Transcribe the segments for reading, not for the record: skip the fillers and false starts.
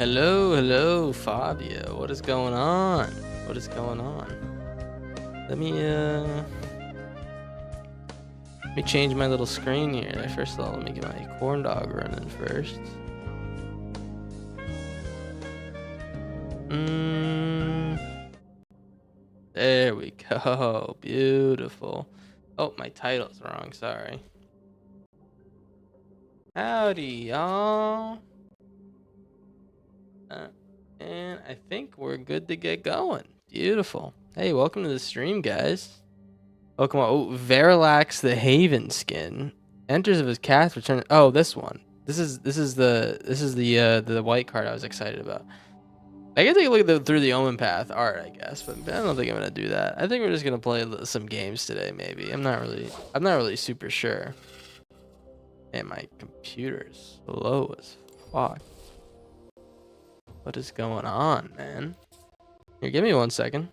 Hello, Fabio. What is going on? What is going on? Let me change my little screen here. First of all, let me get my corn dog running first. There we go. Beautiful. Oh, my title's wrong. Sorry. Howdy, y'all. And I think we're good to get going. Beautiful. Hey, welcome to the stream, guys. Welcome. Oh, Verilax the Haven skin. Enters of his cast return. Oh, this one. This is the white card I was excited about. I can take a look at through the Omen Path art, I guess, but I don't think I'm gonna do that. I think we're just gonna play some games today, maybe. I'm not really super sure. And my computer's slow as fuck. What is going on, man? Here, give me 1 second.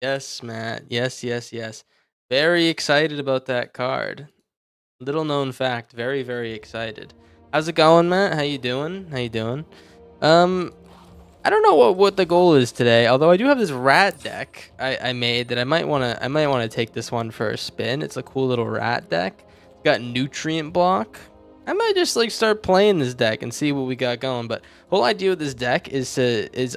Yes, Matt. Yes. Very excited about that card. Little known fact. Very, very excited. How's it going, Matt? How you doing? I don't know what the goal is today, although I do have this rat deck I made that I might wanna take this one for a spin. It's a cool little rat deck. It's got nutrient block. I might just like start playing this deck and see what we got going. But whole idea with this deck is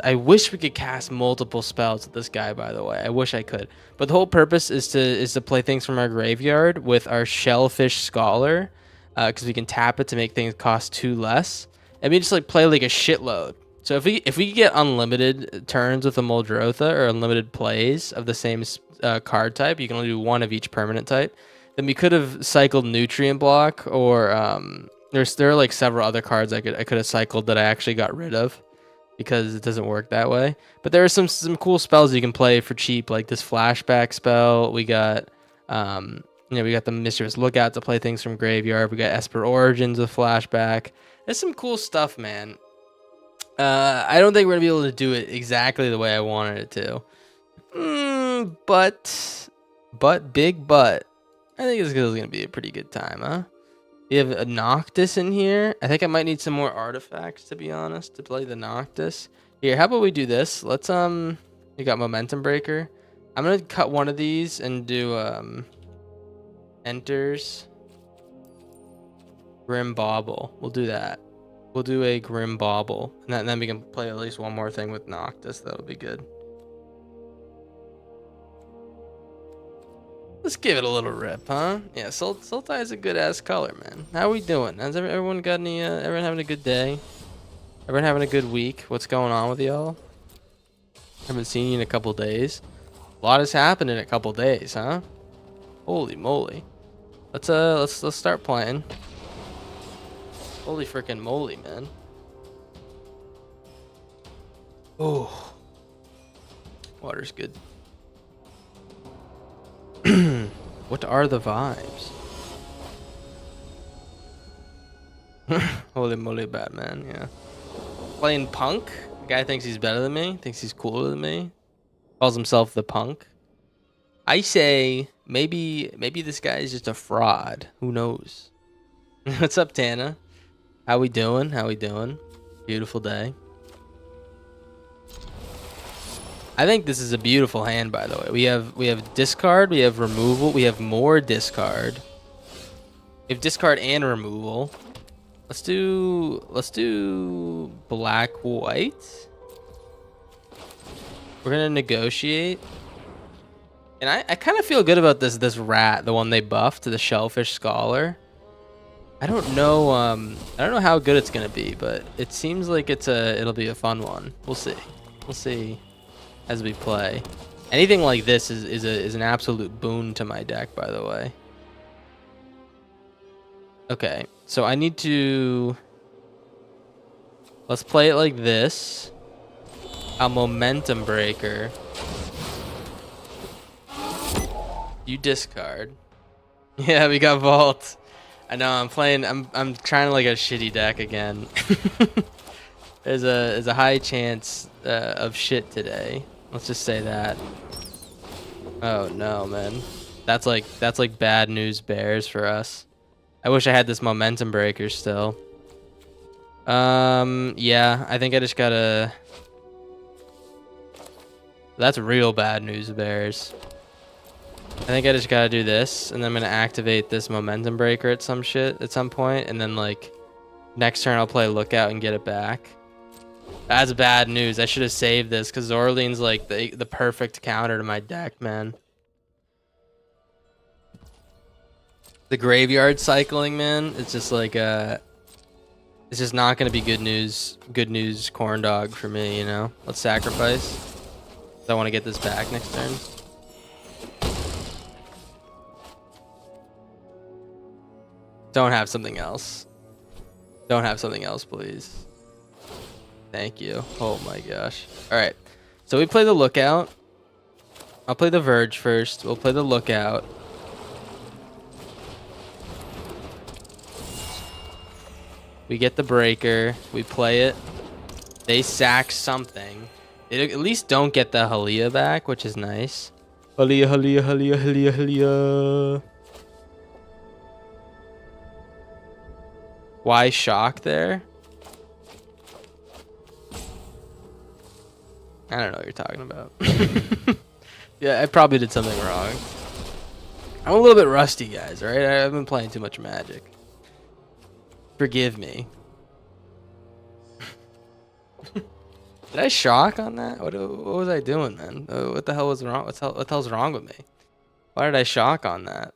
I wish we could cast multiple spells with this guy, by the way. I wish I could. But the whole purpose is to play things from our graveyard with our Shellfish Scholar, because we can tap it to make things cost 2 less. And we just like play like a shitload. So if we get unlimited turns with a Muldrotha or unlimited plays of the same card type, you can only do 1 of each permanent type. Then we could have cycled Nutrient Block, or there are like several other cards I could have cycled that I actually got rid of because it doesn't work that way. But there are some cool spells you can play for cheap, like this Flashback spell. We got we got the Mischievous Lookout to play things from graveyard. We got Esper Origins with Flashback. There's some cool stuff, man. I don't think we're gonna be able to do it exactly the way I wanted it to. But big but. I think this is gonna be a pretty good time, huh? We have a Noctis in here. I think I might need some more artifacts, to be honest, to play the Noctis. Here, how about we do this? Let's we got Momentum Breaker. I'm gonna cut one of these and do Enters Grim Bauble. We'll do that. We'll do a Grim Bauble, and then we can play at least one more thing with Noctis. That'll be good. Let's give it a little rip, huh? Yeah, Sultai is a good ass color, man. How we doing? Has everyone got any? Everyone having a good day? Everyone having a good week? What's going on with y'all? Haven't seen you in a couple days. A lot has happened in a couple days, huh? Holy moly! Let's start playing. Holy freaking moly, man. Oh, water's good. What are the vibes? Holy moly, Batman, yeah. Playing punk. The guy thinks he's better than me, thinks he's cooler than me. Calls himself the punk. I say maybe this guy is just a fraud. Who knows? What's up, Tana? How we doing? How we doing? Beautiful day. I think this is a beautiful hand, by the way. We have discard, we have removal, we have more discard. We have discard and removal. Let's do black white. We're gonna negotiate. And I kind of feel good about this rat, the one they buffed, the Shellfish Scholar. I don't know how good it's gonna be, but it seems like it'll be a fun one. We'll see. We'll see as we play. Anything like this is an absolute boon to my deck, by the way. Okay, so I need to... Let's play it like this. A momentum breaker. You discard. Yeah, we got vault. I know, I'm trying like a shitty deck again. There's a high chance of shit today. Let's just say that. Oh no, man. That's like bad news bears for us. I wish I had this momentum breaker still. Yeah, I think I just gotta... That's real bad news bears. I think I just gotta do this, and then I'm gonna activate this momentum breaker at some point, and then like next turn I'll play lookout and get it back. That's bad news. I should have saved this because Zorlean's like the perfect counter to my deck, man. The graveyard cycling, man, it's just like it's just not gonna be good news corn dog for me, you know. Let's sacrifice. I want to get this back next turn. Don't have something else. Don't have something else, please. Thank you. Oh my gosh. All right. So we play the lookout. I'll play the Verge first. We'll play the lookout. We get the breaker. We play it. They sack something. They at least don't get the Halia back, which is nice. Halia, Halia, Halia, Halia, Halia. Why shock there? I don't know what you're talking about. Yeah, I probably did something wrong. I'm a little bit rusty, guys, alright? I've been playing too much Magic. Forgive me. Did I shock on that? What was I doing, man? What the hell was wrong? What the hell's wrong with me? Why did I shock on that?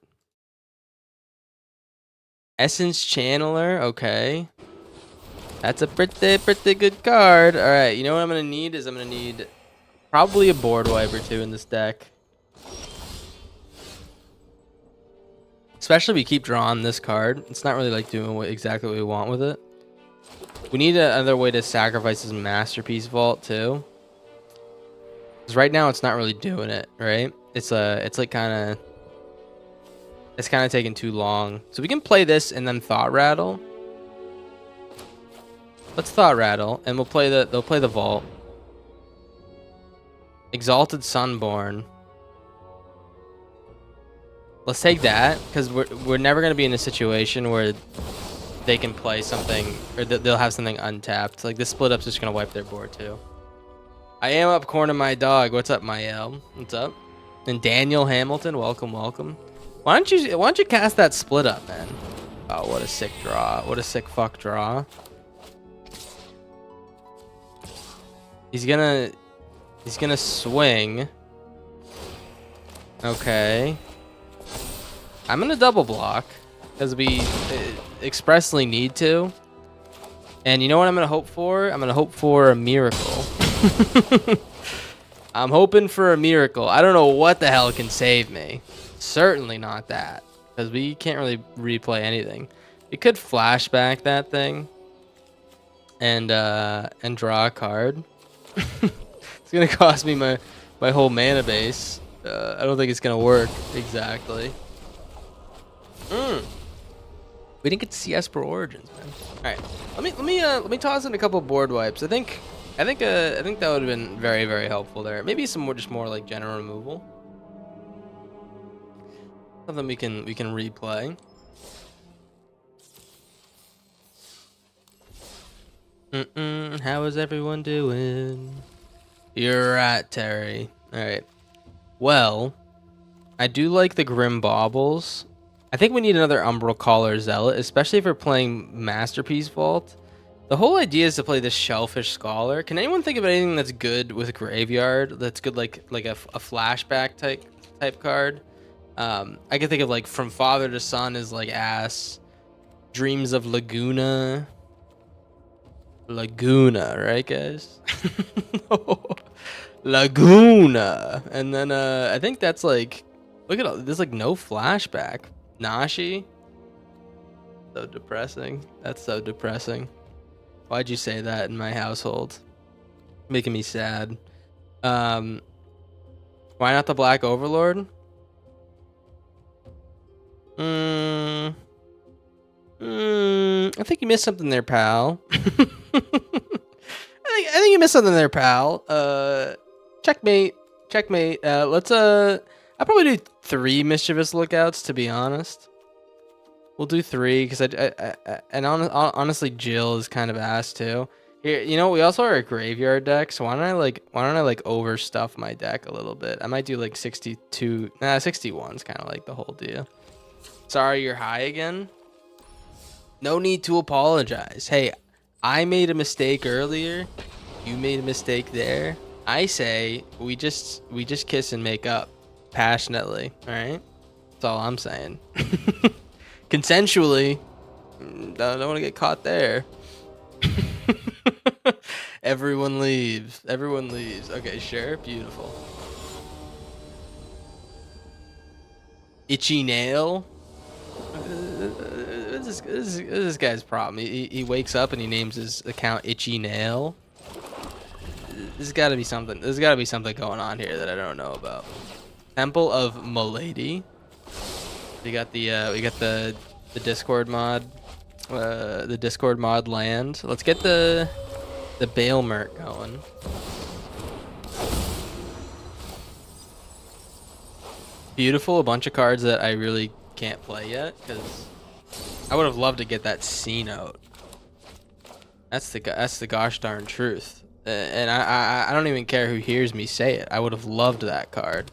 Essence Channeler, okay. That's a pretty good card. All right, you know what I'm gonna need is I'm gonna need probably a board wipe or two in this deck. Especially if we keep drawing this card. It's not really like doing exactly what we want with it. We need another way to sacrifice this Masterpiece Vault too. Because right now it's not really doing it, right? It's like kind of taking too long. So we can play this and then Thought Rattle. Let's Thought Rattle and they'll play the Vault. Exalted Sunborn. Let's take that because we're never gonna be in a situation where they can play something or they'll have something untapped. Like this split up's just gonna wipe their board too. I am up corner my dog. What's up, Mayel? What's up? And Daniel Hamilton, welcome. Why don't you cast that split up, man? Oh, what a sick draw. What a sick fuck draw. He's gonna swing. Okay. I'm gonna double block because we expressly need to. And you know what I'm gonna hope for? I'm gonna hope for a miracle. I'm hoping for a miracle. I don't know what the hell can save me. Certainly not that. because we can't really replay anything. We could flashback that thing and draw a card. It's gonna cost me my whole mana base. I don't think it's gonna work exactly. We didn't get to see Esper Origins, man. All right, let me toss in a couple board wipes. I think that would have been very, very helpful there. Maybe some more, just more like general removal. Something we can replay. How is everyone doing? You're right, Terry. All right. Well, I do like the Grim Baubles. I think we need another Umbral Caller Zealot, especially if we're playing Masterpiece Vault. The whole idea is to play this Shellfish Scholar. Can anyone think of anything that's good with Graveyard? That's good, like a flashback type card. I can think of like From Father to Son is like ass. Dreams of Laguna, right, guys? Laguna, and then I think that's like, look at all there's like no flashback. Nashi, so depressing. That's so depressing. Why'd you say that in my household? Making me sad. Why not the Black Overlord? I think you missed something there, pal. I think you missed something there, pal. Checkmate. Let's I'll probably do 3 Mischievous Lookouts, to be honest. We'll do 3 because honestly, Jill is kind of ass too. Here, you know, we also are a graveyard deck, so why don't I like overstuff my deck a little bit? I might do like 62. Nah, 61 is kind of like the whole deal. Sorry, you're high again. No need to apologize. Hey, I made a mistake earlier. You made a mistake there. I say we just kiss and make up passionately. All right, that's all I'm saying. Consensually. Don't want to get caught there. Everyone leaves. Okay, sure. Beautiful. Itchy nail. This guy's problem. He wakes up and he names his account Itchy Nail. There's got to be something. There's got to be something going on here that I don't know about. Temple of Milady. We got the Discord mod. The Discord mod land. Let's get the Bailmert going. Beautiful. A bunch of cards that I really can't play yet because I would have loved to get that C note. That's the gosh darn truth. And I don't even care who hears me say it. I would have loved that card.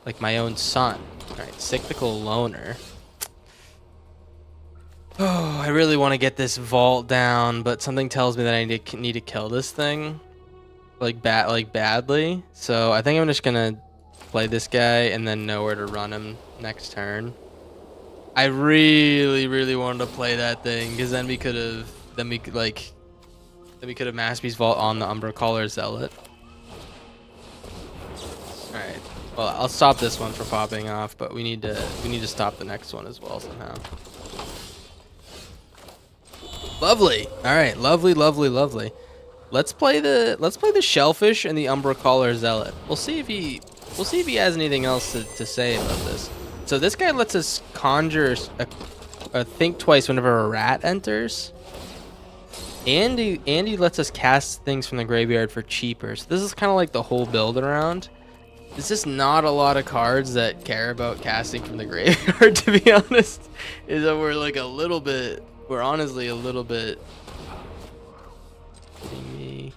Like my own son. Alright, Cyclical Loner. Oh, I really want to get this vault down, but something tells me that I need to kill this thing. Badly. So I think I'm just gonna play this guy and then know where to run him next turn. I really wanted to play that thing because then we could have Masterpiece Vault on the Umbra Caller Zealot. All right. Well, I'll stop this one from popping off, but we need to stop the next one as well somehow. Lovely. All right. Lovely. Let's play the Shellfish and the Umbra Caller Zealot. We'll see if he has anything else to say about this. So this guy lets us conjure a think twice whenever a rat enters. And he lets us cast things from the graveyard for cheaper. So this is kind of like the whole build around. There's just not a lot of cards that care about casting from the graveyard, to be honest. Is that we're honestly a little bit. Me.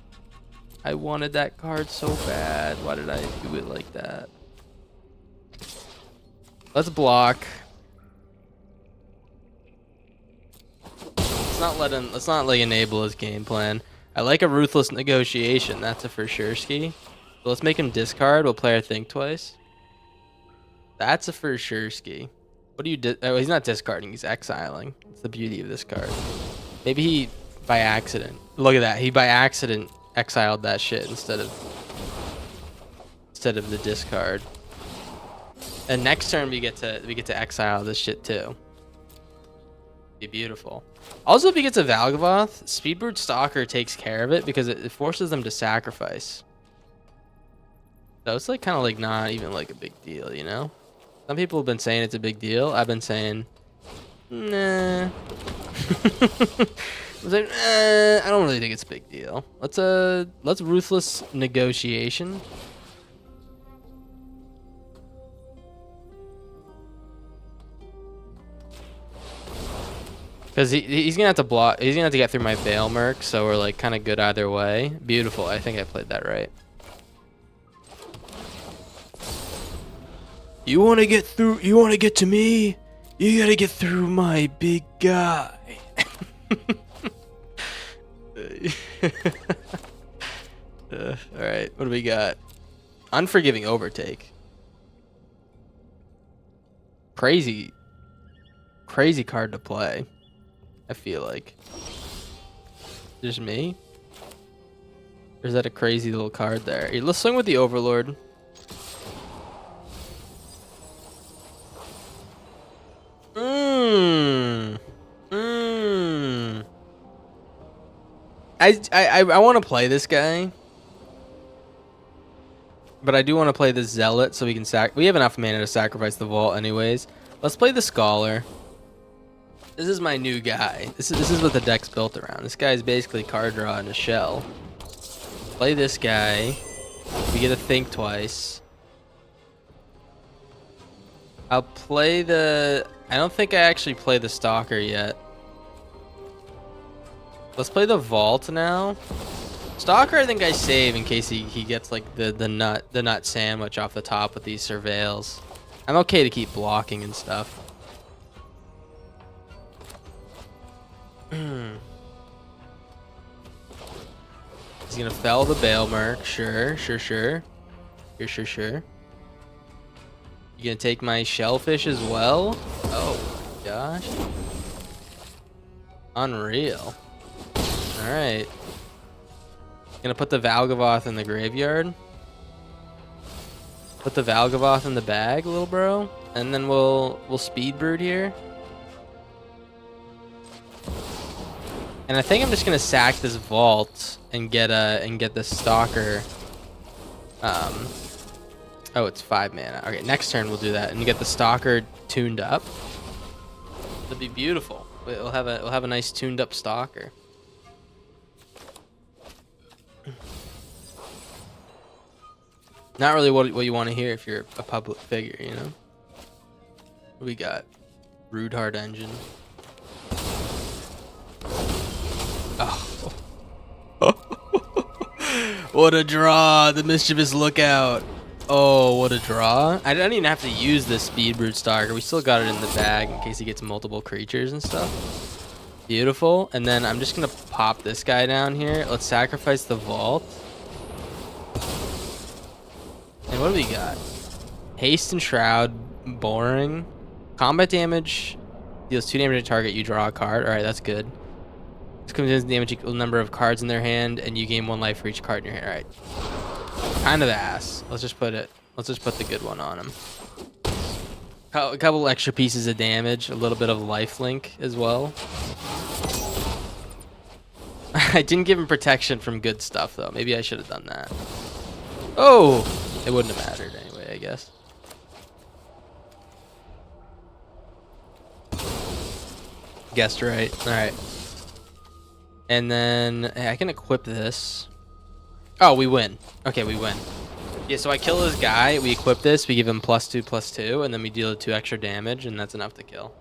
I wanted that card so bad. Why did I do it like that? Let's block. Let's not like enable his game plan. I like a Ruthless Negotiation. That's a for sure ski. So let's make him discard. We'll play our think twice. That's a for sure ski. What do you oh, he's not discarding. He's exiling. It's the beauty of this card. Maybe he by accident. Look at that. He by accident exiled that shit instead of the discard. And next turn we get to exile this shit too. Be beautiful. Also, if he gets a Valgavoth, Speedbird Stalker takes care of it because it forces them to sacrifice. So it's like kind of like not even like a big deal, you know? Some people have been saying it's a big deal. I've been saying, nah. I was like, I don't really think it's a big deal. Let's ruthless negotiation. Because he's gonna have to block. He's gonna have to get through my Veil Merc, so we're like kind of good either way. Beautiful. I think I played that right. You want to get through? You want to get to me? You gotta get through my big guy. All right. What do we got? Unforgiving Overtake. Crazy card to play. I feel like. Just me? Or is that a crazy little card there? Hey, let's swing with the Overlord. I want to play this guy. But I do want to play the Zealot so we can we have enough mana to sacrifice the Vault anyways. Let's play the Scholar. This is my new guy. This is what the deck's built around. This guy is basically card draw in a shell. Play this guy. We get to think twice. I'll play the... I don't think I actually play the Stalker yet. Let's play the Vault now. Stalker I think I save in case he gets like the nut sandwich off the top with these Surveils. I'm okay to keep blocking and stuff. He's gonna fell the Veil Merc. Sure. Sure. You gonna take my Shellfish as well? Oh my gosh. Unreal. Alright. Gonna put the Valgavoth in the graveyard. Put the Valgavoth in the bag, little bro. And then we'll Speedbird here. And I think I'm just gonna sack this Vault and get the Stalker. Oh, it's 5 mana. Okay, next turn we'll do that and get the Stalker tuned up. It'll be beautiful. We'll have a nice tuned up Stalker. Not really what you want to hear if you're a public figure, you know. What we got? Rude Heart Engine. Oh. What a draw! The Mischievous Lookout. Oh, what a draw. I don't even have to use this Speedbird Stalker. We still got it in the bag in case he gets multiple creatures and stuff. Beautiful. And then I'm just going to pop this guy down here. Let's sacrifice the Vault. And what do we got? Haste and Shroud. Boring. Combat damage. Deals 2 damage to target. You draw a card. Alright, that's good. This comes in damage equal number of cards in their hand, and you gain 1 life for each card in your hand. Alright. Kind of ass. Let's just put the good one on him. A couple extra pieces of damage, a little bit of lifelink as well. I didn't give him protection from good stuff though. Maybe I should have done that. Oh, it wouldn't have mattered anyway, I guess. Guessed right. All right. And then hey, I can equip this. Oh, we win. Okay, we win. Yeah, so I kill this guy, we equip this, we give him +2/+2, and then we deal 2 extra damage, and that's enough to kill.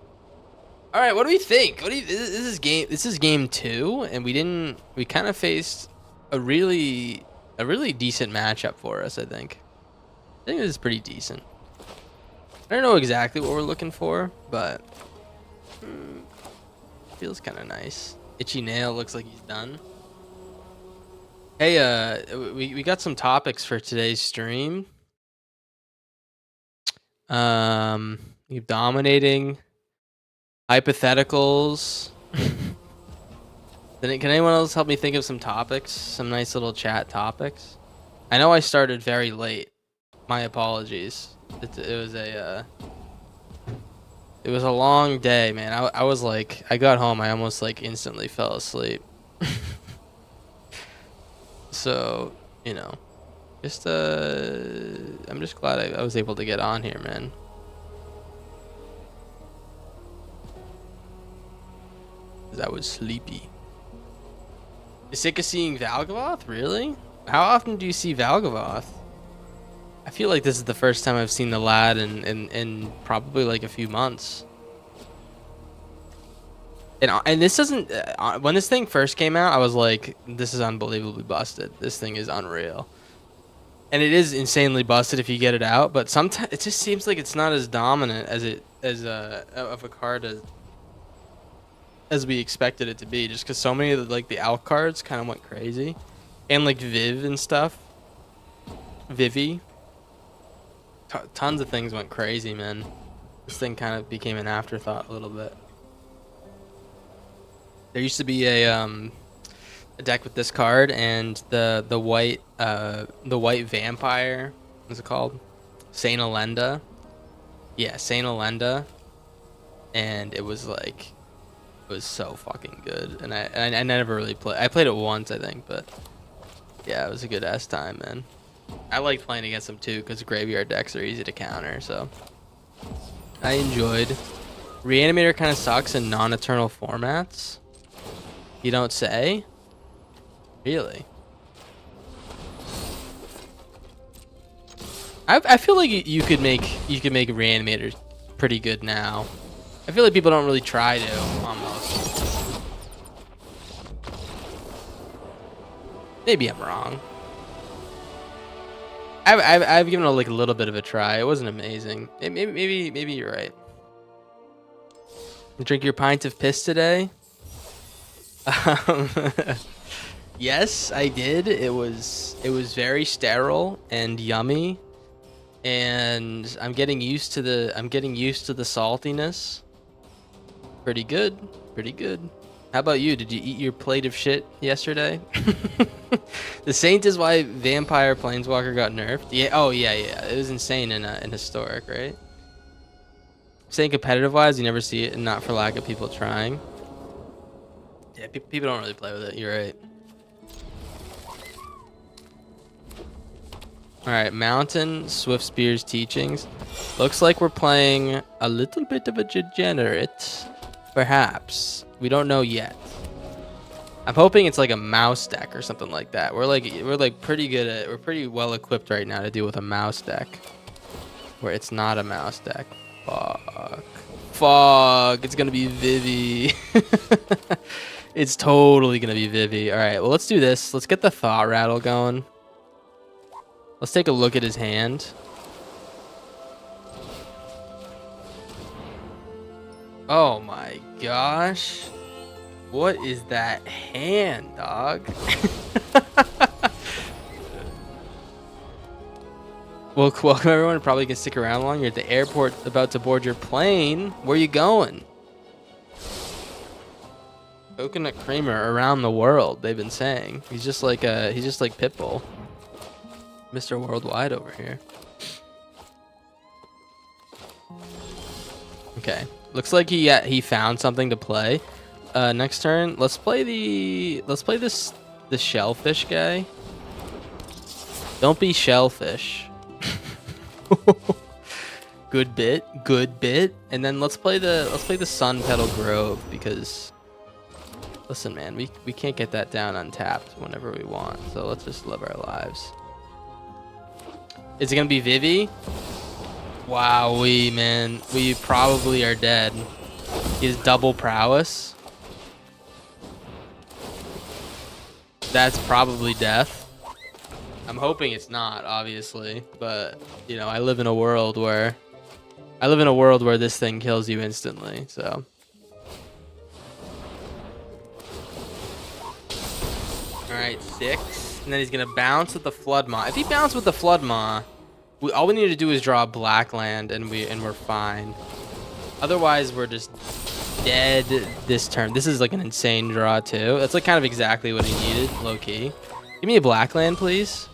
All right, what do we think? This is game 2, and we kind of faced a really decent matchup for us, I think. I think this is pretty decent. I don't know exactly what we're looking for, but feels kind of nice. Itchy Nail looks like he's done. Hey, we got some topics for today's stream. You dominating, hypotheticals. Can anyone else help me think of some topics? Some nice little chat topics. I know I started very late. My apologies. It was a long day, man. I was like, I got home, I almost like instantly fell asleep. So, you know, just I'm just glad I was able to get on here, man. 'Cause I was sleepy. You sick of seeing Valgavoth? Really? How often do you see Valgavoth? I feel like this is the first time I've seen the lad in probably like a few months. And this doesn't when this thing first came out, I was like, this is unbelievably busted. This thing is unreal. And it is insanely busted if you get it out, but sometimes it just seems like it's not as dominant as of a card as we expected it to be, just because so many of the out cards kind of went crazy, and like Viv and stuff, Vivi, tons of things went crazy, man. This thing kind of became an afterthought a little bit. There used to be a deck with this card and the white vampire. What's it called? Saint Elenda. Yeah, Saint Elenda. And it was like, it was so fucking good. And I never really played. I played it once, I think, but yeah, it was a good ass time, man. I liked playing against them too because graveyard decks are easy to counter. So I enjoyed. Reanimator kind of sucks in non-eternal formats. You don't say? Really? I feel like you could make Reanimator pretty good now. I feel like people don't really try to, almost. Maybe I'm wrong. I've given it like a little bit of a try. It wasn't amazing. Maybe you're right. Drink your pint of piss today? Yes, I did. It was very sterile and yummy, and I'm getting used to the saltiness. Pretty good. How about you? Did you eat your plate of shit yesterday? The Saint is why Vampire Planeswalker got nerfed. Yeah. Oh yeah. It was insane in Historic, right? Saying competitive wise, you never see it, and not for lack of people trying. Yeah, people don't really play with it. You're right. All right, Mountain Swiftspear's Teachings. Looks like we're playing a little bit of a degenerate, perhaps. We don't know yet. I'm hoping it's like a mouse deck or something like that. We're pretty good at. We're pretty well equipped right now to deal with a mouse deck. Where it's not a mouse deck. Fuck. It's gonna be Vivi. It's totally gonna be Vivi. All right. Well, let's do this. Let's get the thought rattle going. Let's take a look at his hand. Oh my gosh. What is that hand, dog? Well, welcome everyone. Probably can stick around long. You're at the airport about to board your plane. Where you going? Coconut creamer around the world, they've been saying. He's just like Pitbull. Mr. Worldwide over here. Okay. Looks like he found something to play. Next turn, let's play the shellfish guy. Don't be shellfish. Good bit. And then let's play the Sun Petal Grove, because listen, man, we can't get that down untapped whenever we want. So let's just live our lives. Is it gonna be Vivi? Wow, man, we probably are dead. He has double prowess. That's probably death. I'm hoping it's not, obviously, but you know, I live in a world where this thing kills you instantly. So, all right, 6. And then he's gonna bounce with the Flood Maw. If he bounced with the Flood Maw, all we need to do is draw a black land, and we're fine. Otherwise, we're just dead this turn. This is like an insane draw too. That's like kind of exactly what he needed, low key. Give me a black land, please.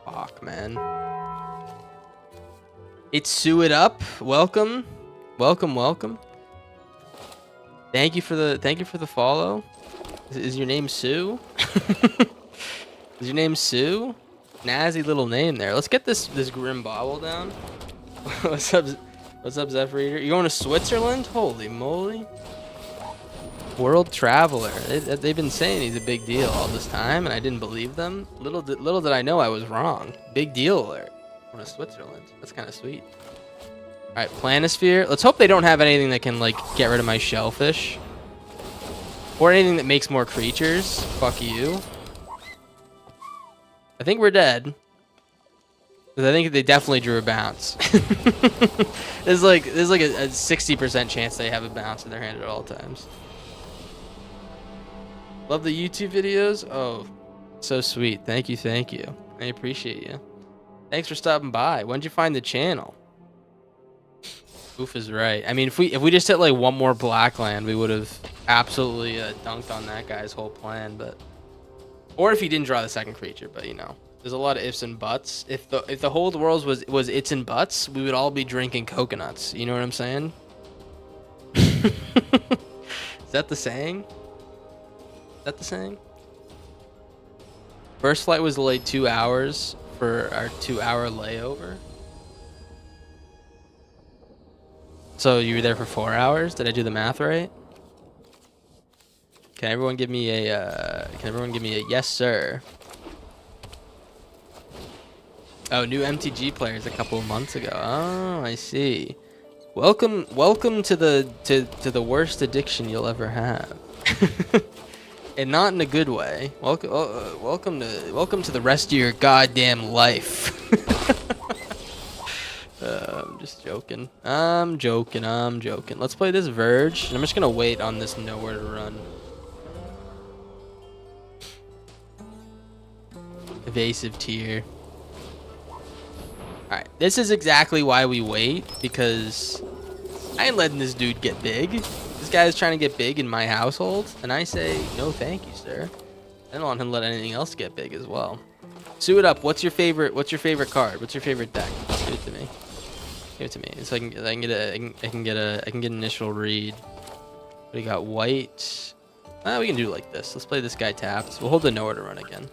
Fuck, man. It's Sue It Up. Welcome. Welcome, welcome. Thank you for the follow. Is your name Sue? Is your name Sue? Nazzy little name there. Let's get this grim bobble down. What's up? What's up, Zephyr Eater? You going to Switzerland? Holy moly! World traveler. They've been saying he's a big deal all this time, and I didn't believe them. Little did I know I was wrong. Big deal alert. Going to Switzerland. That's kind of sweet. All right, Planisphere. Let's hope they don't have anything that can like get rid of my shellfish, or anything that makes more creatures. Fuck you. I think we're dead. Because I think they definitely drew a bounce. there's like a 60% chance they have a bounce in their hand at all times. Love the YouTube videos. Oh, so sweet. Thank you, thank you. I appreciate you. Thanks for stopping by. When did you find the channel? Oof is right. I mean, if we just hit like one more black land, we would have absolutely dunked on that guy's whole plan. But or if he didn't draw the second creature, but you know, there's a lot of ifs and buts. If the whole world was its and buts, we would all be drinking coconuts. You know what I'm saying? Is that the saying? Is that the saying? First flight was delayed 2 hours for our 2-hour layover. So you were there for 4 hours? Did I do the math right? Can everyone give me a yes, sir? Oh, new MTG players a couple of months ago. Oh, I see. Welcome to the worst addiction you'll ever have. And not in a good way. Welcome to the rest of your goddamn life. I'm just joking. I'm joking. Let's play this Verge. And I'm just gonna wait on this nowhere to run. Evasive tier. Alright, this is exactly why we wait, because I ain't letting this dude get big. This guy's trying to get big in my household, and I say, no thank you, sir. I don't want him to let anything else get big as well. Sue It Up, what's your favorite card? What's your favorite deck? Give it to me. Give it to me. So I can get an initial read. What do you got? White. We can do it like this. Let's play this guy tapped. We'll hold the nowhere to run again.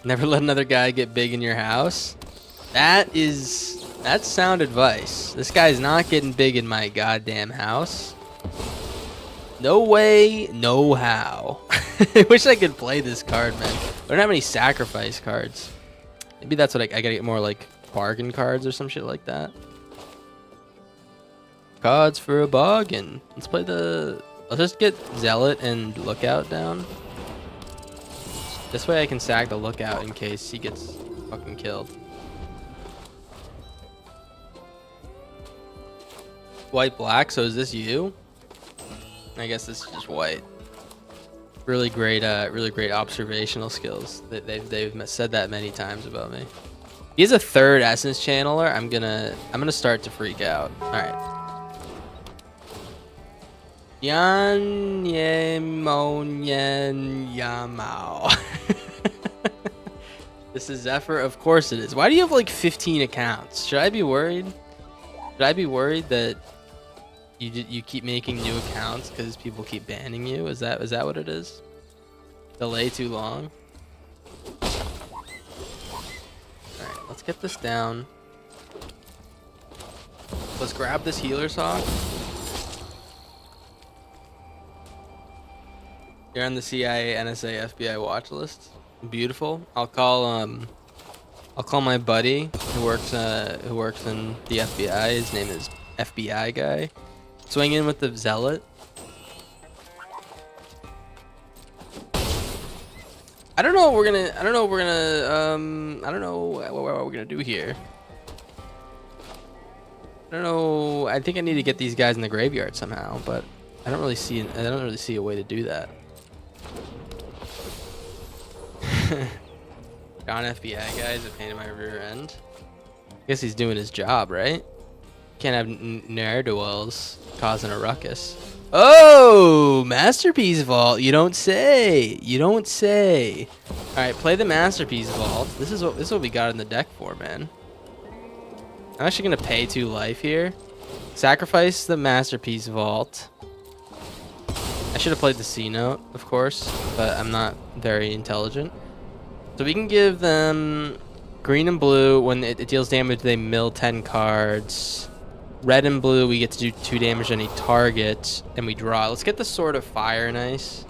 Never let another guy get big in your house. That's sound advice. This guy's not getting big in my goddamn house. No way, no how. I wish I could play this card, man. I don't have any sacrifice cards. Maybe that's what I gotta get more like bargain cards or some shit like that. Cards for a bargain. Let's just get Zealot and Lookout down. This way I can sack the Lookout in case he gets fucking killed. White black, so is this you? I guess this is just white. Really great observational skills. They've said that many times about me. He has a third essence channeler. I'm gonna start to freak out. All right. Yan Yemon Yan Yamao. This is Zephyr? Of course it is. Why do you have like 15 accounts? Should I be worried? Should I be worried that you keep making new accounts because people keep banning you? Is that what it is? Delay too long? Alright, let's get this down. Let's grab this Healer's Hawk. You're on the CIA, NSA, FBI watch list. Beautiful. I'll call my buddy who works in the FBI. His name is FBI guy. Swing in with the Zealot. I don't know what we're gonna do here. I don't know. I think I need to get these guys in the graveyard somehow, but I don't really see a way to do that. John FBI guy is a pain in my rear end. I guess he's doing his job, right? Can't have ne'er-do-wells causing a ruckus. Oh, Masterpiece Vault. You don't say. You don't say. All right, play the Masterpiece Vault. This is what we got in the deck for, man. I'm actually gonna pay 2 life here. Sacrifice the Masterpiece Vault. I should have played the C note, of course, but I'm not very intelligent. So we can give them green and blue. When it deals damage, they mill 10 cards. Red and blue, we get to do 2 damage to any target, and we draw. Let's get the Sword of Fire and Ice.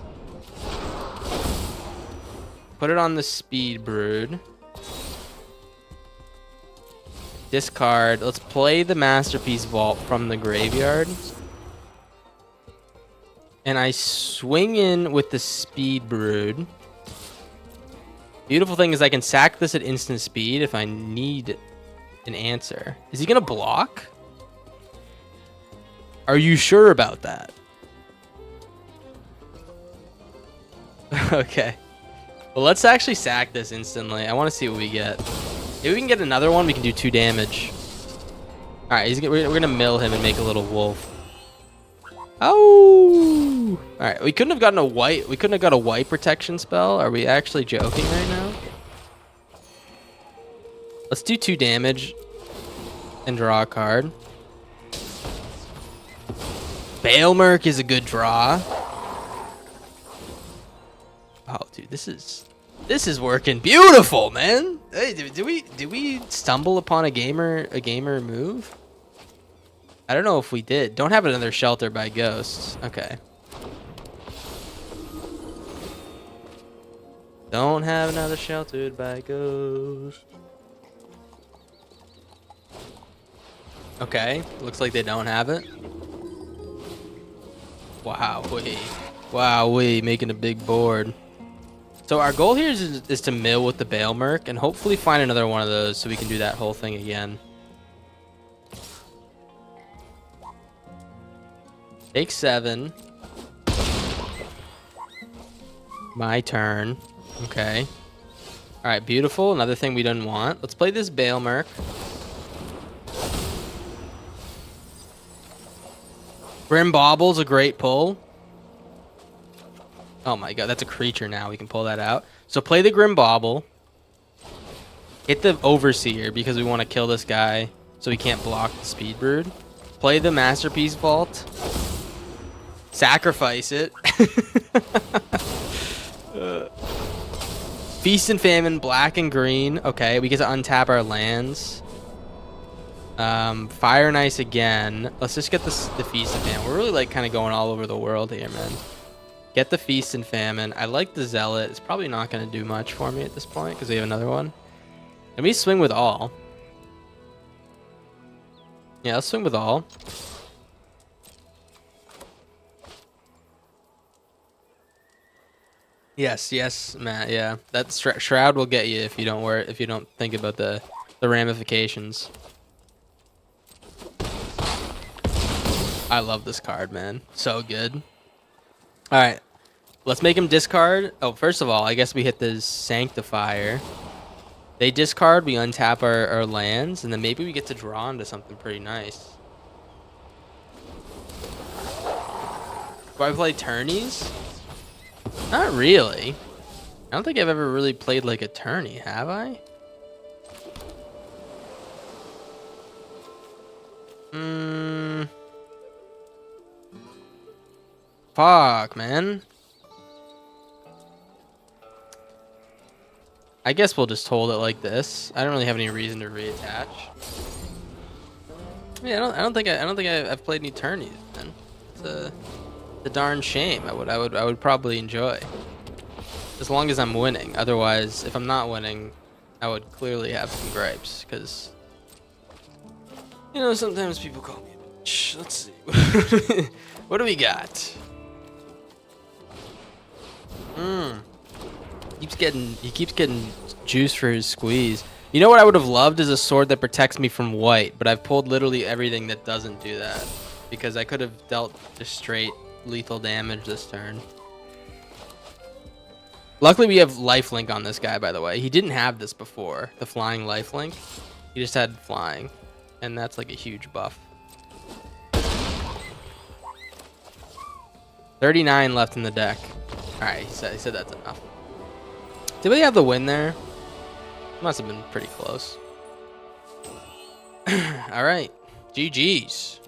Put it on the Speed Brood. Discard. Let's play the Masterpiece Vault from the graveyard. And I swing in with the Speed Brood. Beautiful thing is I can sack this at instant speed if I need an answer. Is he going to block? Are you sure about that? Okay. Well, let's actually sack this instantly. I want to see what we get. If we can get another one, we can do 2 damage. All right, we're going to mill him and make a little wolf. Oh! All right, we couldn't have gotten a white. We couldn't have got a white protection spell. Are we actually joking right now? Let's do 2 damage and draw a card. Bailmerk is a good draw. Oh, dude, this is working beautiful, man. Hey, did we stumble upon a gamer move? I don't know if we did. Don't have another Shelter by Ghosts. Okay. Don't have another Sheltered by Ghosts. Okay. Looks like they don't have it. Wow, we making a big board. So our goal here is to mill with the Bailmerk and hopefully find another one of those so we can do that whole thing again. Take 7. My turn. Okay. All right, beautiful. Another thing we didn't want. Let's play this Bailmerk. Grim Bobble's a great pull. Oh my god, that's a creature now. We can pull that out. So play the Grim Bobble. Hit the Overseer because we want to kill this guy so we can't block the Speed Brood. Play the Masterpiece Vault. Sacrifice it. Feast and Famine, black and green. Okay, we get to untap our lands. Fire and Ice again. Let's just get the Feast and Famine. We're really like kind of going all over the world here, man. Get the Feast and Famine. I like the Zealot. It's probably not going to do much for me at this point because we have another one. And we swing with all. Yeah, let's swing with all. Yes, Matt. Yeah, that Shroud will get you if you don't think about the ramifications. I love this card, man. So good. All right, let's make him discard. Oh, first of all, I guess we hit the Sanctifier. They discard, we untap our lands, and then maybe we get to draw into something pretty nice. Do I play tourneys? Not really. I don't think I've ever really played like a tourney, have I? Fuck, man. I guess we'll just hold it like this. I don't really have any reason to reattach. Yeah, I don't think I've played any tourneys, man. It's a darn shame. I would probably enjoy, as long as I'm winning. Otherwise, if I'm not winning, I would clearly have some gripes, because you know sometimes people call me a bitch. Let's see. What do we got? He keeps getting juice for his squeeze. You know what I would have loved is a sword that protects me from white, but I've pulled literally everything that doesn't do that, because I could have dealt just straight lethal damage this turn. Luckily we have lifelink on this guy, by the way. He didn't have this before, the flying lifelink. He just had flying, and that's like a huge buff. 39 left in the deck. All right, he said that's enough. Did we have the win there? Must have been pretty close. All right, GG's.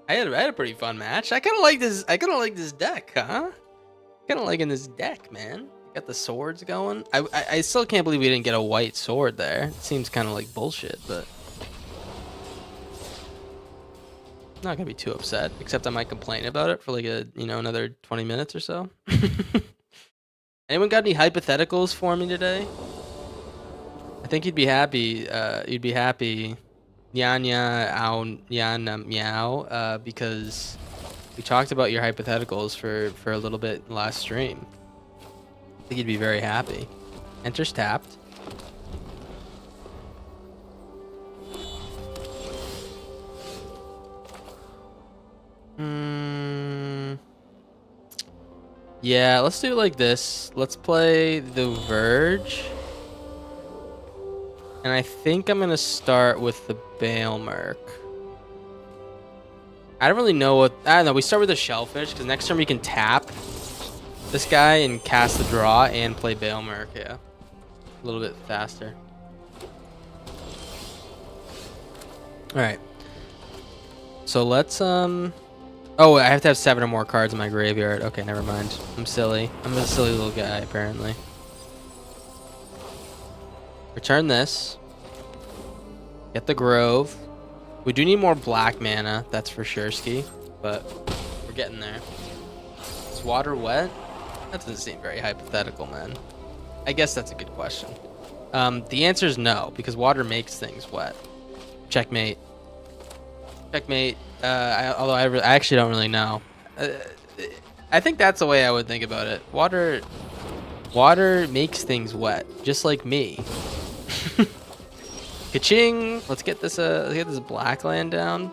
I had a pretty fun match. I kind of like this. I kind of like this deck, huh? Kind of liking this deck, man. Got the swords going. I still can't believe we didn't get a white sword there. It seems kind of like bullshit, but I'm not gonna be too upset. Except I might complain about it for like another 20 minutes or so. Anyone got any hypotheticals for me today? I think you'd be happy. You'd be happy. Yanya ow yana meow. Because we talked about your hypotheticals for a little bit last stream. I think you'd be very happy. Enter's tapped. Yeah, let's do it like this. Let's play the Verge. And I think I'm gonna start with the Bailmerk. I don't really know what. I don't know. We start with the Shellfish because next turn we can tap this guy and cast the draw and play Bailmerk. Yeah, a little bit faster. All right. So let's Oh, I have to have 7 or more cards in my graveyard. Okay, never mind. I'm silly. I'm a silly little guy apparently. Return this. Get the Grove. We do need more black mana, that's for sure, Ski. But we're getting there. Is water wet? That doesn't seem very hypothetical, man. I guess that's a good question. The answer is no, because water makes things wet. Checkmate. Checkmate. Although I actually don't really know. I think that's the way I would think about it. Water makes things wet, just like me. Ka-ching! Let's get this black land down. You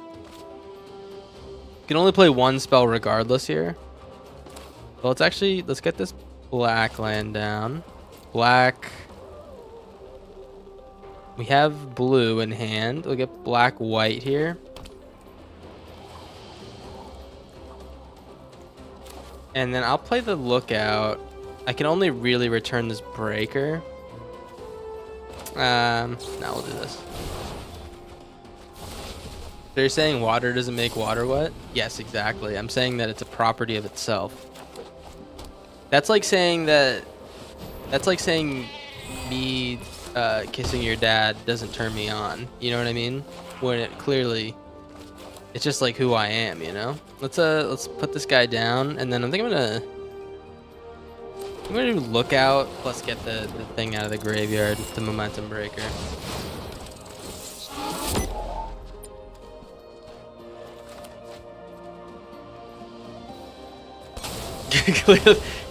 can only play one spell regardless here. Well, let's get this black land down. Black. We have blue in hand. We'll get black white here. And then I'll play the Lookout. I can only really return this Breaker. No, we'll do this. So you're saying water doesn't make water wet? Yes, exactly. I'm saying that it's a property of itself. That's like saying me kissing your dad doesn't turn me on. You know what I mean? When it clearly, it's just like who I am, you know? Let's put this guy down, and then I think I'm gonna do Lookout plus get the thing out of the graveyard, the Momentum Breaker.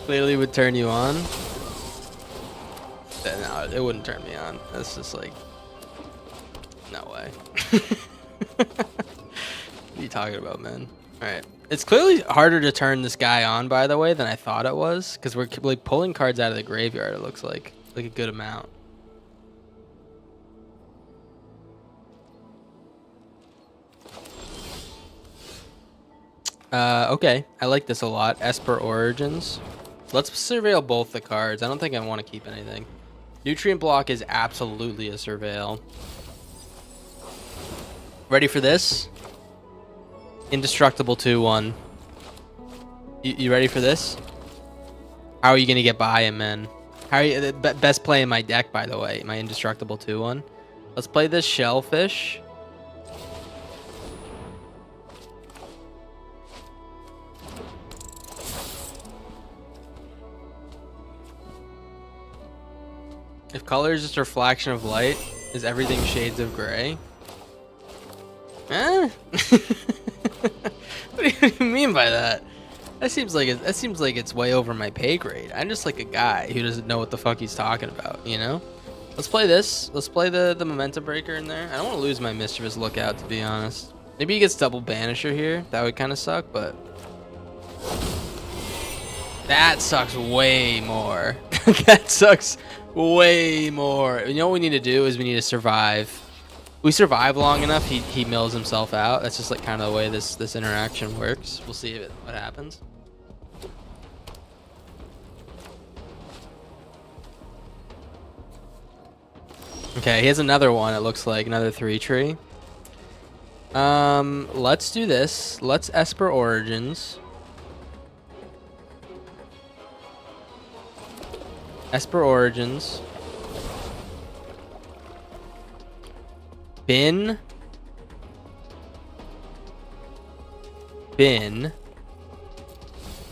Clearly would turn you on. No, it wouldn't turn me on. That's just like, no way. What are you talking about, man? All right. It's clearly harder to turn this guy on, by the way, than I thought it was, because we're like pulling cards out of the graveyard. It looks like a good amount. Okay, I like this a lot. Esper Origins. Let's surveil both the cards. I don't think I want to keep anything. Nutrient Block is absolutely a surveil. Ready for this? Indestructible 2/1. You ready for this? How are you gonna get by him, man? How are you? Best play in my deck, by the way. My Indestructible 2/1. Let's play this Shellfish. If color is just a reflection of light, is everything shades of gray? Eh? What do you mean by that? That seems like it's way over my pay grade. I'm just like a guy who doesn't know what the fuck he's talking about, you know? Let's play this. Let's play the Momentum Breaker in there. I don't want to lose my Mischievous Lookout, to be honest. Maybe he gets double Banisher here. That would kind of suck, but that sucks way more. That sucks way more. You know what we need to do is we need to survive. We survive long enough, he mills himself out. That's just like kind of the way this interaction works. We'll see what happens. Okay, he has another one. It looks like another 3-tree. Let's do this. Let's Esper Origins. Esper Origins. Bin.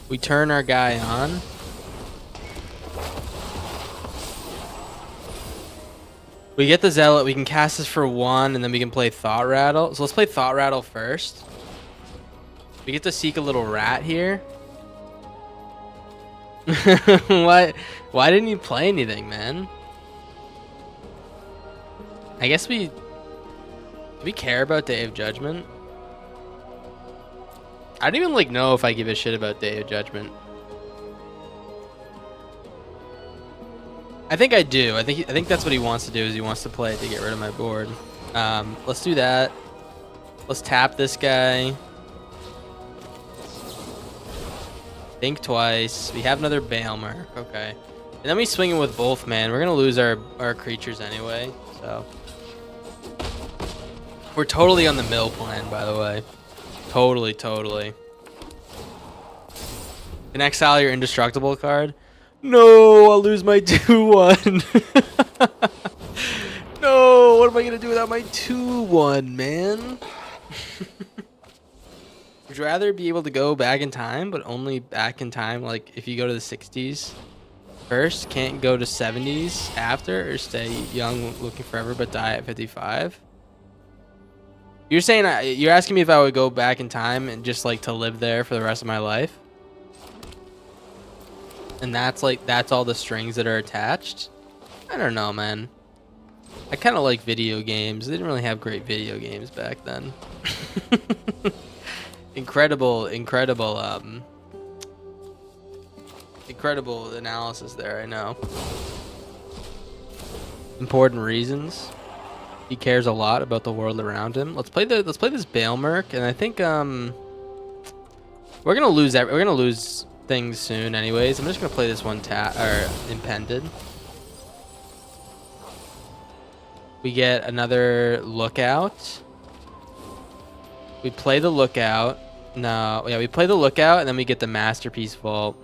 We turn our guy on. We get the Zealot. We can cast this for 1, and then we can play Thought Rattle. So let's play Thought Rattle first. We get to seek a little rat here. Why didn't you play anything, man? I guess do we care about Day of Judgment? I don't even like know if I give a shit about Day of Judgment. I think I do. I think that's what he wants to do, is he wants to play it to get rid of my board. Let's do that. Let's tap this guy. Think twice. We have another Bailmer. Okay. And then we swing it with both, man. We're gonna lose our creatures anyway, so. We're totally on the mill plan, by the way. Totally. Can exile your indestructible card. No, I'll lose my 2-1. No, what am I gonna do without my 2-1, man? Would you rather be able to go back in time, but only back in time, like if you go to the 60s first, can't go to 70s after, or stay young looking forever but die at 55? You're saying, you're asking me if I would go back in time and just like to live there for the rest of my life? And that's all the strings that are attached? I don't know, man. I kind of like video games. They didn't really have great video games back then. Incredible analysis there, I know. Important reasons. He cares a lot about the world around him. Let's play this Bailmerk, and I think we're gonna lose things soon anyways. I'm just gonna play this one impended. We get another Lookout. We play the Lookout. No, yeah, we play the Lookout, and then we get the Masterpiece Vault.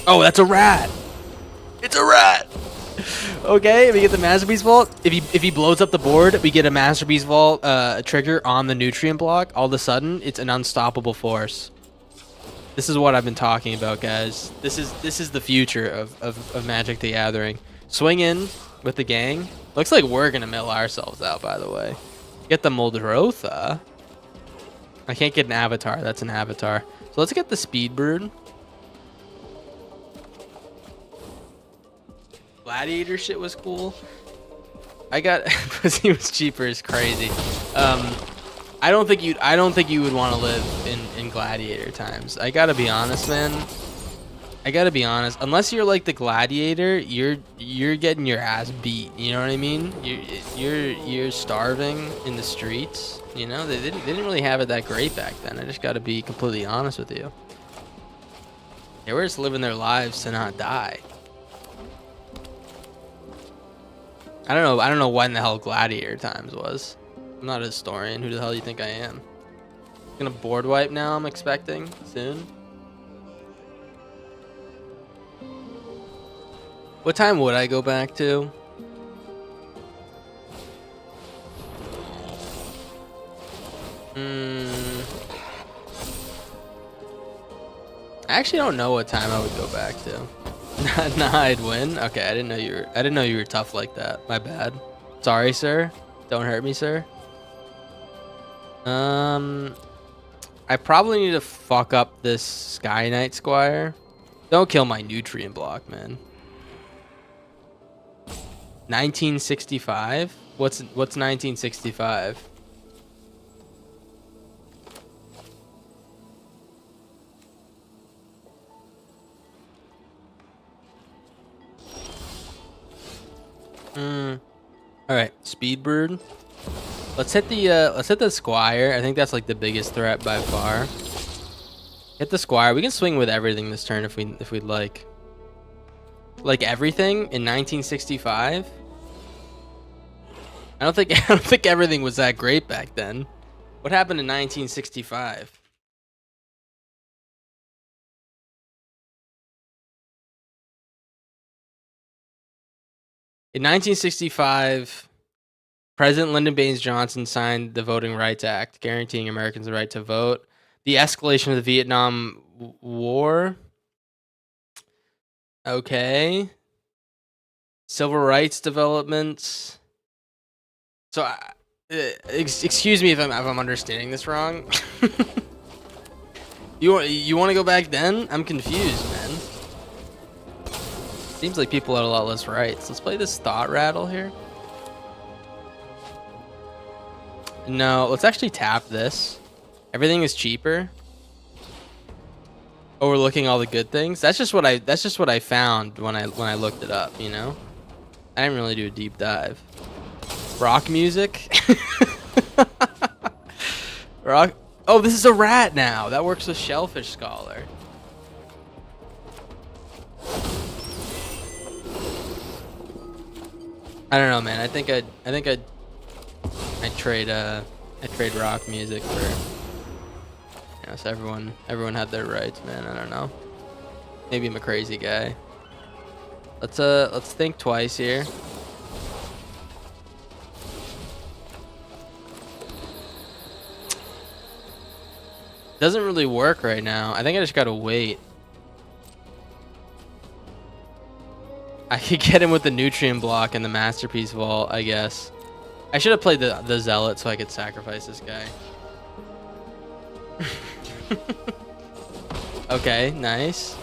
Oh, that's a rat. It's a rat. Okay, we get the Masterpiece Vault. If he blows up the board, we get a Masterpiece Vault trigger on the nutrient block. All of a sudden, it's an unstoppable force. This is what I've been talking about, guys. This is the future of Magic the Gathering. Swing in with the gang. Looks like we're gonna mill ourselves out, by the way. Get the Muldrotha. I can't get an avatar. That's an avatar. So let's get the Speed Brood. Gladiator shit was cool. I got Pussy was cheaper is crazy. I don't think you would want to live in Gladiator times. I gotta be honest, man. I gotta be honest. Unless you're like the Gladiator, you're getting your ass beat. You know what I mean? You're starving in the streets. You know, they didn't really have it that great back then. I just gotta be completely honest with you. They were just living their lives to not die. I don't know when the hell Gladiator times was. I'm not a historian. Who the hell do you think I am? Gonna board wipe now, I'm expecting soon. What time would I go back to? I actually don't know what time I would go back to. Nah, I'd win. Okay, I didn't know you were tough like that. My bad. Sorry, sir. Don't hurt me, sir. I probably need to fuck up this Sky Knight Squire. Don't kill my nutrient block, man. 1965? What's 1965? All right, Speed Brood. Let's hit the Squire. I think that's like the biggest threat by far. Hit the Squire. We can swing with everything this turn if we'd like. Like everything in 1965? I don't think everything was that great back then. What happened in 1965? In 1965, President Lyndon Baines Johnson signed the Voting Rights Act, guaranteeing Americans the right to vote. The escalation of the Vietnam War. Okay. Civil rights developments. So, excuse me if I'm understanding this wrong. You want to go back then? I'm confused, man. Seems like people had a lot less rights. Let's play this thought rattle here. No, let's actually tap this. Everything is cheaper. Overlooking all the good things. That's just what I found when I looked it up, you know? I didn't really do a deep dive. Rock music. Rock. Oh, this is a rat now. That works with Shellfish Scholar. I don't know, man. I think I'd trade rock music for, you know, so everyone had their rights, man. I don't know. Maybe I'm a crazy guy. Let's think twice here. Doesn't really work right now. I think I just gotta wait. I could get him with the nutrient block and the masterpiece vault, I guess. I should have played the zealot so I could sacrifice this guy. Okay, nice.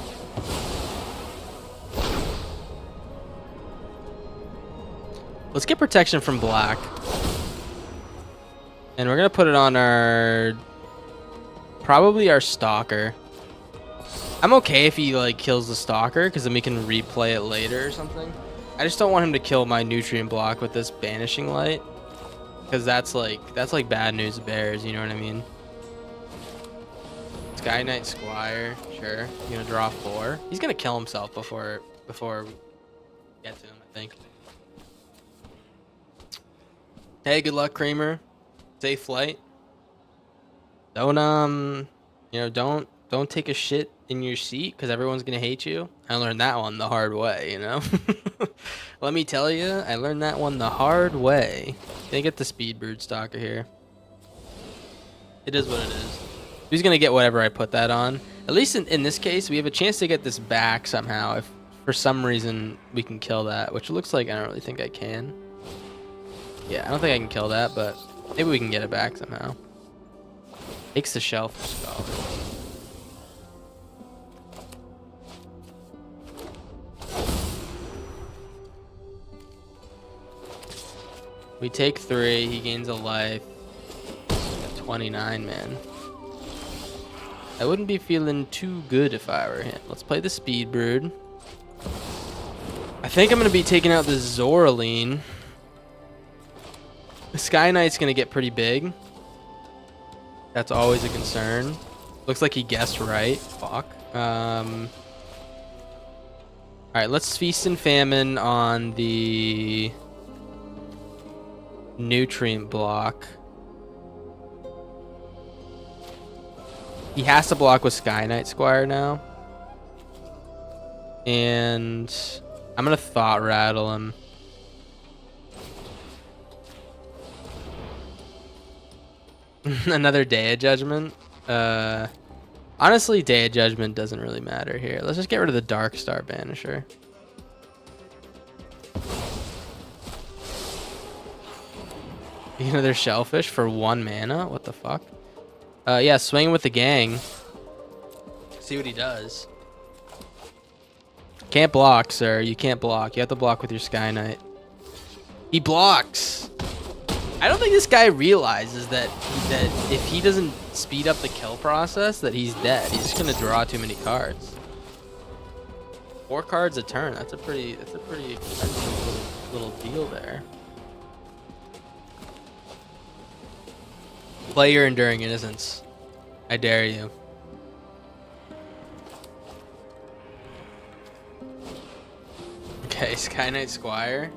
Let's get protection from black. And we're gonna put it on our... probably our stalker. I'm okay if he like kills the stalker, because then we can replay it later or something. I just don't want him to kill my nutrient block with this banishing light, because that's like bad news bears, you know what I mean? Sky Knight Squire, sure. He's gonna draw 4. He's gonna kill himself before we get to him, I think. Hey, good luck, Kramer. Safe flight. Don't you know, don't take a shit in your seat, because everyone's gonna hate you. I learned that one the hard way, you know. Let me tell you, I learned that one the hard way. Gonna get the Speedbird stalker here. It is what it is. He's gonna get whatever I put that on. At least in this case, we have a chance to get this back somehow. If for some reason we can kill that, which looks like I don't really think I can. Yeah, I don't think I can kill that, but maybe we can get it back somehow. Takes the Shellfish Scholar. We take 3, he gains a life. 29, man. I wouldn't be feeling too good if I were him. Let's play the Speedbird. I think I'm going to be taking out the Zoraline. The Sky Knight's going to get pretty big. That's always a concern. Looks like he guessed right. Fuck. Alright, let's Feast and Famine on the nutrient block. He has to block with Sky Knight Squire now. And I'm going to Thought Rattle him. Another Day of Judgment. Honestly, Day of Judgment doesn't really matter here. Let's just get rid of the Dark Star Banisher. Another Shellfish for 1 mana? What the fuck? Yeah, swing with the gang. See what he does. Can't block, sir. You can't block. You have to block with your Sky Knight. He blocks. I don't think this guy realizes that if he doesn't speed up the kill process, that he's dead. He's just gonna draw too many cards. 4 cards a turn. That's a pretty expensive little deal there. Play your Enduring Innocence. I dare you. Okay, Sky Knight Squire.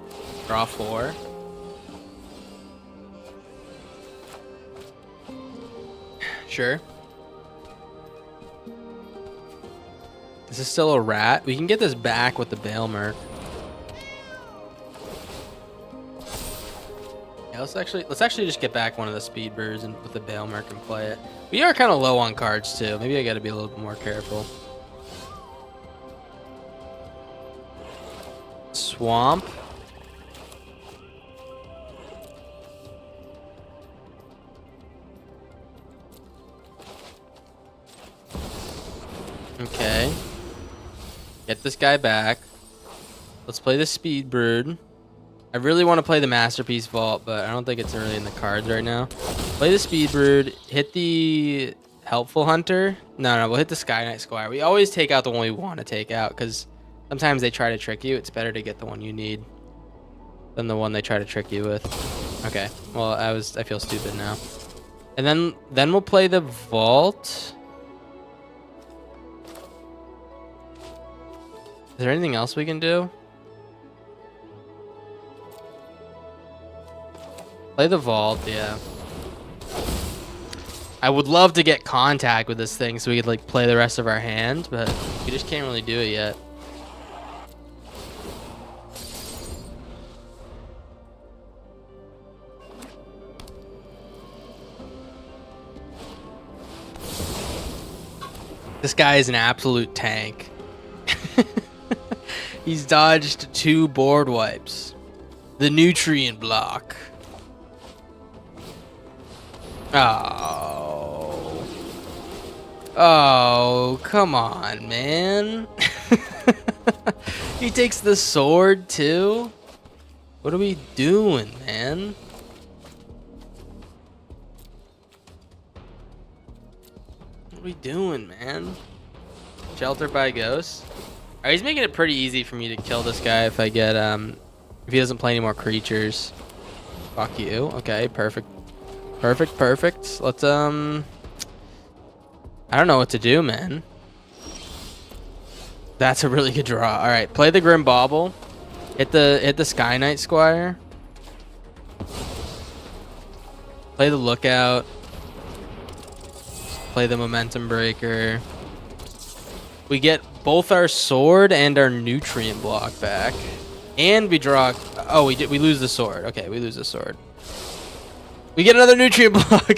Draw 4. Sure. This is still a rat. We can get this back with the Bale Merc. Yeah, let's actually just get back one of the Speed Birds and with the Bale Merc and play it. We are kind of low on cards too. Maybe I got to be a little bit more careful. Swamp. Okay. Get this guy back. Let's play the Speed Bird. I really want to play the Masterpiece Vault, but I don't think it's really in the cards right now. Play the Speed Bird. Hit the Helpful Hunter. No, we'll hit the Sky Knight Squire. We always take out the one we want to take out because sometimes they try to trick you. It's better to get the one you need than the one they try to trick you with. Okay. Well, I feel stupid now. And then we'll play the Vault. Is there anything else we can do? Play the Vault, yeah. I would love to get contact with this thing so we could like play the rest of our hand, but we just can't really do it yet. This guy is an absolute tank. He's dodged 2 board wipes. The nutrient block. Oh. Oh, come on, man. He takes the sword too? What are we doing, man? What are we doing, man? Shelter by Ghost? Alright, he's making it pretty easy for me to kill this guy if I get, if he doesn't play any more creatures. Fuck you. Okay, perfect. Perfect. Let's, I don't know what to do, man. That's a really good draw. Alright, play the Grim Bauble. Hit the Sky Knight Squire. Play the Lookout. Play the Momentum Breaker. We get both our sword and our nutrient block back. And we draw... Oh, we lose the sword. Okay, we lose the sword. We get another nutrient block.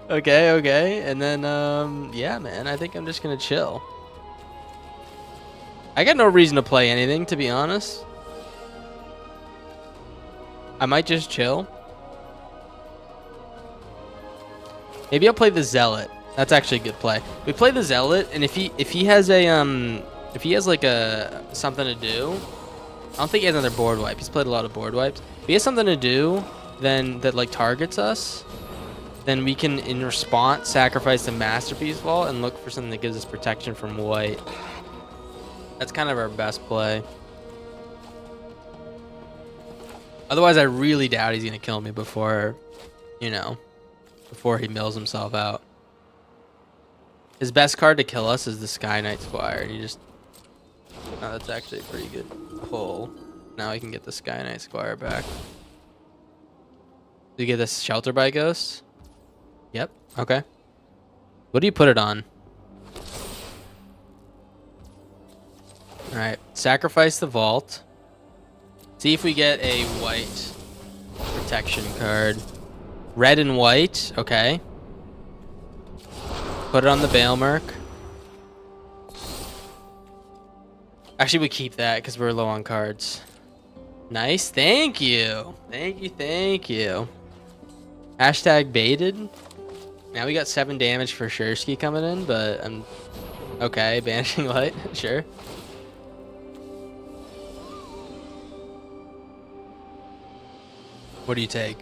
Okay. And then, yeah, man. I think I'm just going to chill. I got no reason to play anything, to be honest. I might just chill. Maybe I'll play the Zealot. That's actually a good play. We play the Zealot, and if he has like a something to do, I don't think he has another board wipe. He's played a lot of board wipes. If he has something to do, then that like targets us, then we can in response sacrifice the Masterpiece Vault and look for something that gives us protection from white. That's kind of our best play. Otherwise, I really doubt he's gonna kill me before, you know, before he mills himself out. His best card to kill us is the Sky Knight Squire. He just... Oh, that's actually a pretty good pull. Now I can get the Sky Knight Squire back. Do you get this Shelter by Ghost? Yep. Okay. What do you put it on? Alright. Sacrifice the Vault. See if we get a white protection card. Red and white. Okay. Put it on the Bale Merc. Actually, we keep that because we're low on cards. Nice. Thank you. Thank you. Hashtag baited. Now we got 7 damage for Shursky coming in, but I'm... Okay, Banishing Light. Sure. What do you take?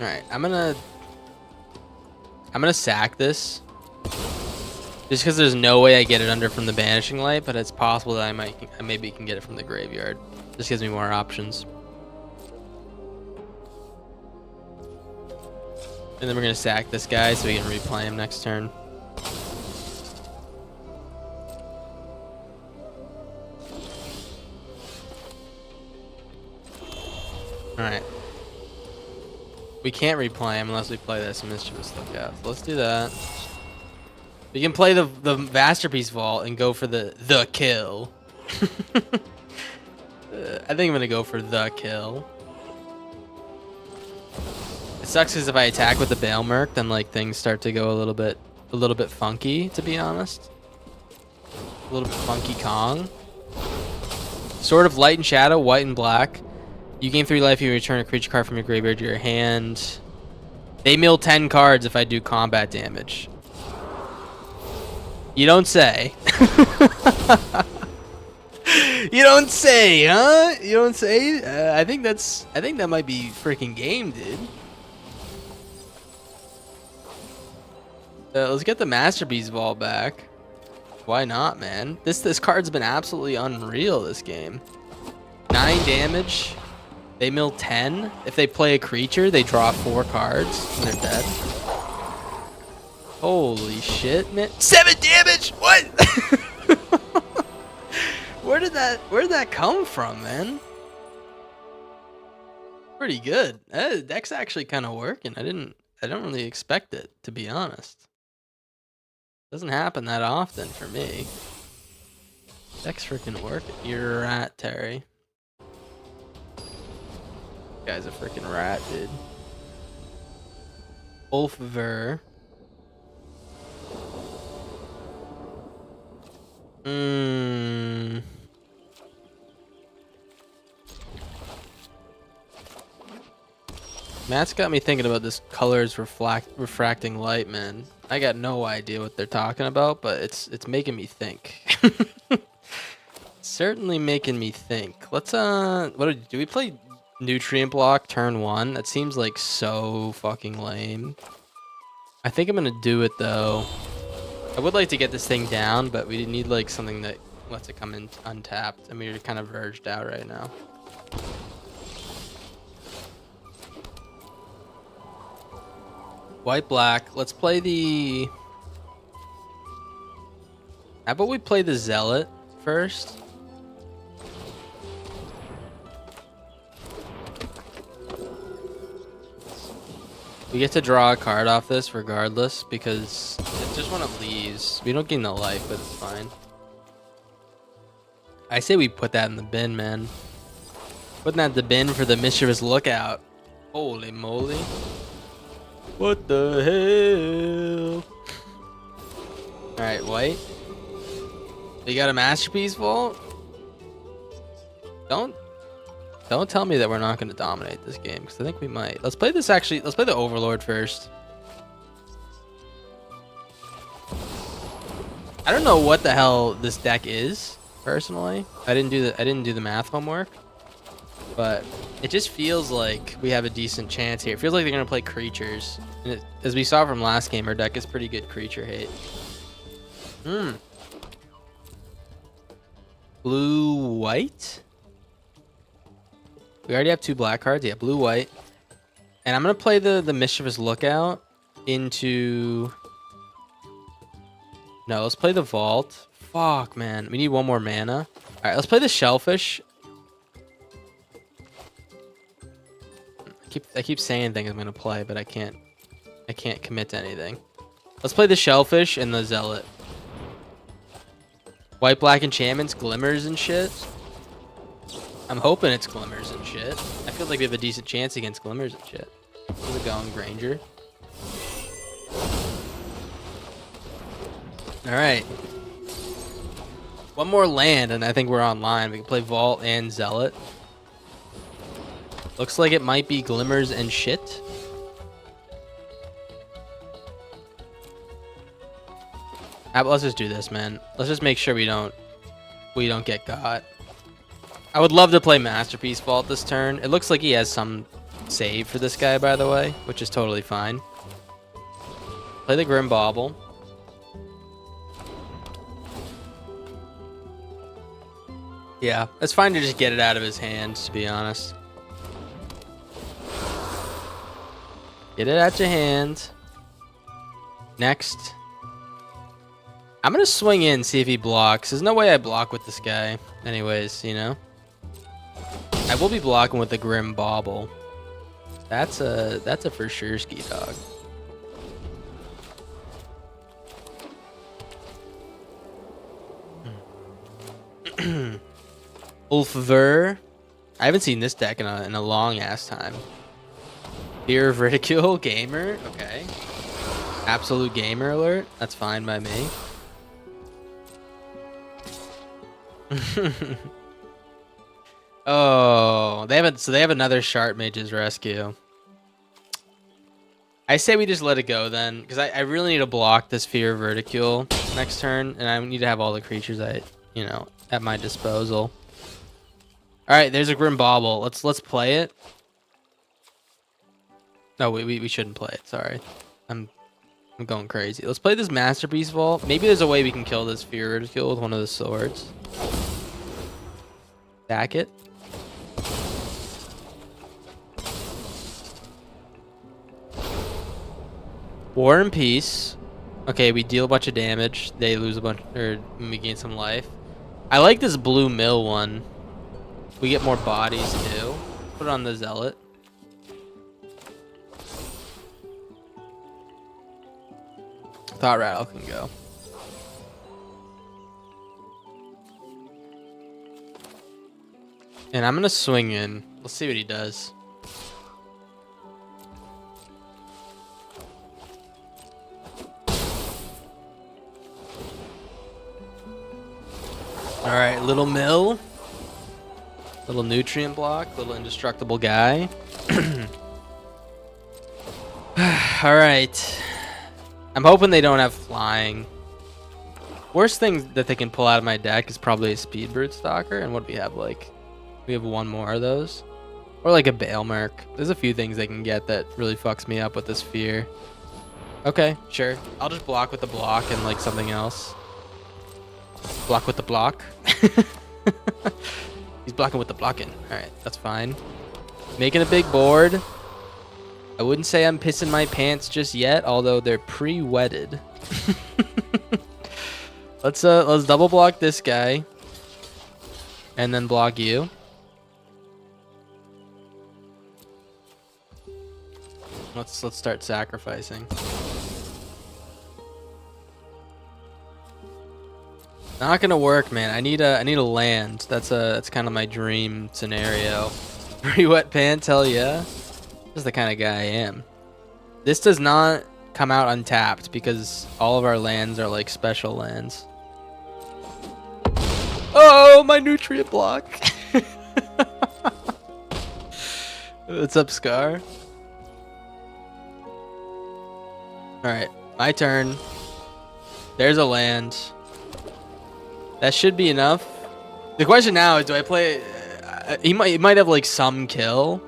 Alright, I'm gonna sack this. Just because there's no way I get it under from the Banishing Light, but it's possible that I maybe can get it from the graveyard. This gives me more options. And then we're gonna sack this guy so we can replay him next turn. Alright. We can't replay him unless we play this Mischievous Lookout. So let's do that. We can play the Masterpiece Vault and go for the kill. I think I'm gonna go for the kill. It sucks because if I attack with the Bale Merc, then like things start to go a little bit funky, to be honest. A little bit funky Kong. Sword of Light and Shadow, white and black. You gain 3 life, you return a creature card from your graveyard to your hand. They mill 10 cards if I do combat damage. You don't say. You don't say, huh? You don't say? I think that might be freaking game, dude. Let's get the Masterpiece Vault back. Why not, man? This card's been absolutely unreal this game. 9 damage. They mill 10. If they play a creature, they draw 4 cards and they're dead. Holy shit, man. 7 damage! What? Where did that come from, man? Pretty good. Deck's actually kind of working. I don't really expect it, to be honest. Doesn't happen that often for me. Deck's freaking working. You're a rat, Terry. Guy's a freaking rat, dude. Ulfver. Matt's got me thinking about this colors refracting light, man. I got no idea what they're talking about, but it's making me think. Certainly making me think. Let's do we play Nutrient Block turn 1? That seems like so fucking lame. I think I'm gonna do it though. I would like to get this thing down, but we need like something that lets it come in untapped. I mean, we're kind of verged out right now. White black. Let's play the. How about we play the Zealot first? We get to draw a card off this regardless because it's just when it leaves. We don't gain the life, but it's fine. I say we put that in the bin, man. Putting that in the bin for the Mischievous Lookout. Holy moly. What the hell? Alright, white. We got a Masterpiece Vault? Don't tell me that we're not going to dominate this game, because I think we might. Let's play this actually. Let's play the Overlord first. I don't know what the hell this deck is, personally. I didn't do the math homework. But it just feels like we have a decent chance here. It feels like they're going to play creatures. And as we saw from last game, our deck is pretty good creature hate. Blue, white? We already have 2 black cards. Yeah, blue, white. And I'm going to play the Mischievous Lookout into... No, let's play the Vault. Fuck, man. We need 1 more mana. All right, let's play the Shellfish. I keep saying things I'm going to play, but I can't commit to anything. Let's play the Shellfish and the Zealot. White, black enchantments, glimmers and shit. I'm hoping it's glimmers and shit. I feel like we have a decent chance against glimmers and shit. How's it going, Granger? Alright. 1 more land and I think we're online. We can play Vault and Zealot. Looks like it might be glimmers and shit. Let's just do this, man. Let's just make sure we don't get got. I would love to play Masterpiece Vault this turn. It looks like he has some save for this guy, by the way, which is totally fine. Play the Grim Bauble. Yeah, it's fine to just get it out of his hands, to be honest. Get it out your hand. Next. I'm gonna swing in, see if he blocks. There's no way I block with this guy. Anyways, you know. I will be blocking with the Grim Bauble. That's a for sure ski dog. Ulfver. I haven't seen this deck in a long ass time. Fear of Ridicule, Gamer. Okay. Absolute Gamer alert. That's fine by me. Oh, they have another Sharp Mage's Rescue. I say we just let it go then, because I really need to block this Fear of Ridicule next turn, and I need to have all the creatures at my disposal. All right, there's a Grim Bauble. Let's play it. No, we shouldn't play it. Sorry, I'm going crazy. Let's play this Masterpiece Vault. Maybe there's a way we can kill this Fear of Ridicule with one of the swords. Back it. War and Peace. Okay, we deal a bunch of damage. They lose a bunch, or we gain some life. I like this blue mill one. We get more bodies too. Put it on the Zealot. Thought Rattle can go. And I'm gonna swing in. Let's see what he does. All right, little mill, little nutrient block, little indestructible guy. All right. I'm hoping they don't have flying. Worst thing that they can pull out of my deck is probably a Speed Brute Stalker. And what do we have? Like, we have one more of those, or like a Bailmerk. There's a few things they can get that really fucks me up with this fear. Okay, sure. I'll just block with the block and like something else. Block with the block. He's blocking with the blocking. All right, that's fine. Making a big board. I wouldn't say I'm pissing my pants just yet, although they're pre-wetted. Let's double block this guy, and then block you. Let's start sacrificing. Not gonna work, man. I need a land. That's kind of my dream scenario. Pre-wet pants, hell yeah. This is the kind of guy I am. This does not come out untapped because all of our lands are like special lands. Oh, my nutrient block. What's up, Scar? Alright, my turn. There's a land. That should be enough. The question now is, do I play... he might have like some kill.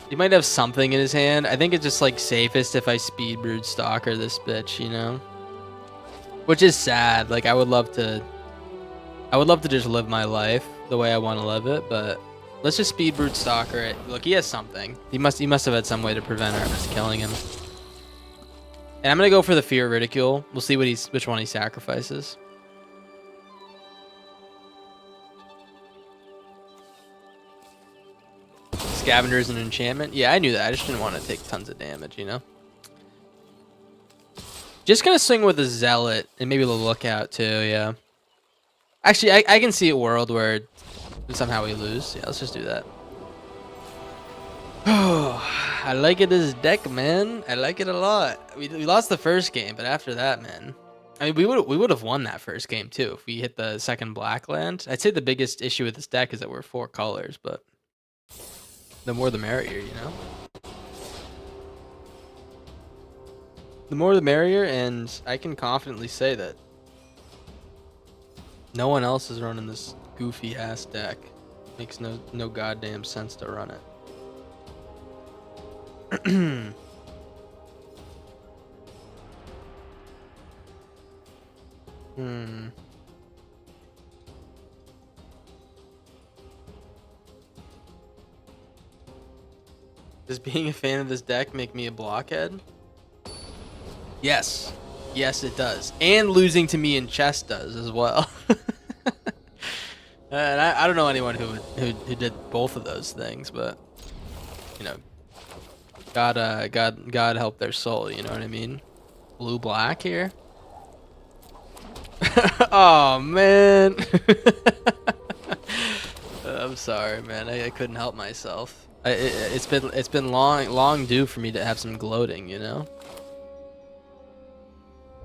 He might have something in his hand. I think it's just like safest if I Speed Brood Stalker this bitch, you know? Which is sad. Like, I would love to just live my life the way I want to live it, but let's just Speed Brood Stalker it. Look, he has something. He must have had some way to prevent us killing him. And I'm gonna go for the Fear of Ridicule. We'll see which one he sacrifices. Scavenger is an enchantment. Yeah, I knew that. I just didn't want to take tons of damage, you know? Just gonna swing with a Zealot and maybe the Lookout too, yeah. Actually, I can see a world where somehow we lose. Yeah, let's just do that. Oh, I like it as deck, man. I like it a lot. We lost the first game, but after that, man. I mean, we would have won that first game too if we hit the second black land. I'd say the biggest issue with this deck is that we're 4 colors, but the more the merrier, you know? The more the merrier, and I can confidently say that no one else is running this goofy ass deck. Makes no goddamn sense to run it. Does being a fan of this deck make me a blockhead? Yes. Yes, it does. And losing to me in chess does as well. And I don't know anyone who did both of those things, but you know, God help their soul. You know what I mean? Blue black here. Oh man. I'm sorry, man. I couldn't help myself. It's been long due for me to have some gloating, you know.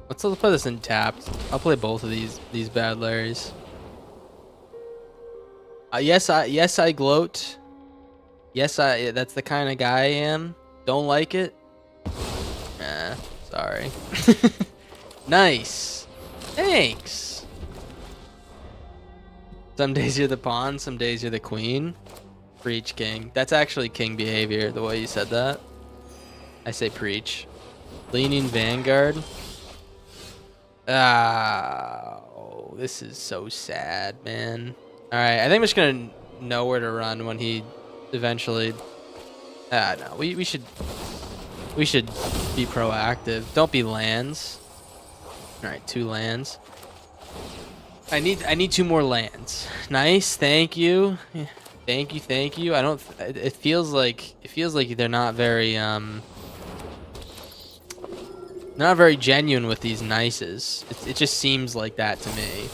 Let's play this in tapped. I'll play both of these bad Larrys. Yes, I gloat. Yes, that's the kind of guy I am. Don't like it? Nah, sorry. Nice. Thanks. Some days you're the pawn, some days you're the queen. Preach, king. That's actually king behavior, the way you said that. I say preach. Leaning vanguard. Oh, this is so sad, man. Alright, I think I'm just gonna know where to run when he eventually... no, we should be proactive. Don't be lands. Alright, 2 lands. I need 2 more lands. Nice, thank you. Thank you. I don't. It feels like they're not very not very genuine with these nices. It just seems like that to me.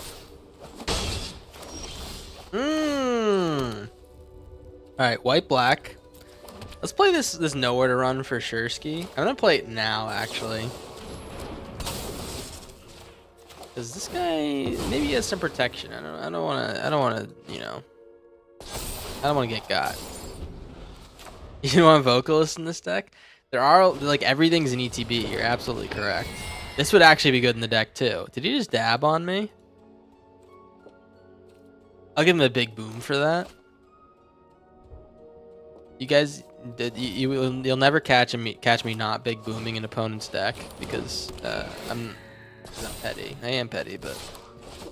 All right, white black. Let's play this nowhere to run for sure ski. I'm gonna play it now actually. Cause this guy maybe he has some protection. I don't wanna you know. I don't want to get got. You don't want vocalists in this deck? There are, like, everything's an ETB. You're absolutely correct. This would actually be good in the deck, too. Did he just dab on me? I'll give him a big boom for that. You guys, you'll never catch me not big booming an opponent's deck because I'm petty. I am petty, but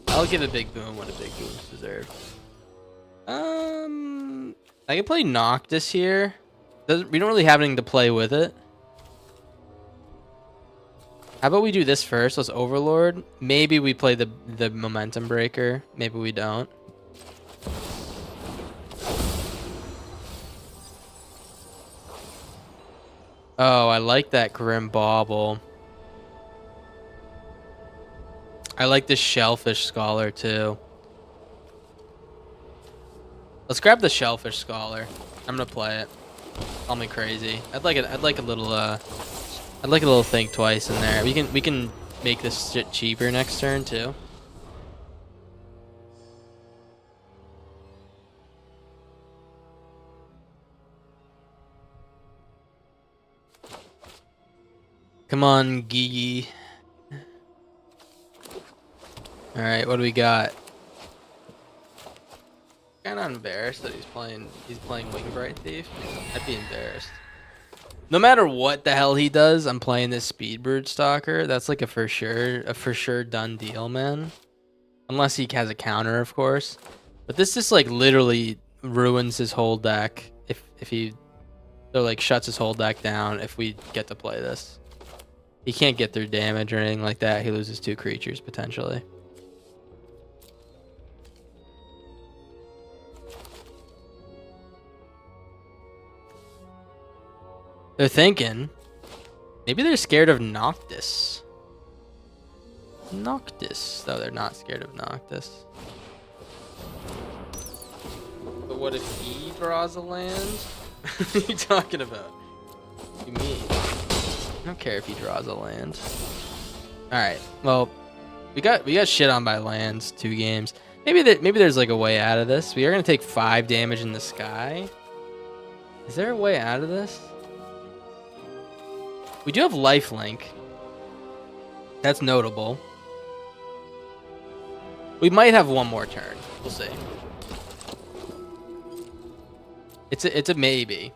I'll give a big boom when a big boom's deserved. I can play Noctis here. We don't really have anything to play with it. How about we do this first? Let's Overlord. Maybe we play the Momentum Breaker. Maybe we don't. Oh, I like that Grim Bauble. I like this Shellfish Scholar too. Let's grab the Shellfish Scholar. I'm gonna play it. Call me crazy. I'd like a little think twice in there. We can make this shit cheaper next turn too. Come on, Gigi. All right, what do we got? Kind of embarrassed that he's playing Wingbright Thief. I'd be embarrassed. No matter what the hell he does, I'm playing this Speedbird Stalker. That's like a for sure done deal, man. Unless he has a counter, of course. But this just like literally ruins his whole deck if he like shuts his whole deck down if we get to play this. He can't get through damage or anything like that. He loses 2 creatures potentially. They're thinking maybe they're scared of Noctis. Noctis. No, they're not scared of Noctis. But what if he draws a land? What are you talking about? What do you mean? I don't care if he draws a land. Alright, well, we got shit on by lands 2 games. Maybe there's like a way out of this. We are gonna take 5 damage in the sky. Is there a way out of this? We do have lifelink. That's notable. We might have one more turn. We'll see. It's a maybe,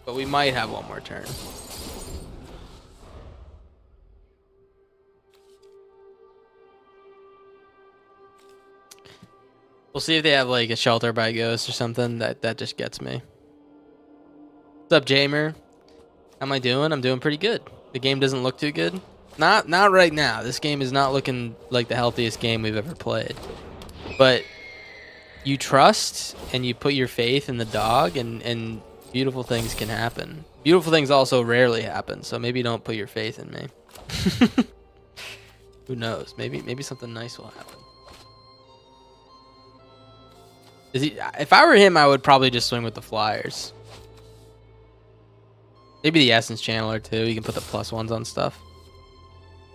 but we might have one more turn. We'll see if they have like a Shelter by Ghost or something that just gets me. What's up, Jamer? How am I doing? I'm doing pretty good. The game doesn't look too good. Not right now. This game is not looking like the healthiest game we've ever played. But you trust and you put your faith in the dog, and beautiful things can happen. Beautiful things also rarely happen, so maybe don't put your faith in me. Who knows? Maybe something nice will happen. If I were him, I would probably just swing with the flyers. Maybe the essence channeler too. You can put the +1s on stuff.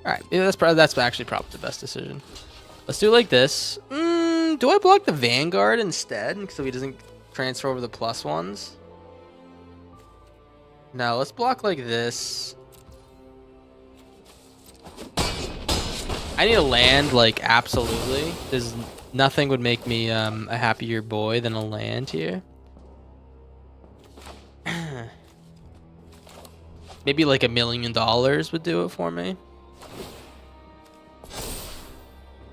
All right, yeah, that's actually probably the best decision. Let's do it like this. Do I block the Vanguard instead so he doesn't transfer over the +1s? No, let's block like this. I need to land, like, absolutely. There's nothing would make me a happier boy than a land here. Maybe like $1 million would do it for me.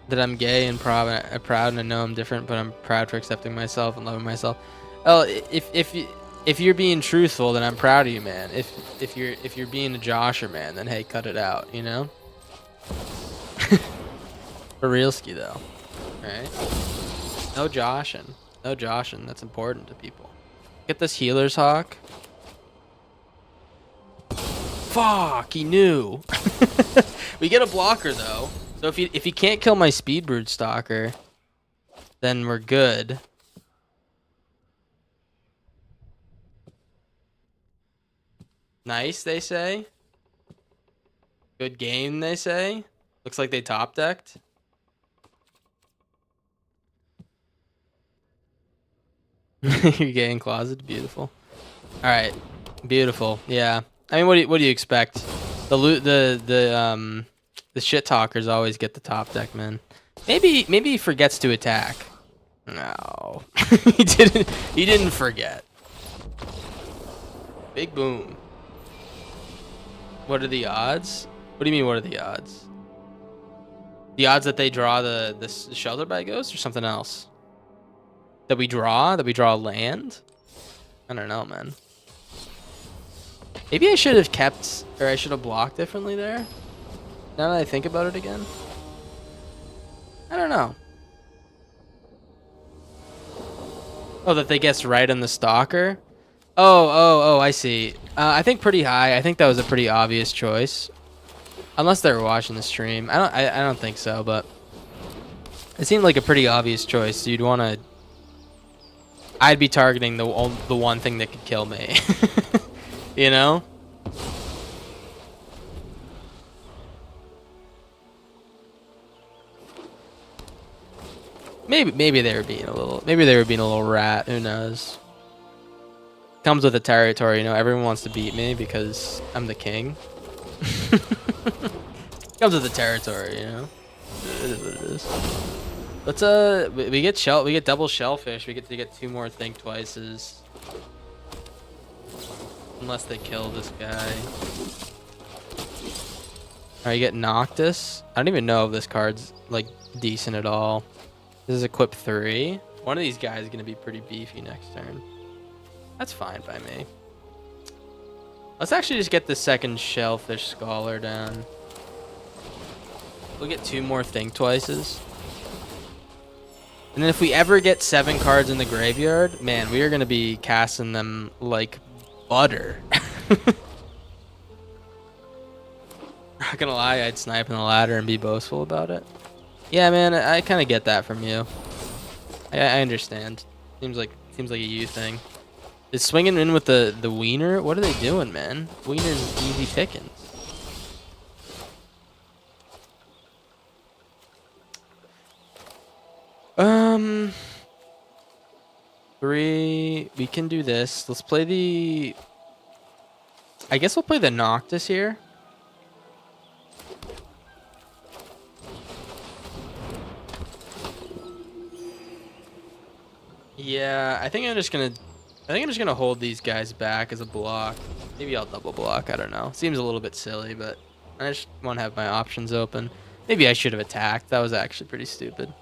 That I'm gay and proud and I know I'm different, but I'm proud for accepting myself and loving myself. Oh, if you're being truthful, then I'm proud of you, man. If you're being a Josher, man, then hey, cut it out, you know? For realski though. Alright. No joshing. No joshing. That's important to people. Get this healer's hawk. Fuck, he knew. We get a blocker though. So if he can't kill my speed brood stalker, then we're good. Nice, they say. Good game, they say. Looks like they top decked. You're getting closet, beautiful. All right, beautiful. Yeah, I mean, what do you expect? The shit talkers always get the top deck, man. Maybe he forgets to attack. No, he didn't. He didn't forget. Big boom. What are the odds? What do you mean? What are the odds? The odds that they draw the shelter by ghost or something else? That we draw land? I don't know, man. Maybe I should have kept, or I should have blocked differently there. Now that I think about it again. I don't know. Oh, that they guessed right on the stalker? Oh, I see. I think pretty high. I think that was a pretty obvious choice. Unless they were watching the stream. I don't think so, but it seemed like a pretty obvious choice. So you'd want to... I'd be targeting the one thing that could kill me. You know? Maybe they were being a little rat, who knows? Comes with the territory, you know, everyone wants to beat me because I'm the king. Comes with the territory, you know. It is what it is. Let's we get double shellfish. We get to get 2 more think twices. Unless they kill this guy. Alright, you get Noctis. I don't even know if this card's like decent at all. This is equip 3. One of these guys is gonna be pretty beefy next turn. That's fine by me. Let's actually just get the second shellfish scholar down. We'll get 2 more think twices. And then if we ever get 7 cards in the graveyard, man, we are going to be casting them like butter. Not gonna lie, I'd snipe in the ladder and be boastful about it. Yeah, man, I kind of get that from you. I understand. Seems like a you thing. Is swinging in with the wiener? What are they doing, man? Wiener's easy pickings. We can do this. Let's play the... I guess we'll play the Noctis here. Yeah, I think I'm just gonna hold these guys back as a block. Maybe I'll double block, I don't know. Seems a little bit silly, but I just want to have my options open. Maybe I should have attacked. That was actually pretty stupid.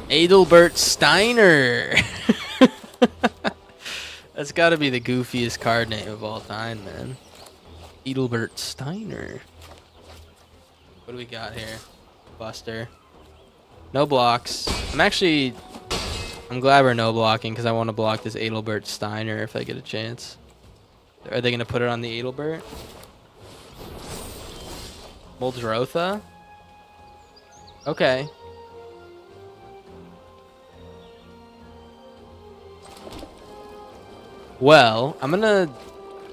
Adelbert Steiner. That's got to be the goofiest card name of all time, man. Edelbert Steiner. What do we got here? Buster. No blocks. I'm glad we're no blocking because I want to block this Edelbert Steiner if I get a chance. Are they going to put it on the Edelbert? Muldrotha? Okay. Well, I'm going to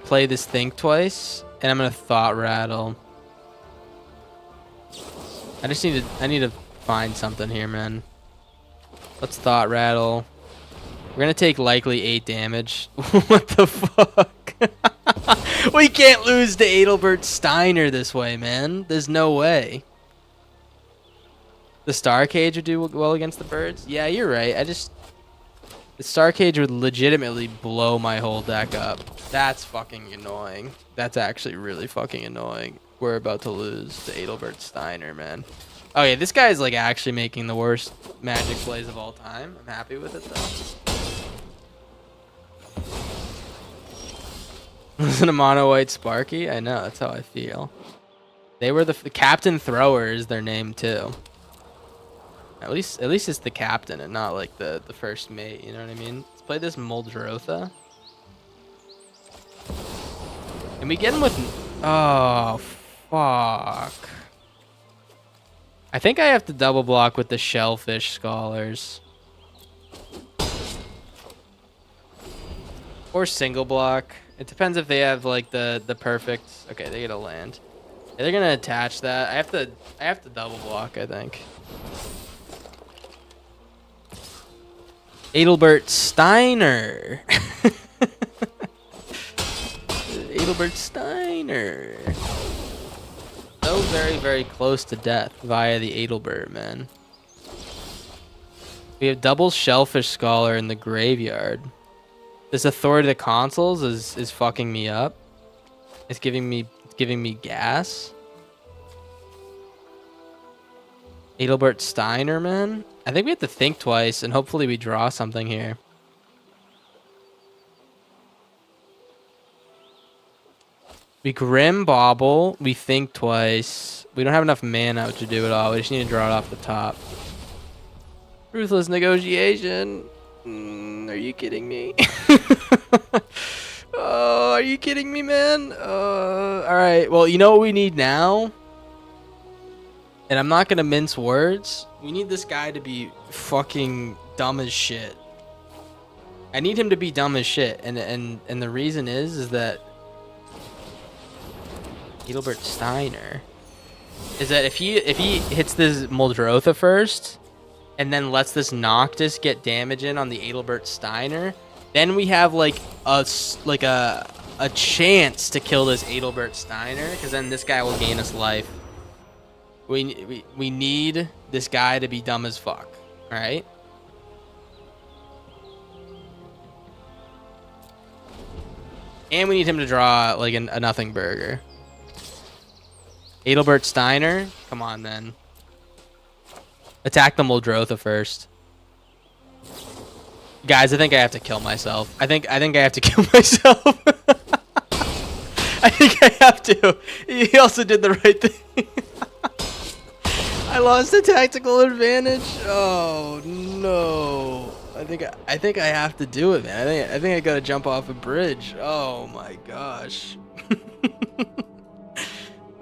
play this Think Twice, and I'm going to Thought Rattle. I need to find something here, man. Let's Thought Rattle. We're going to take likely 8 damage. What the fuck? We can't lose to Edelbert Steiner this way, man. There's no way. The Star Cage would do well against the birds? Yeah, you're right. The Star Cage would legitimately blow my whole deck up. That's fucking annoying. That's actually really fucking annoying. We're about to lose to Edelbert Steiner, man. Okay, this guy is like actually making the worst Magic plays of all time. I'm happy with it though. Listen to Mono White Sparky? I know, that's how I feel. They were the Captain Thrower is their name too. At least it's the captain and not like the first mate, you know what I mean? Let's play this Muldrotha. And we get him with... Oh, fuck. I think I have to double block with the Shellfish Scholars. Or single block. It depends if they have like the perfect... Okay, they get a land. Yeah, they're gonna attach that. I have to double block, I think. Edelbert Steiner. Edelbert Steiner. So very, very close to death via the Edelbert, man. We have double Shellfish Scholar in the graveyard. This Authority of the Consuls is fucking me up. It's giving me gas. Edelbert Steiner, man. I think we have to think twice, and hopefully we draw something here. We Grim Bobble. We think twice. We don't have enough mana to do it all. We just need to draw it off the top. Ruthless Negotiation. Are you kidding me? Oh, are you kidding me, man? Alright, well, you know what we need now? And I'm not gonna mince words. We need this guy to be fucking dumb as shit. I need him to be dumb as shit, and the reason is that Edelbert Steiner is that if he hits this Muldrotha first, and then lets this Noctis get damage in on the Edelbert Steiner, then we have like a chance to kill this Edelbert Steiner, because then this guy will gain us life. We need this guy to be dumb as fuck, all right? And we need him to draw like a nothing burger. Edelbert Steiner, come on then. Attack the Muldrotha first. Guys, I think I have to kill myself. I think I have to kill myself. I think I have to. He also did the right thing. I lost the tactical advantage. Oh no! I think I have to do it, man. I think I gotta jump off a bridge. Oh my gosh!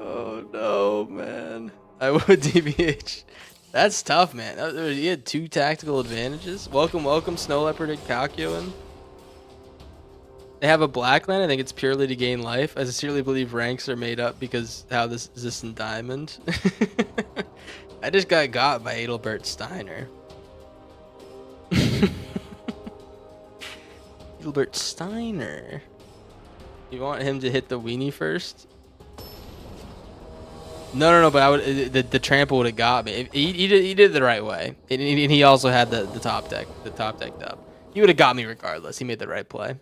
Oh no, man! I would DBH. That's tough, man. He had 2 tactical advantages. Welcome, Snow Leopard and Calcuin. They have a black land. I think it's purely to gain life. I sincerely believe ranks are made up because how this is this in diamond. I just got by Edelbert Steiner. Edelbert Steiner. You want him to hit the weenie first? No, but I would the trample would have got me. He did it the right way, and he also had the top deck up. He would have got me regardless. He made the right play.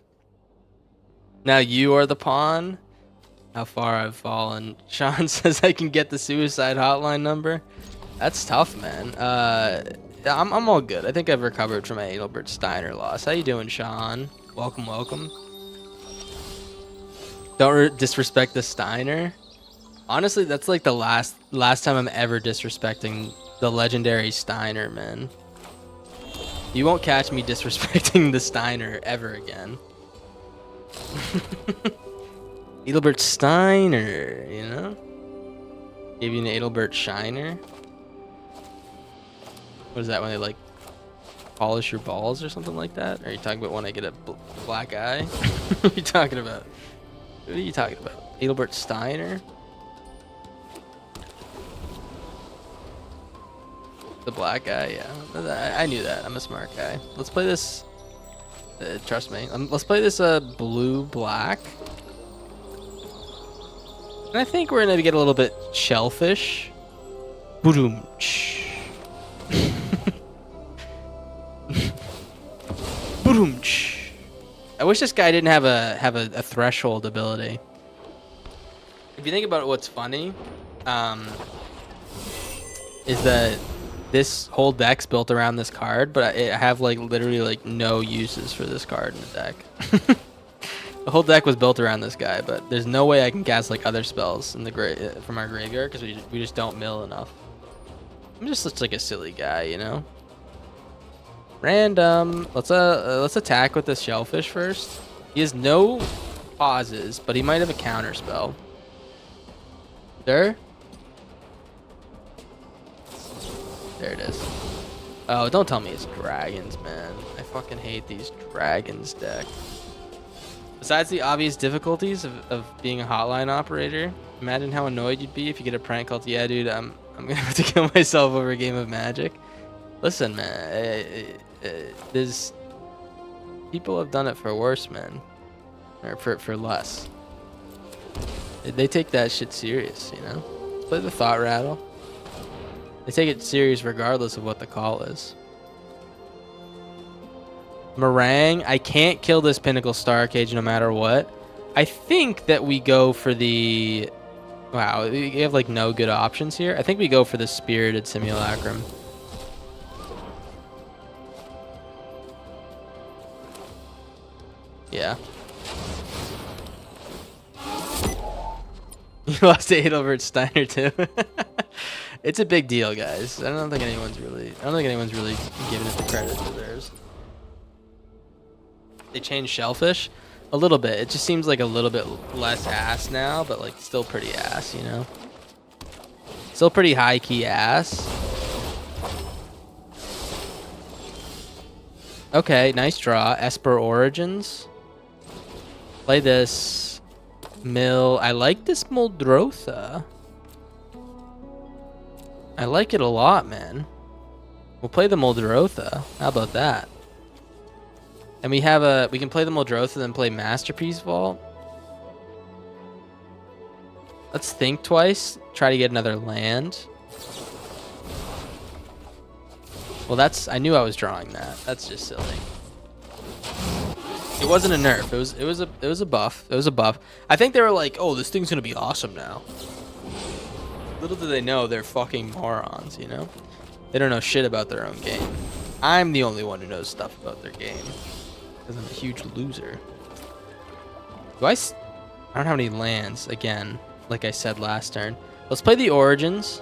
Now you are the pawn. How far I've fallen. Sean says I can get the suicide hotline number. That's tough, man. I'm all good. I think I've recovered from my Adelbert Steiner loss. How you doing, Sean? Welcome, welcome. Don't disrespect the Steiner. Honestly, that's like the last time I'm ever disrespecting the legendary Steiner, man. You won't catch me disrespecting the Steiner ever again. Adelbert Steiner, you know? Gave you an Adelbert Shiner. What is that, when they like polish your balls or something like that? Or are you talking about when I get a black eye? What are you talking about? What are you talking about? Adelbert Steiner? The black guy, yeah. I knew that. I'm a smart guy. Let's play this. Trust me. Let's play this blue-black. And I think we're going to get a little bit shellfish. BOOOOOOOOM. BOOOOOOOOM. I wish this guy didn't have a threshold ability. If you think about what's funny, is that this whole deck's built around this card, but I have like literally like no uses for this card in the deck. The whole deck was built around this guy, but there's no way I can cast like other spells in the from our graveyard because we just don't mill enough. I'm just looks like a silly guy, you know. Random. Let's attack with this shellfish first. He has no pauses, but he might have a counter spell. Sure. There it is. Oh, don't tell me it's dragons, man. I fucking hate these dragons deck. Besides the obvious difficulties of being a hotline operator, imagine how annoyed you'd be if you get a prank called, yeah, dude, I'm gonna have to kill myself over a game of Magic. Listen, man, there's people have done it for worse, man, or for less. They take that shit serious, you know. Play the thought rattle. They take it serious regardless of what the call is. Meringue. I can't kill this Pinnacle Star Cage no matter what. I think that we go for the... Wow, we have like no good options here. I think we go for the Spirited Simulacrum. Yeah. You lost to Adelbert Steiner too. It's a big deal, guys. I don't think anyone's really giving it the credit it deserves. They changed shellfish a little bit. It just seems like a little bit less ass now, but like still pretty ass, you know. Still pretty high key ass. Okay, nice draw. Esper Origins. Play this. Mill. I like this Muldrotha. I like it a lot, man. We'll play the Muldrotha. How about that? And we can play the Muldrotha, then play Masterpiece Vault. Let's think twice. Try to get another land. Well, I knew I was drawing that. That's just silly. It wasn't a nerf. It was a buff. It was a buff. I think they were like, oh, this thing's gonna be awesome now. Little do they know they're fucking morons, you know? They don't know shit about their own game. I'm the only one who knows stuff about their game. Because I'm a huge loser. I don't have any lands, again, like I said last turn. Let's play the Origins.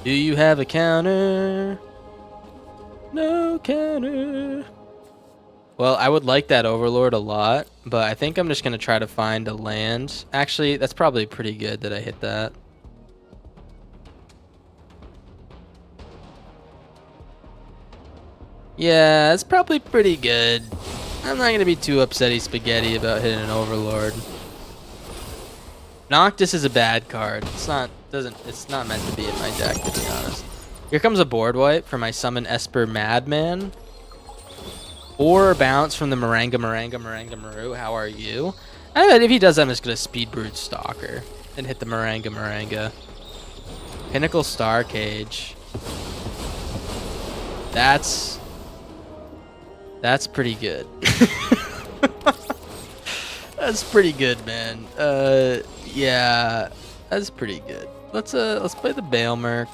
Do you have a counter? No counter. Well, I would like that Overlord a lot, but I think I'm just going to try to find a land. Actually, that's probably pretty good that I hit that. Yeah, it's probably pretty good. I'm not going to be too upsetty spaghetti about hitting an Overlord. Noctis is a bad card. It's not meant to be in my deck, to be honest. Here comes a board wipe for my summon Esper Madman. Or bounce from the Maru. How are you? I bet if he does that, I'm just going to Speed Brute Stalker and hit the Maranga. Pinnacle Star Cage. That's pretty good. That's pretty good, man. Yeah, that's pretty good. Let's play the Bale Merc.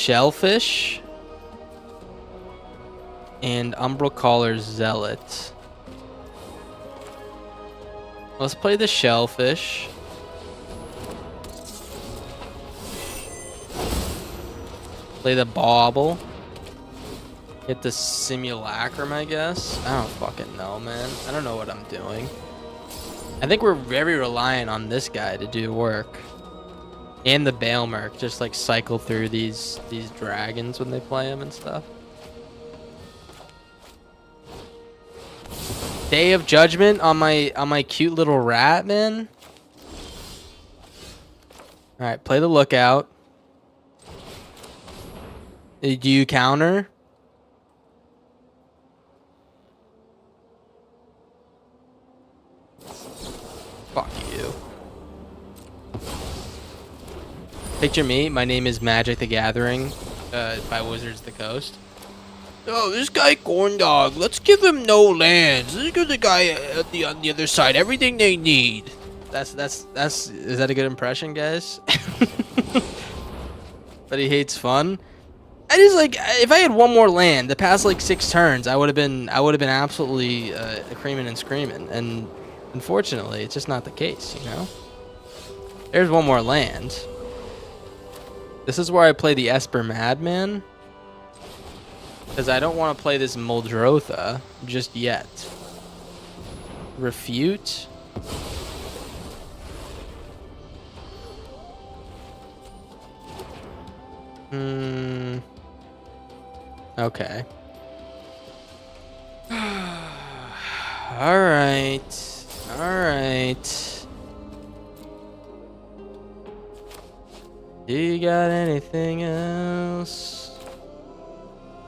Shellfish and Umbral Caller's Zealot. Let's play the Shellfish. Play the Bauble. Hit the Simulacrum, I guess. I don't fucking know, man. I don't know what I'm doing. I think we're very reliant on this guy to do work. And the Baelmerk, just like cycle through these dragons when they play them and stuff. Day of Judgment on my cute little rat, man. All right, play the Lookout. Do you counter? Fuck you. Picture me. My name is Magic the Gathering by Wizards of the Coast. Oh, this guy Corndog. Let's give him no lands. Let's give the guy on the other side everything they need. Is that a good impression, guys? But he hates fun. I just like, if I had one more land the past like 6 turns, I would have been absolutely creaming and screaming. And unfortunately, it's just not the case, you know. There's one more land. This is where I play the Esper Madman, because I don't want to play this Muldrotha just yet. Refute. Okay. Alright. Alright. Do you got anything else?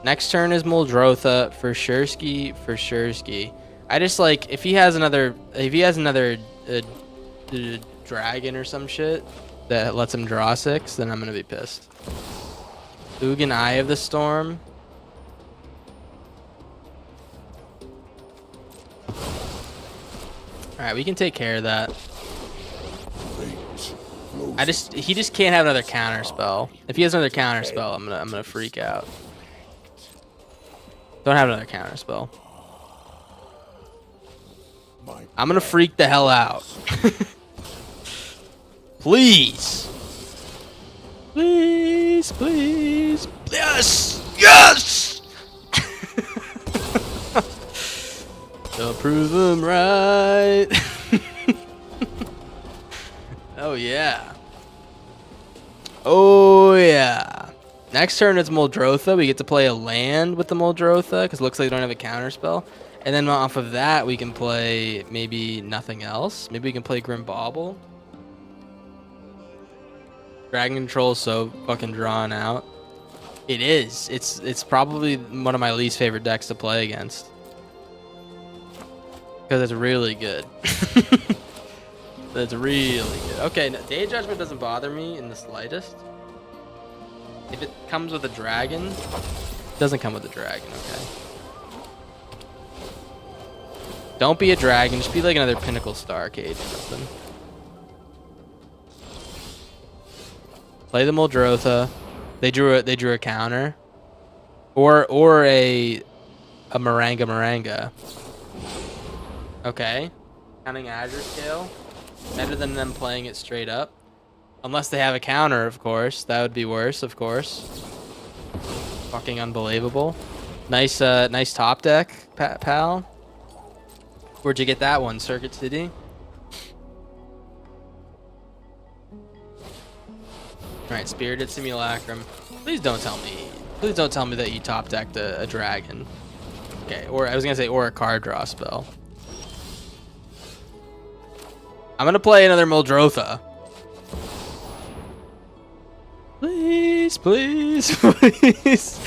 Next turn is Muldrotha for Shursky. I just like, if he has another dragon or some shit that lets him draw 6, then I'm gonna be pissed. Ugin, Eye of the Storm. Alright, we can take care of that. He just can't have another counter spell. If he has another counter spell, I'm gonna freak out. Don't have another counter spell. I'm gonna freak the hell out. Please. Please, please. Yes! Yes! Don't prove them right. Oh, yeah. Oh, yeah. Next turn it's Muldrotha. We get to play a land with the Muldrotha, because it looks like we don't have a counter spell. And then off of that, we can play maybe nothing else. Maybe we can play Grim Bauble. Dragon Control is so fucking drawn out. It is. It's probably one of my least favorite decks to play against, because it's really good. It's really good. Okay, no, Day of Judgment doesn't bother me in the slightest. If it comes with a dragon, it doesn't come with a dragon. Okay. Don't be a dragon. Just be like another Pinnacle Starcade or something. Play the Muldrotha. They drew a counter, or a Maranga. Okay, counting Azure Scale. Better than them playing it straight up, unless they have a counter, of course. That would be worse, of course. Fucking unbelievable. Nice, nice top deck, pal. Where'd you get that one? Circuit City. All right, Spirited Simulacrum. Please don't tell me. Please don't tell me that you top decked a dragon. Okay, or I was gonna say, or a card draw spell. I'm gonna play another Muldrotha. Please, please, please.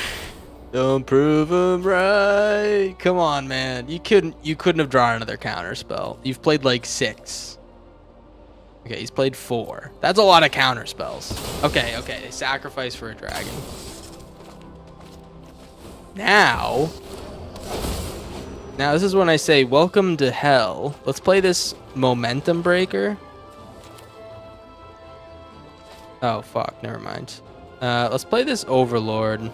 Don't prove him right. Come on, man. You couldn't have drawn another counter spell. You've played like 6. Okay, he's played 4. That's a lot of counter spells. Okay, okay. Sacrifice for a dragon. Now this is when I say, welcome to hell. Let's play this Momentum Breaker. Oh, fuck. Never mind. Let's play this Overlord.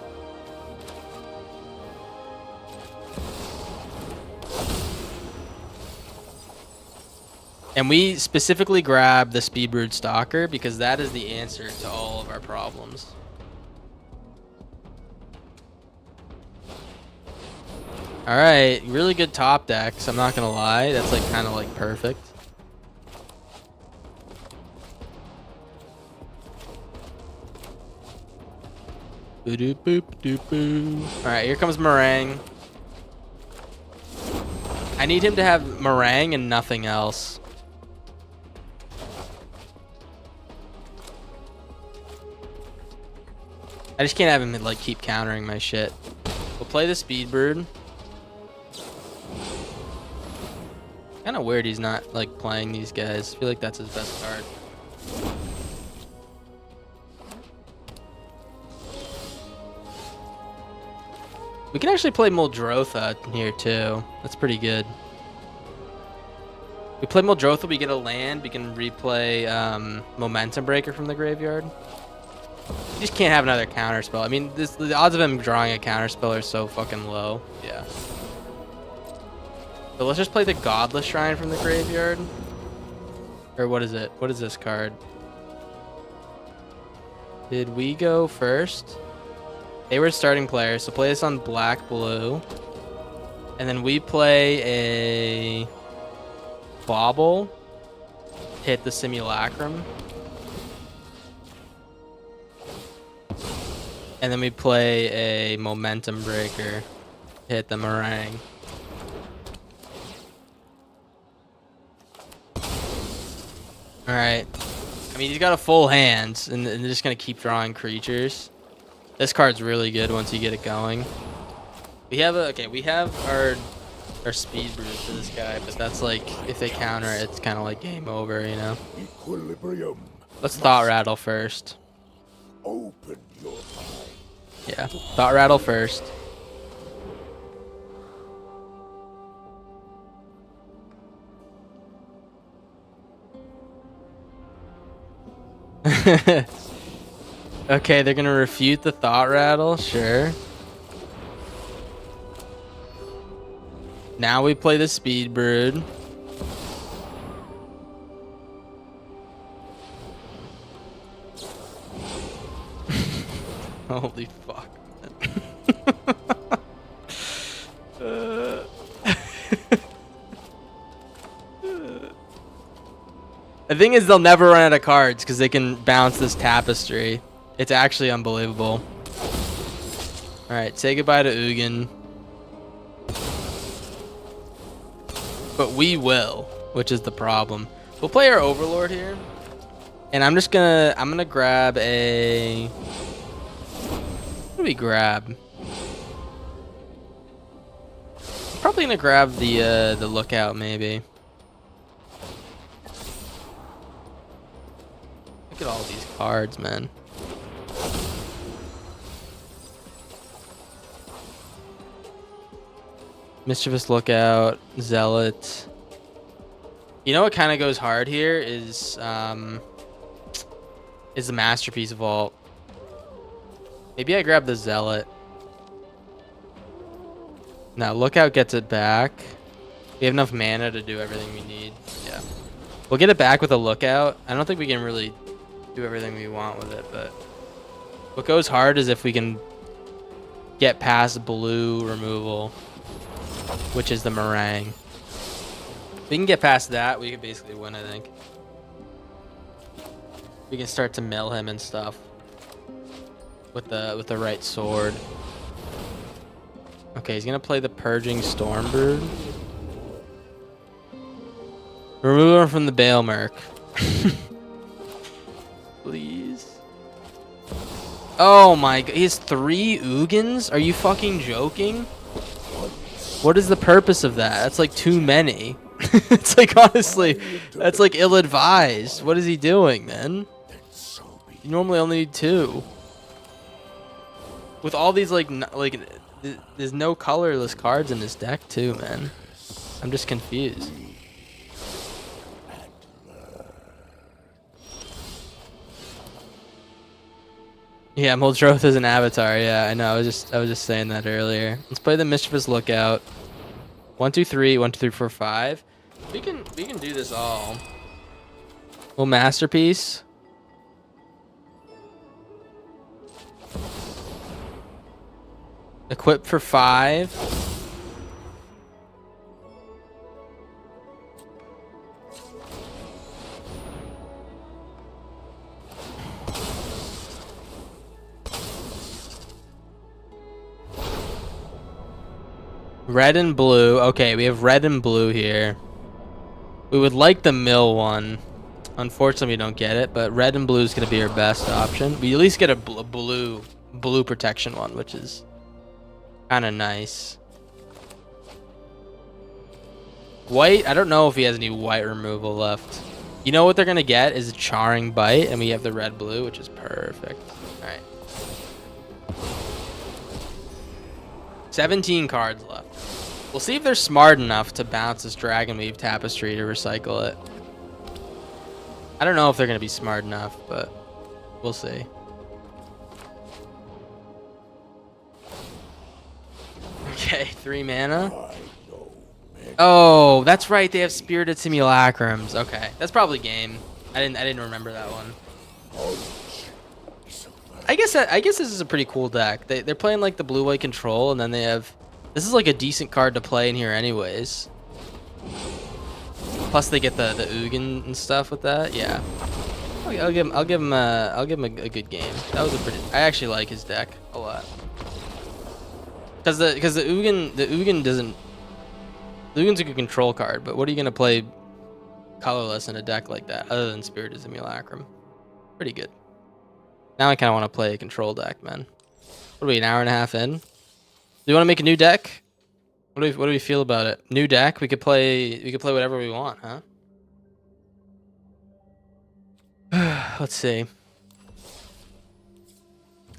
And we specifically grab the Speedbird Stalker because that is the answer to all of our problems. All right, really good top decks. I'm not gonna lie, that's like kind of like perfect. Boop boop doop boo. All right, here comes Meringue. I need him to have Meringue and nothing else. I just can't have him like keep countering my shit. We'll play the Speedbird. Kind of weird he's not like playing these guys. I feel like that's his best card. We can actually play Muldrotha here too. That's pretty good. We play Muldrotha, we get a land. We can replay Momentum Breaker from the graveyard. You just can't have another counter spell. I mean, the odds of him drawing a counter spell are so fucking low. Yeah. So let's just play the Godless Shrine from the graveyard. Or what is it? What is this card? Did we go first? They were starting players, so play this on black, blue. And then we play a Bauble. Hit the Simulacrum. And then we play a Momentum Breaker. Hit the Meringue. Alright. I mean, he's got a full hand, and they're just going to keep drawing creatures. This card's really good once you get it going. We have our speed brew for this guy, but that's like, if they counter it, it's kind of like game over, you know? Equilibrium. Let's Thought Rattle first. Open your mind. Yeah, Thought Rattle first. Okay, they're gonna refute the Thought Rattle, sure. Now we play the Speed Brood. Holy fuck. The thing is, they'll never run out of cards because they can bounce this Tapestry. It's actually unbelievable. Alright, say goodbye to Ugin. But we will, which is the problem. We'll play our Overlord here. And I'm gonna grab a... What do we grab? Probably gonna grab the Lookout, maybe. Look at all these cards, man. Mischievous Lookout, Zealot. You know what kind of goes hard here is the Masterpiece Vault. Maybe I grab the Zealot. Now Lookout gets it back. We have enough mana to do everything we need. Yeah. We'll get it back with a Lookout. I don't think we can really do everything we want with it, but what goes hard is if we can get past blue removal, which is the Meringue. If we can get past that, we can basically win, I think. We can start to mill him and stuff with the right sword. Okay, he's gonna play the Purging Stormbird. Remove him from the Balemerc. Please. Oh my god, he has 3 Ugins? Are you fucking joking? What is the purpose of that? That's like too many. It's like, honestly, that's like ill-advised. What is he doing, man? You normally only need 2. With all these there's no colorless cards in this deck too, man. I'm just confused. Yeah, Muldroth is an avatar. Yeah, I know. I was just saying that earlier. Let's play the Mischievous Lookout. 1, 2, 3. 1, 2, 3, 4, 5. We can do this all. Little masterpiece. Equip for 5. Red and blue. Okay, we have red and blue here. We would like the mill one. Unfortunately, we don't get it, but red and blue is going to be our best option. We at least get a blue protection one, which is kind of nice. White, I don't know if he has any white removal left. You know what they're going to get is a Charring Bite, and we have the red-blue, which is perfect. All right. 17 cards left. We'll see if they're smart enough to bounce this Dragonweave Tapestry to recycle it. I don't know if they're going to be smart enough, but we'll see. Okay, 3 mana. Oh, that's right. They have Spirited Simulacrums. Okay, that's probably game. I didn't remember that one. I guess this is a pretty cool deck. They're playing like the blue-white control, and then they have. This is like a decent card to play in here, anyways. Plus, they get the Ugin and stuff with that. Yeah, I'll give him a good game. That was a pretty. I actually like his deck a lot. Because the Ugin doesn't. The Ugin's a good control card, but what are you gonna play colorless in a deck like that other than Spirited Simulacrum? Pretty good. Now I kind of want to play a control deck, man. What are we, an hour and a half in? Do you want to make a new deck? What do we feel about it? New deck? We could play whatever we want, huh? Let's see.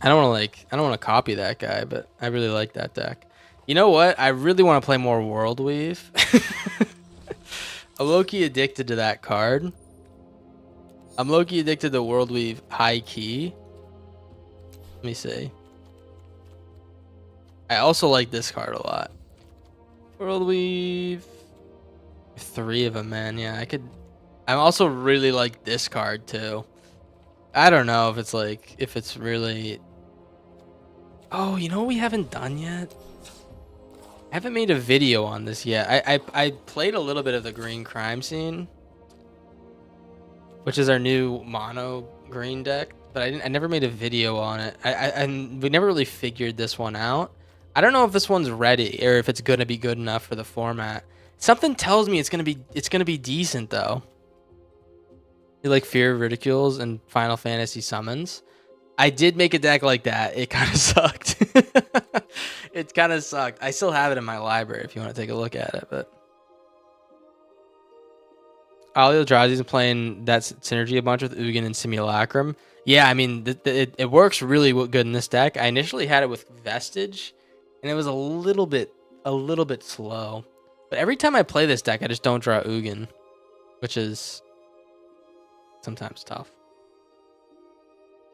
I don't want to copy that guy, but I really like that deck. You know what? I really want to play more World Weave. I'm low-key addicted to that card. I'm low-key addicted to World Weave High Key. Let me see. I also like this card a lot. World Weave. 3 of them, man. Yeah, I also really like this card too. I don't know if it's really. Oh, you know what we haven't done yet? I haven't made a video on this yet. I played a little bit of the Green Crime Scene, which is our new mono green deck, but I never made a video on it. And we never really figured this one out. I don't know if this one's ready or if it's gonna be good enough for the format. Something tells me it's gonna be decent though. You like Fear of Ridicules and Final Fantasy summons. I did make a deck like that. It kind of sucked. It kind of sucked. I still have it in my library if you want to take a look at it. But Ali Eldrazi's playing that synergy a bunch with Ugin and Simulacrum. Yeah, I mean, it works really good in this deck. I initially had it with Vestige, and it was a little bit slow. But every time I play this deck, I just don't draw Ugin, which is sometimes tough.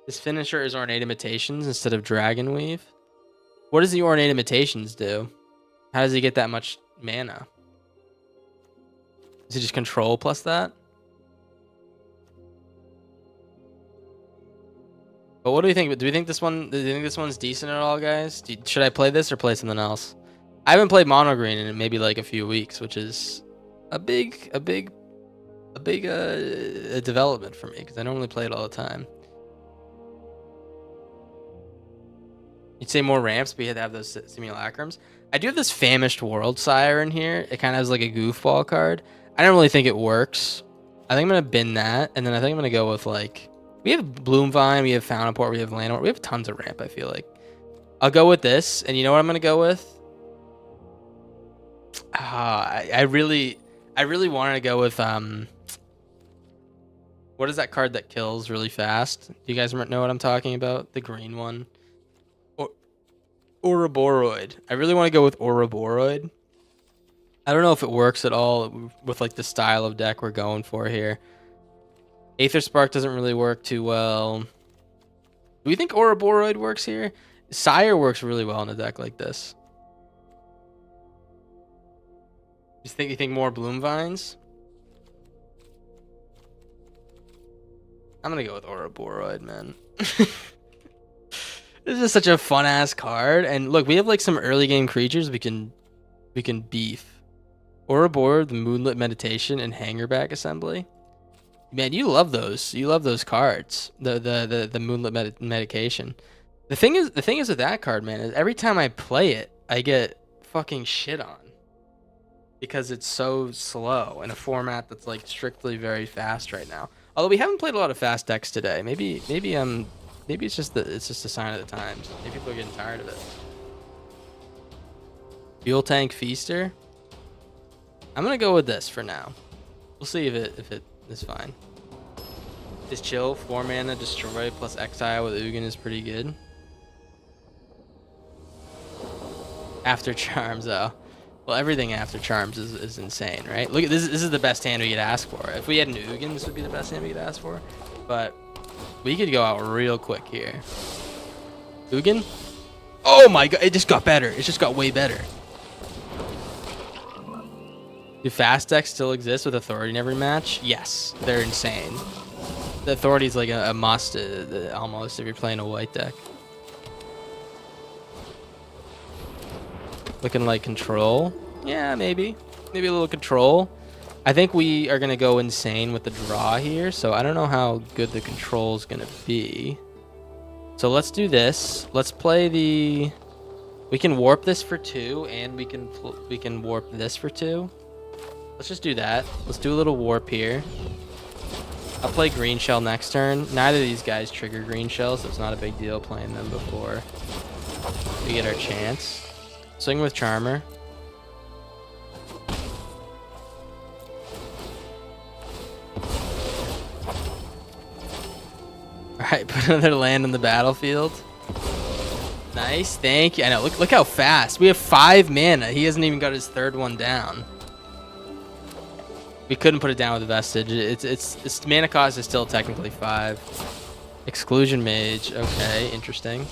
His finisher is Ornate Imitations instead of Dragonweave. What does the Ornate Imitations do? How does he get that much mana? Does he just control plus that? But what do we think? Do you think this one's decent at all, guys? Should I play this or play something else? I haven't played Mono Green in maybe like a few weeks, which is a big development for me because I normally play it all the time. You'd say more ramps, but you had to have those simulacrums. I do have this Famished World Sire in here. It kind of has like a goofball card. I don't really think it works. I think I'm going to bin that, and then I think I'm going to go with like... We have Bloomvine, we have Fountainport, we have Landor. We have tons of ramp, I feel like. I'll go with this, and you know what I'm going to go with? I really wanted to go with... What is that card that kills really fast? Do you guys know what I'm talking about? The green one. Ouroboros. I really want to go with Ouroboros. I don't know if it works at all with like the style of deck we're going for here. Aether Spark doesn't really work too well. Do we think Ouroboros works here? Sire works really well in a deck like this. You think more Bloom Vines? I'm gonna go with Ouroboros, man. This is such a fun ass card, and look, we have like some early game creatures we can beef. Ouroboros, the Moonlit Meditation, and Hangerback Assembly. Man, you love those. You love those cards. The Moonlit Medication. The thing is with that card, man, is every time I play it, I get fucking shit on because it's so slow in a format that's like strictly very fast right now. Although we haven't played a lot of fast decks today. Maybe it's just a sign of the times. Maybe people are getting tired of it. Fuel Tank Feaster. I'm gonna go with this for now. We'll see if it is fine. This chill 4 mana destroy plus exile with Ugin is pretty good. After Charms though. Well, everything after Charms is insane, right? Look at this. This is the best hand we could ask for. If we had an Ugin, this would be the best hand we could ask for. But we could go out real quick here. Ugin? Oh my god, it just got better. It just got way better. Do fast decks still exist with Authority in every match? Yes, they're insane. The Authority is like a must almost if you're playing a white deck. Looking like Control. Yeah, maybe a little Control. I think we are gonna go insane with the draw here, so I don't know how good the Control is gonna be. So let's do this. Let's play the. We can warp this for 2, and we can warp this for 2. Let's just do that. Let's do a little warp here. I'll play Green Shell next turn. Neither of these guys trigger Green Shell, so it's not a big deal playing them before we get our chance. Swing with Charmer. Alright, put another land on the battlefield. Nice, thank you. I know, look how fast. We have 5 mana. He hasn't even got his 3rd one down. We couldn't put it down with a Vestige. Its mana cost is still technically 5. Exclusion Mage. Okay, interesting.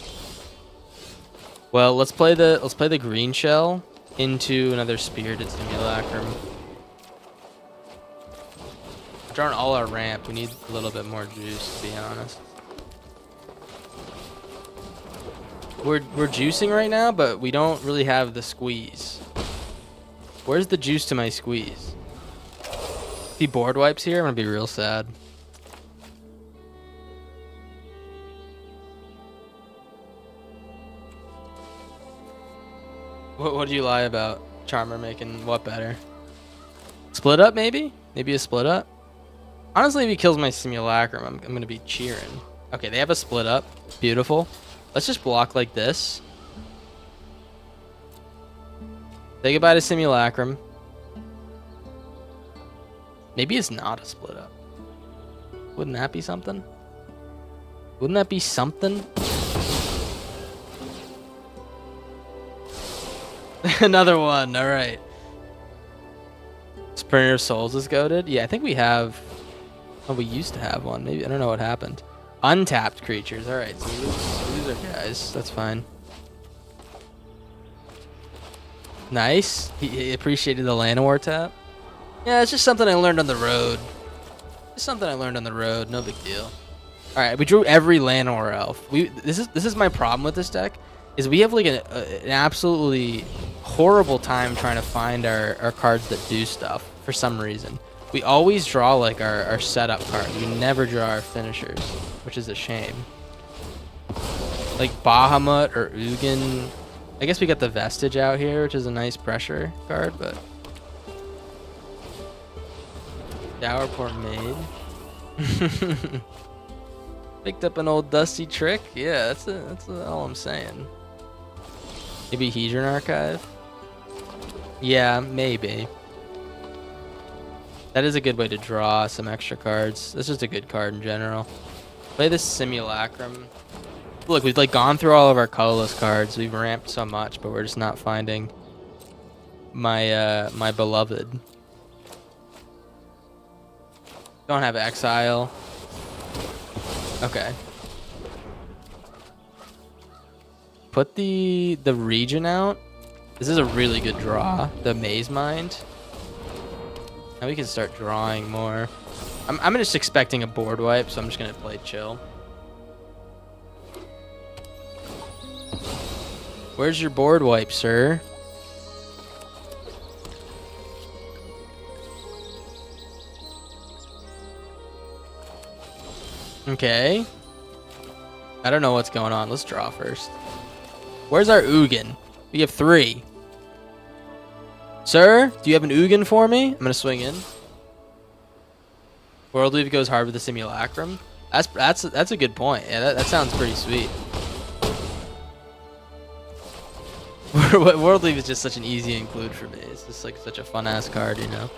Well, let's play the Green Shell into another Spirited Simulacrum. Drawing all our ramp. We need a little bit more juice, to be honest. We're juicing right now, but we don't really have the squeeze. Where's the juice to my squeeze? If he board wipes here, I'm gonna be real sad. What do you lie about? Charmer making what better? Split up, maybe? Maybe a split up? Honestly, if he kills my Simulacrum, I'm gonna be cheering. Okay, they have a split up. Beautiful. Let's just block like this. Say goodbye to Simulacrum. Maybe it's not a split up. Wouldn't that be something? Wouldn't that be something? Another one. All right. Sprinter of Souls is goated. Yeah, I think we have. Oh, we used to have one. Maybe I don't know what happened. Untapped creatures. All right, so we lose our guys. That's fine. Nice. He appreciated the Llanowar tap. Yeah, it's just something I learned on the road. Just something I learned on the road. No big deal. All right, we drew every Llanowar elf. This is my problem with this deck. Is we have like an absolutely horrible time trying to find our cards that do stuff for some reason. We always draw like our setup cards. We never draw our finishers, which is a shame. Like Bahamut or Ugin. I guess we got the Vestige out here, which is a nice pressure card, but Dowerport Maid. Picked up an old dusty trick. Yeah, that's all I'm saying. Maybe Hedron Archive? Yeah, maybe. That is a good way to draw some extra cards. That's just a good card in general. Play this Simulacrum. Look, we've like gone through all of our colorless cards. We've ramped so much, but we're just not finding my my beloved. Don't have Exile. Okay. put the region out. This is a really good draw. The Maze Mind. Now we can start drawing more. I'm just expecting a board wipe, so I'm just gonna play chill. Where's your board wipe, sir? Okay. I don't know what's going on. Let's draw first. Where's our Ugin? We have 3. Sir, do you have an Ugin for me? I'm gonna swing in. World Weave goes hard with the Simulacrum. That's a good point. Yeah, that sounds pretty sweet. World Weave is just such an easy include for me. It's just like such a fun ass card, you know.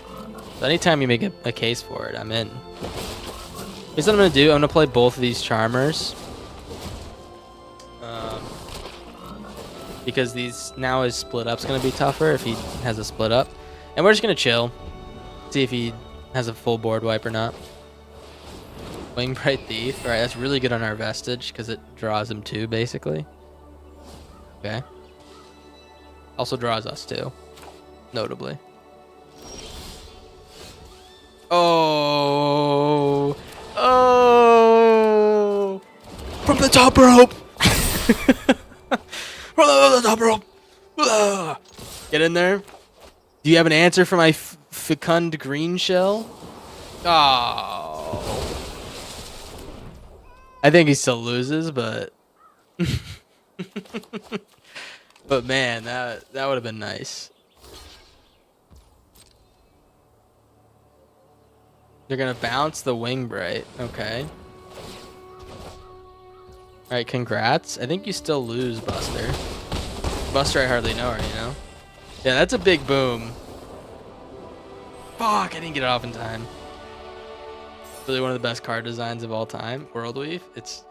So anytime you make a case for it, I'm in. Here's what I'm gonna do. I'm gonna play both of these Charmers. Because these now his split up's gonna be tougher if he has a split up. And we're just gonna chill. See if he has a full board wipe or not. Wingbright Thief. Alright, that's really good on our Vestige because it draws him 2 basically. Okay. Also draws us 2. Notably. Oh. Oh. From the top rope. From the top rope. Get in there. Do you have an answer for my fecund green shell? Oh. I think he still loses, but but man, that would have been nice. They're gonna bounce the Wingbright. Okay. Alright, congrats. I think you still lose, Buster. Buster, I hardly know her, you know? Yeah, that's a big boom. Fuck, I didn't get it off in time. Really one of the best card designs of all time. World Weave. It's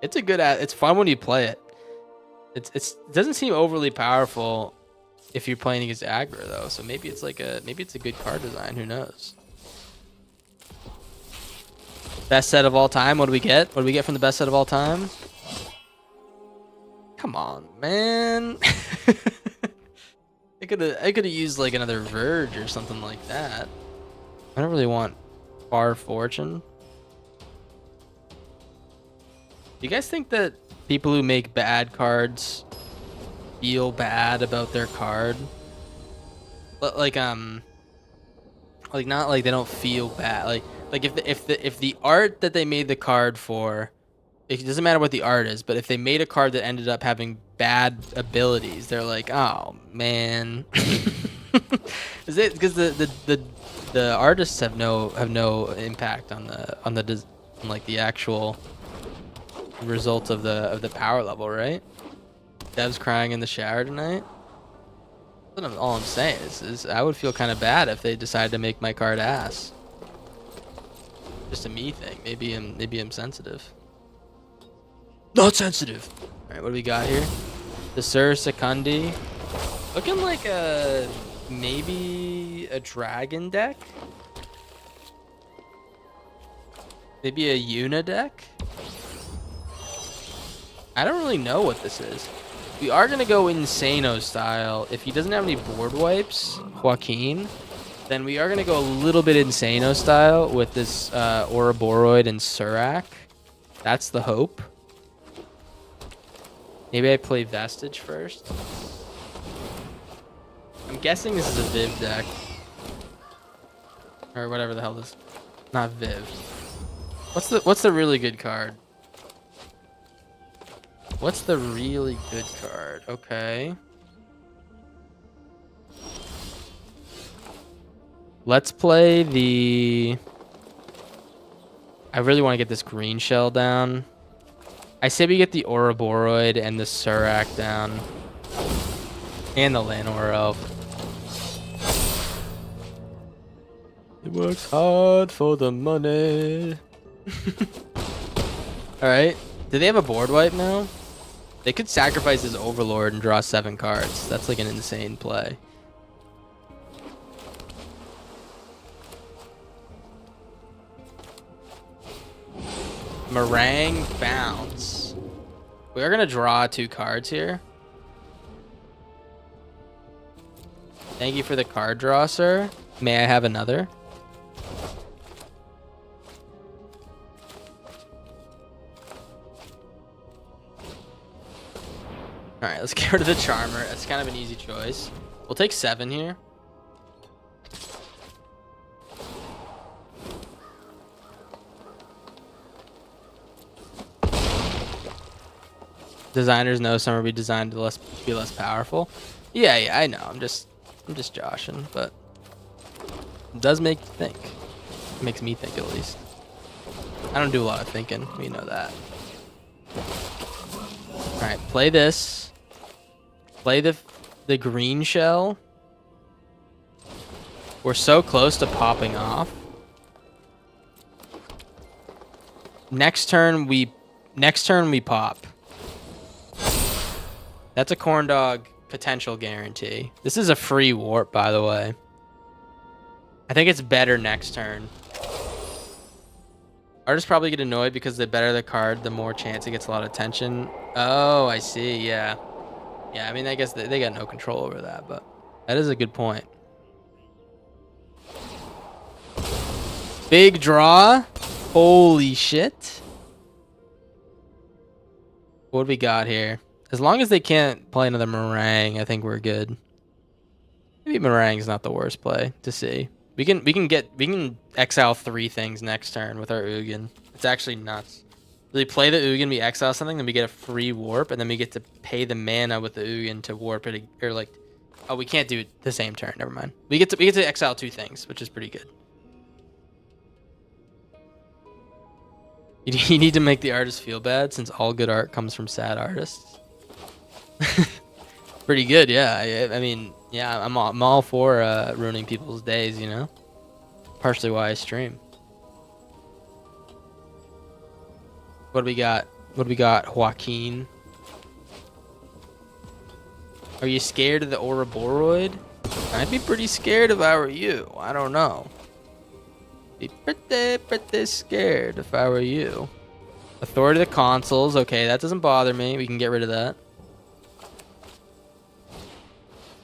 a good it's fun when you play it. It doesn't seem overly powerful if you're playing against aggro though. So maybe it's a good card design, who knows? Best set of all time. What do we get? What do we get from the best set of all time? Come on, man. I could have used like another Verge or something like that. I don't really want Far Fortune. Do you guys think that people who make bad cards feel bad about their card? Like not like they don't feel bad. Like if the art that they made the card for, it doesn't matter what the art is, but if they made a card that ended up having bad abilities, they're like, oh man. Is it because the artists have no impact on the actual result of the power level, right? Dev's crying in the shower tonight. All I'm saying is I would feel kind of bad if they decided to make my card ass. Just a me thing. Maybe I'm sensitive. Not sensitive. All right, what do we got here? The Sir Secundi, looking like maybe a dragon deck. Maybe a Una deck. I don't really know what this is. We are gonna go Insano style. If he doesn't have any board wipes, Joaquin, then we are gonna go a little bit Insano style with this Ouroboros and Surak. That's the hope. Maybe I play Vestige first. I'm guessing this is a Viv deck. Or whatever the hell this. Not Viv. What's the really good card? What's the really good card? Okay. Let's play the... I really want to get this green shell down. I say we get the Ouroboros and the Surak down. And the Lanor Elf. It works hard for the money. Alright. Do they have a board wipe now? They could sacrifice his Overlord and draw 7 cards. That's like an insane play. Meringue bounce. We are gonna draw 2 cards here. Thank you for the card draw, sir. May I have another? All right, let's get rid of the Charmer. That's kind of an easy choice. We'll take 7 here. Designers know some will be designed to be less powerful. Yeah, I know. I'm just joshing, but it does make you think. It makes me think at least. I don't do a lot of thinking. We know that. All right, play this. Play the green shell. We're so close to popping off. Next turn we pop. That's a corn dog potential guarantee. This is a free warp, by the way. I think it's better next turn. Artists probably get annoyed because the better the card, the more chance it gets a lot of attention. Oh, I see. Yeah. Yeah, I mean, I guess they got no control over that, but that is a good point. Big draw. Holy shit. What do we got here? As long as they can't play another meringue, I think we're good. Maybe meringue's not the worst play to see. We can exile 3 things next turn with our Ugin. It's actually nuts. We play the Ugin, we exile something, then we get a free warp, and then we get to pay the mana with the Ugin to warp it, or like, oh, we can't do it the same turn. Never mind. We get to exile 2 things, which is pretty good. You need to make the artist feel bad, since all good art comes from sad artists. Pretty good, yeah. I mean, yeah, I'm all for ruining people's days, you know. Partially why I stream. What do we got? What do we got, Joaquin? Are you scared of the Ouroboros? I'd be pretty scared if I were you. I don't know. Be pretty scared if I were you. Authority of the consoles. Okay, that doesn't bother me. We can get rid of that.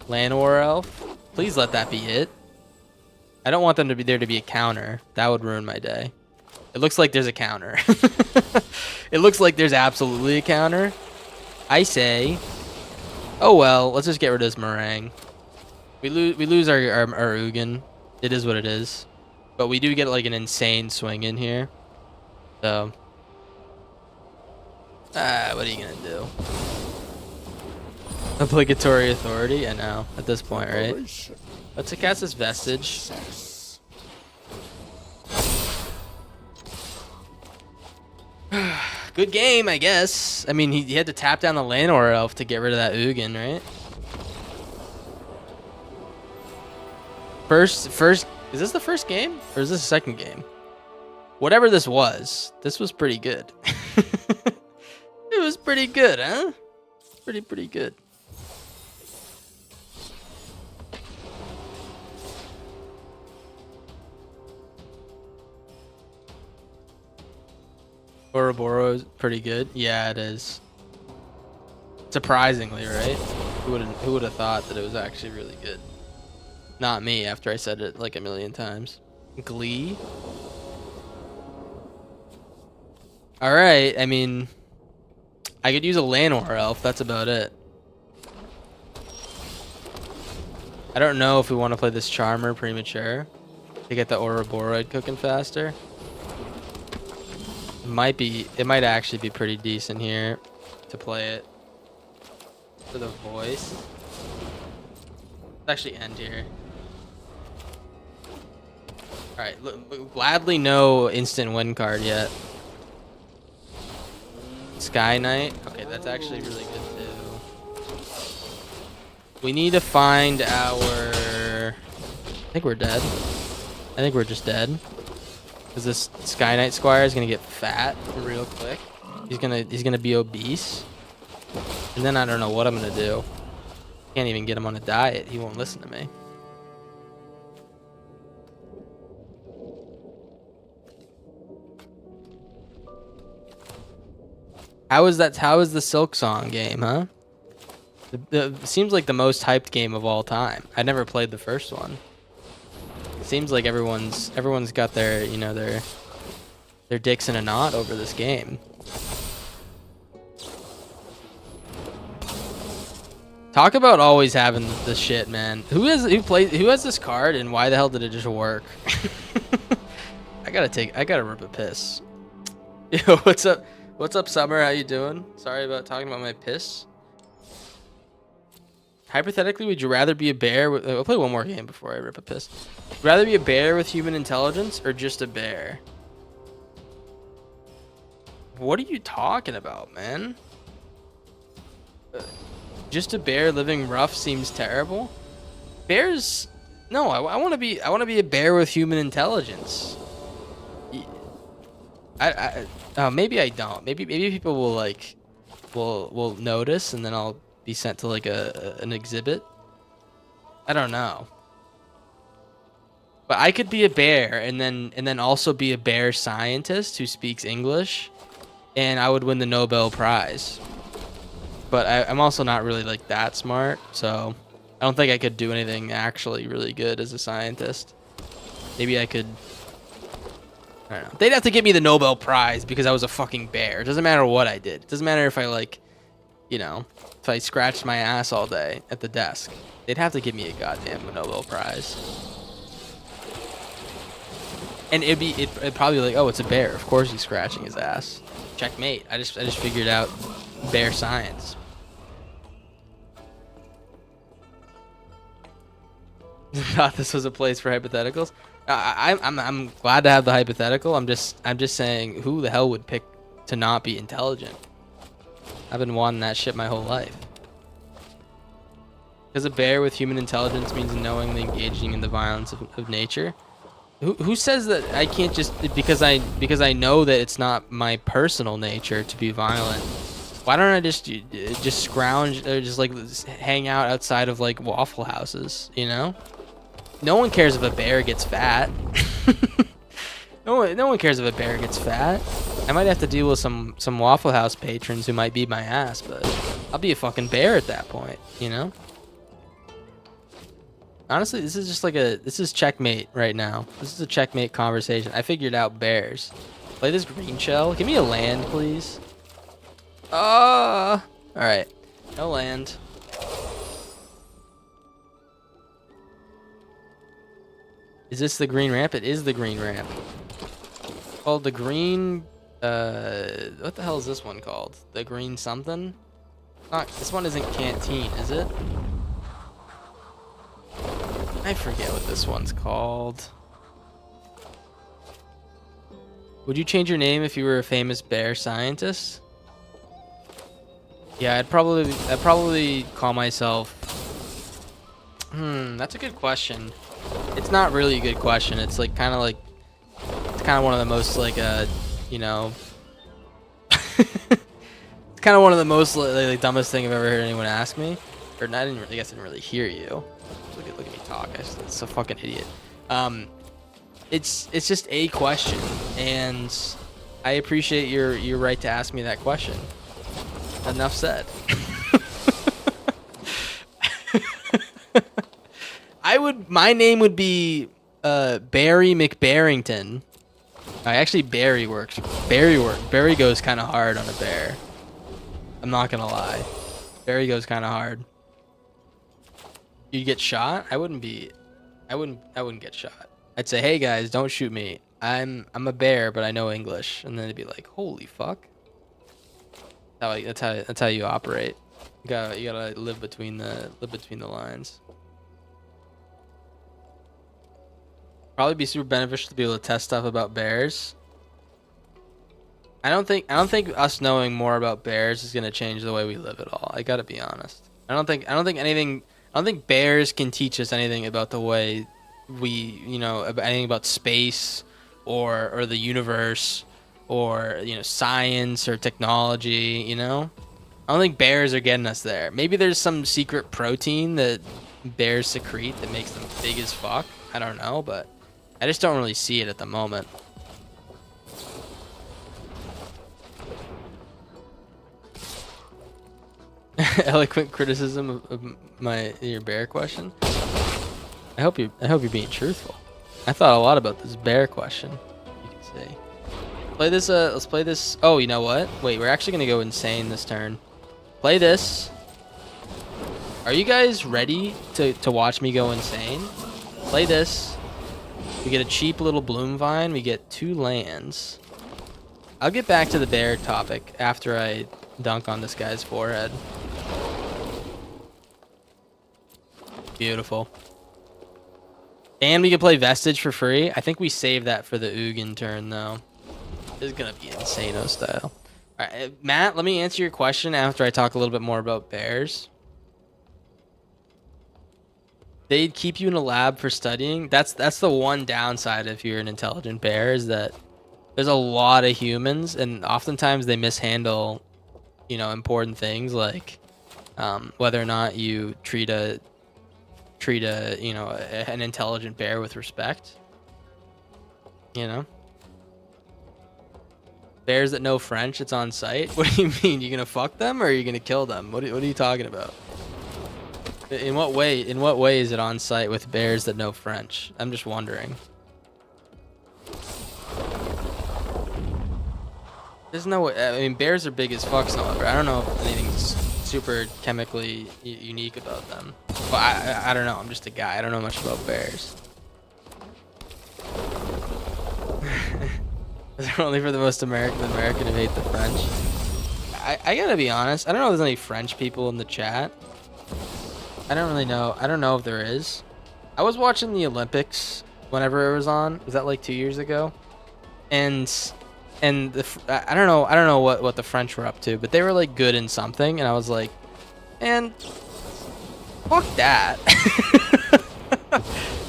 Llanowar Elf. Please let that be it. I don't want them to be there to be a counter. That would ruin my day. It looks like there's a counter. It looks like there's absolutely a counter. I say, oh well, let's just get rid of this meringue. We lose our Ugin. It is what it is. But we do get like an insane swing in here. So, what are you gonna do? Obligatory authority? I know, at this point, right? Let's cast this Vestige. Good game, I guess. I mean, he had to tap down the Llanowar Elf to get rid of that Ugin, right? First, is this the first game? Or is this the second game? Whatever this was pretty good. It was pretty good, huh? Pretty good. Ouroboros is pretty good. Yeah, it is. Surprisingly, right? Who would have thought that it was actually really good? Not me, after I said it like a million times. Glee. All right. I mean, I could use a Llanowar Elf. That's about it. I don't know if we want to play this Charmer premature to get the Ouroboros cooking faster. It might actually be pretty decent here to play it for the voice. Let's actually end here. All right, gladly no instant win card yet. Sky Knight. Okay, that's actually really good too. We need to find our. I think we're dead. I think we're just dead. Because this Sky Knight Squire is gonna get fat real quick. He's gonna be obese. And then I don't know what I'm gonna do. Can't even get him on a diet. He won't listen to me. How is that? How is the Silk Song game, huh? Seems like the most hyped game of all time. I never played the first one. It seems like everyone's got their, you know, their dicks in a knot over this game. Talk about always having the shit, man. Who has this card, and why the hell did it just work? I gotta rip a piss. Yo, what's up? What's up, Summer? How you doing? Sorry about talking about my piss. Hypothetically, would you rather be a bear with... I'll play one more game before I rip a piss. Would you rather be a bear with human intelligence or just a bear? What are you talking about, man? Just a bear living rough seems terrible. Bears... No, I want to be a bear with human intelligence. Maybe I don't. Maybe people will like will notice, and then I'll be sent to like an exhibit. I don't know. But I could be a bear and then also be a bear scientist who speaks English, and I would win the Nobel Prize. But I'm also not really like that smart, so I don't think I could do anything actually really good as a scientist. Maybe I could... I don't know. They'd have to give me the Nobel Prize because I was a fucking bear. It doesn't matter what I did. It doesn't matter if I, like, you know, if I scratched my ass all day at the desk. They'd have to give me a goddamn Nobel Prize. And it'd probably be like, oh, it's a bear. Of course he's scratching his ass. Checkmate. I just figured out bear science. Thought this was a place for hypotheticals. I'm glad to have the hypothetical. I'm just saying, who the hell would pick to not be intelligent? I've been wanting that shit my whole life. Because a bear with human intelligence means knowingly engaging in the violence of nature. Who says that I can't just because I know that it's not my personal nature to be violent? Why don't I just scrounge or just like hang out outside of like Waffle Houses, you know? No one cares if a bear gets fat. No one cares if a bear gets fat. I might have to deal with some Waffle House patrons who might beat my ass, but I'll be a fucking bear at that point, you know? Honestly, this is checkmate right now. This is a checkmate conversation. I figured out bears. Play this green shell. Give me a land, please. Alright. No land. Is this the green ramp? It is the green ramp. Called the green... what the hell is this one called? The green something? This one isn't Canteen, is it? I forget what this one's called. Would you change your name if you were a famous bear scientist? Yeah, I'd probably call myself... that's a good question. It's not really a good question. It's like kind of one of the most like you know, it's kind of one of the most like dumbest thing I've ever heard anyone ask me. Or I guess I didn't really hear you. Look at me talk. It's a fucking idiot. It's just a question, and I appreciate your right to ask me that question. Enough said. My name would be Barry McBarrington. Actually, Barry works. Barry goes kind of hard on a bear. I'm not gonna lie. Barry goes kind of hard. You'd get shot? I wouldn't get shot. I'd say, hey guys, don't shoot me. I'm a bear, but I know English. And then they'd be like, holy fuck. That's how you operate. You gotta live between the lines. Probably be super beneficial to be able to test stuff about bears. I don't think us knowing more about bears is gonna change the way we live at all. I gotta be honest. I don't think bears can teach us anything about the way we, anything about space or the universe or, science or technology, I don't think bears are getting us there. Maybe there's some secret protein that bears secrete that makes them big as fuck. I don't know, but I just don't really see it at the moment. eloquent criticism of your bear question. I hope you're being truthful. I thought a lot about this bear question. You could say. Play this. Let's play this. Oh, you know what? Wait, we're actually gonna go insane this turn. Play this. Are you guys ready to watch me go insane? Play this. We get a cheap little bloom vine. We get 2 lands. I'll get back to the bear topic after I dunk on this guy's forehead. Beautiful. And we can play Vestige for free. I think we save that for the Ugin turn, though. This is going to be Insano style. All right, Matt, let me answer your question after I talk a little bit more about bears. They'd keep you in a lab for studying. That's the one downside if you're an intelligent bear, is that there's a lot of humans, and oftentimes they mishandle, you know, important things like whether or not you treat a you know, an intelligent bear with respect. You know, bears that know French, it's on site. What do you mean? You gonna fuck them or are you gonna kill them? What are you talking about? In what way? In what way is it on site with bears that know French? I'm just wondering. There's no way. I mean, bears are big as fucks, however. I don't know if anything's super chemically unique about them. But I don't know. I'm just a guy. I don't know much about bears. Is it only for the most American who hate the French? I gotta be honest. I don't know if there's any French people in the chat. I don't really know. I don't know if there is. I was watching the Olympics whenever it was on. Was that like 2 years ago? And I don't know what the French were up to, but they were like good in something, and I was like, man, fuck that.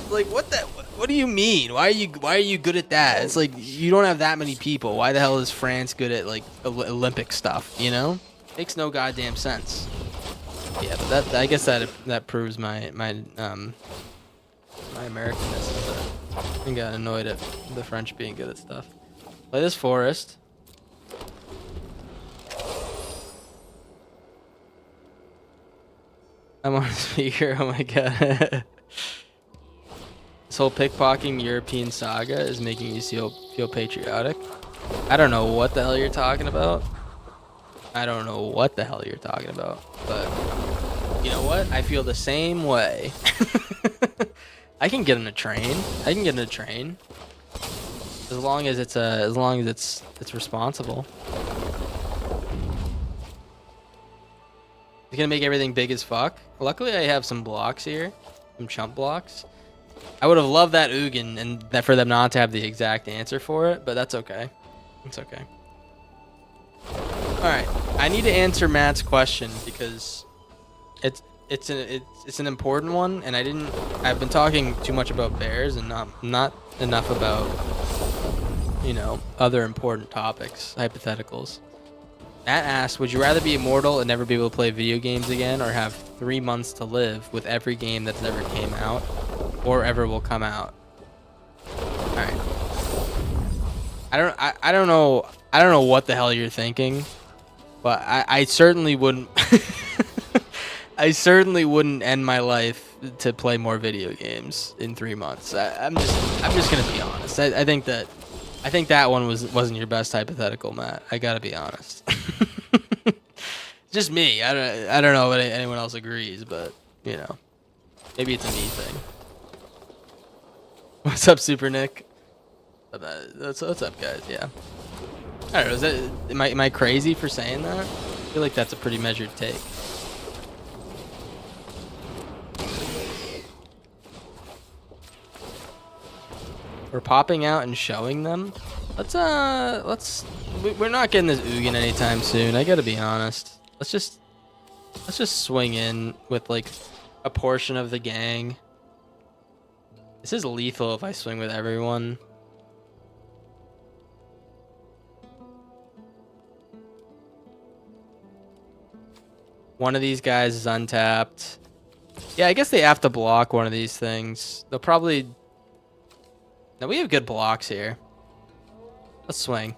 Like, what do you mean? Why are you good at that? It's like, you don't have that many people. Why the hell is France good at like Olympic stuff, you know? Makes no goddamn sense. Yeah, but I guess that proves my Americanness. I got annoyed at the French being good at stuff. Play this forest. I'm on speaker. Oh my god. This whole pickpocketing European saga is making you feel patriotic. I don't know what the hell you're talking about. I don't know what the hell you're talking about. But you know what? I feel the same way. I can get in a train. As long as it's responsible. It's gonna make everything big as fuck. Luckily, I have some blocks here, some chump blocks. I would have loved that Ugin and that for them not to have the exact answer for it, but that's okay. It's okay. All right, I need to answer Matt's question because it's an important one, and I've been talking too much about bears and not enough about, you know, other important topics, hypotheticals. Matt asked, would you rather be immortal and never be able to play video games again, or have 3 months to live with every game that's ever came out or ever will come out? All right. I don't know what the hell you're thinking, but I certainly wouldn't I certainly wouldn't end my life to play more video games in 3 months. I'm just gonna be honest. I think that one wasn't your best hypothetical, Matt. I gotta be honest. Just me. I don't know if anyone else agrees, but you know, maybe it's a me thing. What's up, Super Nick? What's up, guys? Yeah. I don't know. Is that am I crazy for saying that? I feel like that's a pretty measured take. We're popping out and showing them. We're not getting this Ugin anytime soon. I gotta be honest. Let's just swing in with like a portion of the gang. This is lethal if I swing with everyone. One of these guys is untapped. Yeah, I guess they have to block one of these things. They'll probably... Now we have good blocks here. Let's swing.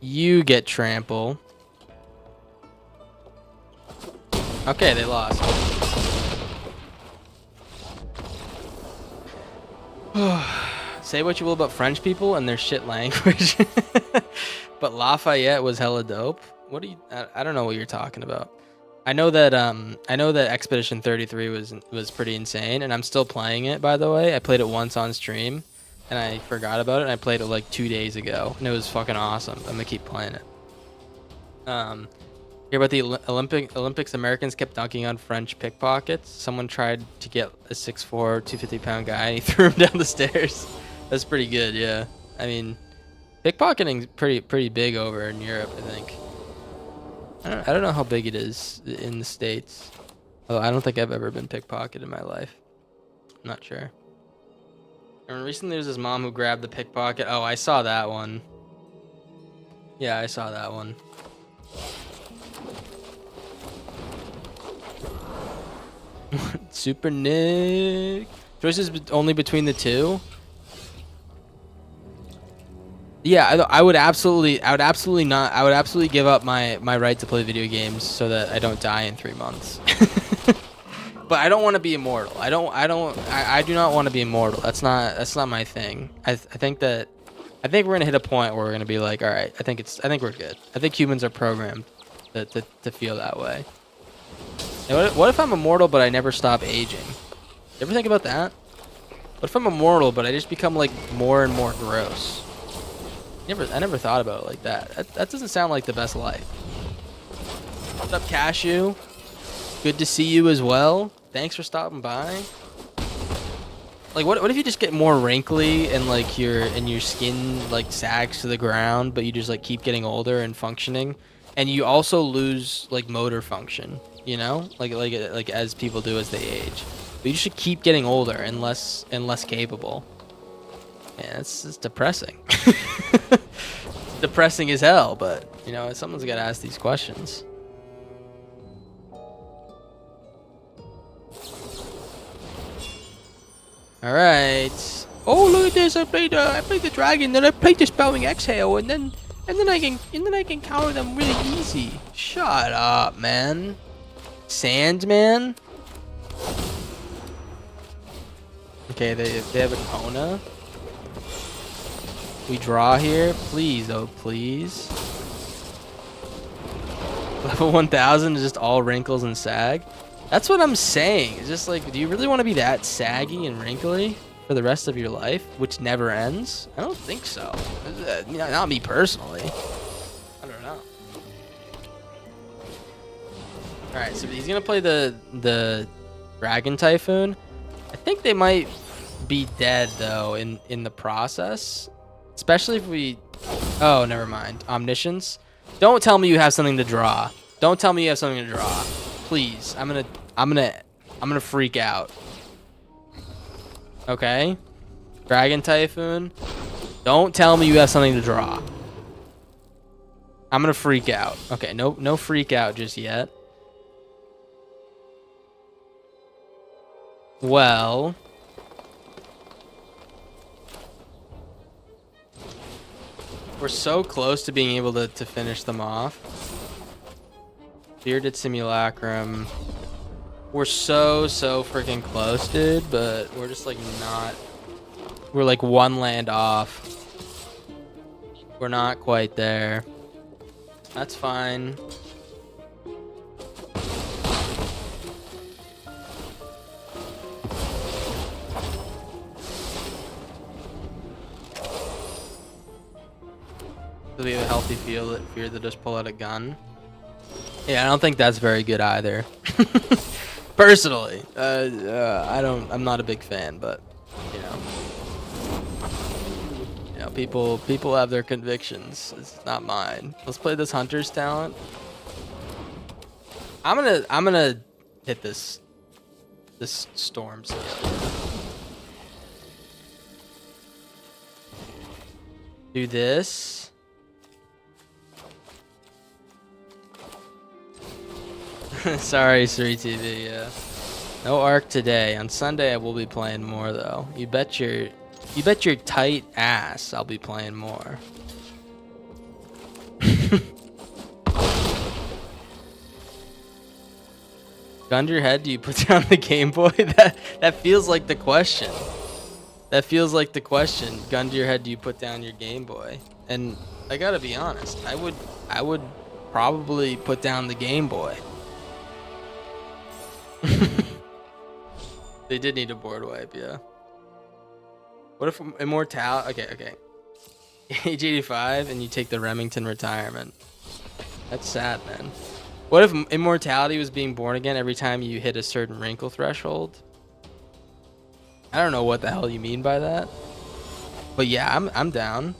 You get trample. Okay, they lost. Say what you will about French people and their shit language, but Lafayette was hella dope. What do you? I don't know what you're talking about. I know that Expedition 33 was pretty insane, and I'm still playing it. By the way, I played it once on stream, and I forgot about it. And I played it like 2 days ago, and it was fucking awesome. I'm gonna keep playing it. Hear about the Olympics? Americans kept dunking on French pickpockets. Someone tried to get a 6'4", 250-pound guy, and he threw him down the stairs. That's pretty good, yeah. I mean, pickpocketing's pretty big over in Europe, I think. I don't know how big it is in the States. Although I don't think I've ever been pickpocketed in my life. I'm not sure. And recently there was this mom who grabbed the pickpocket. Oh, I saw that one. Yeah, I saw that one. Super Nick. Choices only between the two. Yeah, I would absolutely give up my right to play video games so that I don't die in 3 months. But I don't want to be immortal. I do not want to be immortal. That's not my thing. I think we're gonna hit a point where we're gonna be like, all right, I think we're good. I think humans are programmed to feel that way. And what if I'm immortal but I never stop aging? You ever think about that? What if I'm immortal but I just become like more and more gross? I never thought about it like that. That doesn't sound like the best life. What's up, Cashew? Good to see you as well. Thanks for stopping by. Like, what if you just get more wrinkly and like your skin like sags to the ground, but you just like keep getting older and functioning, and you also lose like motor function, you know, like as people do as they age. But you should keep getting older and less capable. Man, it's depressing. Depressing as hell, but you know, someone's got to ask these questions. All right. Oh, look at this! I played the dragon, then I played the spelling exhale, and then I can counter them really easy. Shut up, man. Sandman. Okay, they have a Kona. We draw here, please, oh please. Level 1000 is just all wrinkles and sag. That's what I'm saying. It's just like, do you really want to be that saggy and wrinkly for the rest of your life, which never ends? I don't think so. Not me personally. I don't know. All right, so he's gonna play the Dragon Typhoon. I think they might be dead though in the process, especially if we. Oh, never mind. Omniscience. Don't tell me you have something to draw. Don't tell me you have something to draw. Please, I'm gonna freak out. Okay, Dragon Typhoon. Don't tell me you have something to draw. I'm gonna freak out. Okay, no freak out just yet. Well, we're so close to being able to finish them off. Bearded Simulacrum. We're so freaking close, dude, but we're just like not. We're like one land off. We're not quite there. That's fine. Do we have a healthy fear to just pull out a gun? Yeah, I don't think that's very good either. Personally, I'm not a big fan, but you know, people have their convictions. It's not mine. Let's play this Hunter's talent. I'm gonna hit this storm scale. Do this. Sorry, Suri TV. Yeah, no arc today. On Sunday, I will be playing more though. You bet your tight ass I'll be playing more. Gun to your head, do you put down the Game Boy? That feels like the question. That feels like the question. Gun to your head, do you put down your Game Boy? And I gotta be honest, I would probably put down the Game Boy. They did need a board wipe, yeah. What if immortality? Okay. Age 85 and you take the Remington retirement. That's sad, man. What if immortality was being born again every time you hit a certain wrinkle threshold? I don't know what the hell you mean by that. But yeah, I'm down.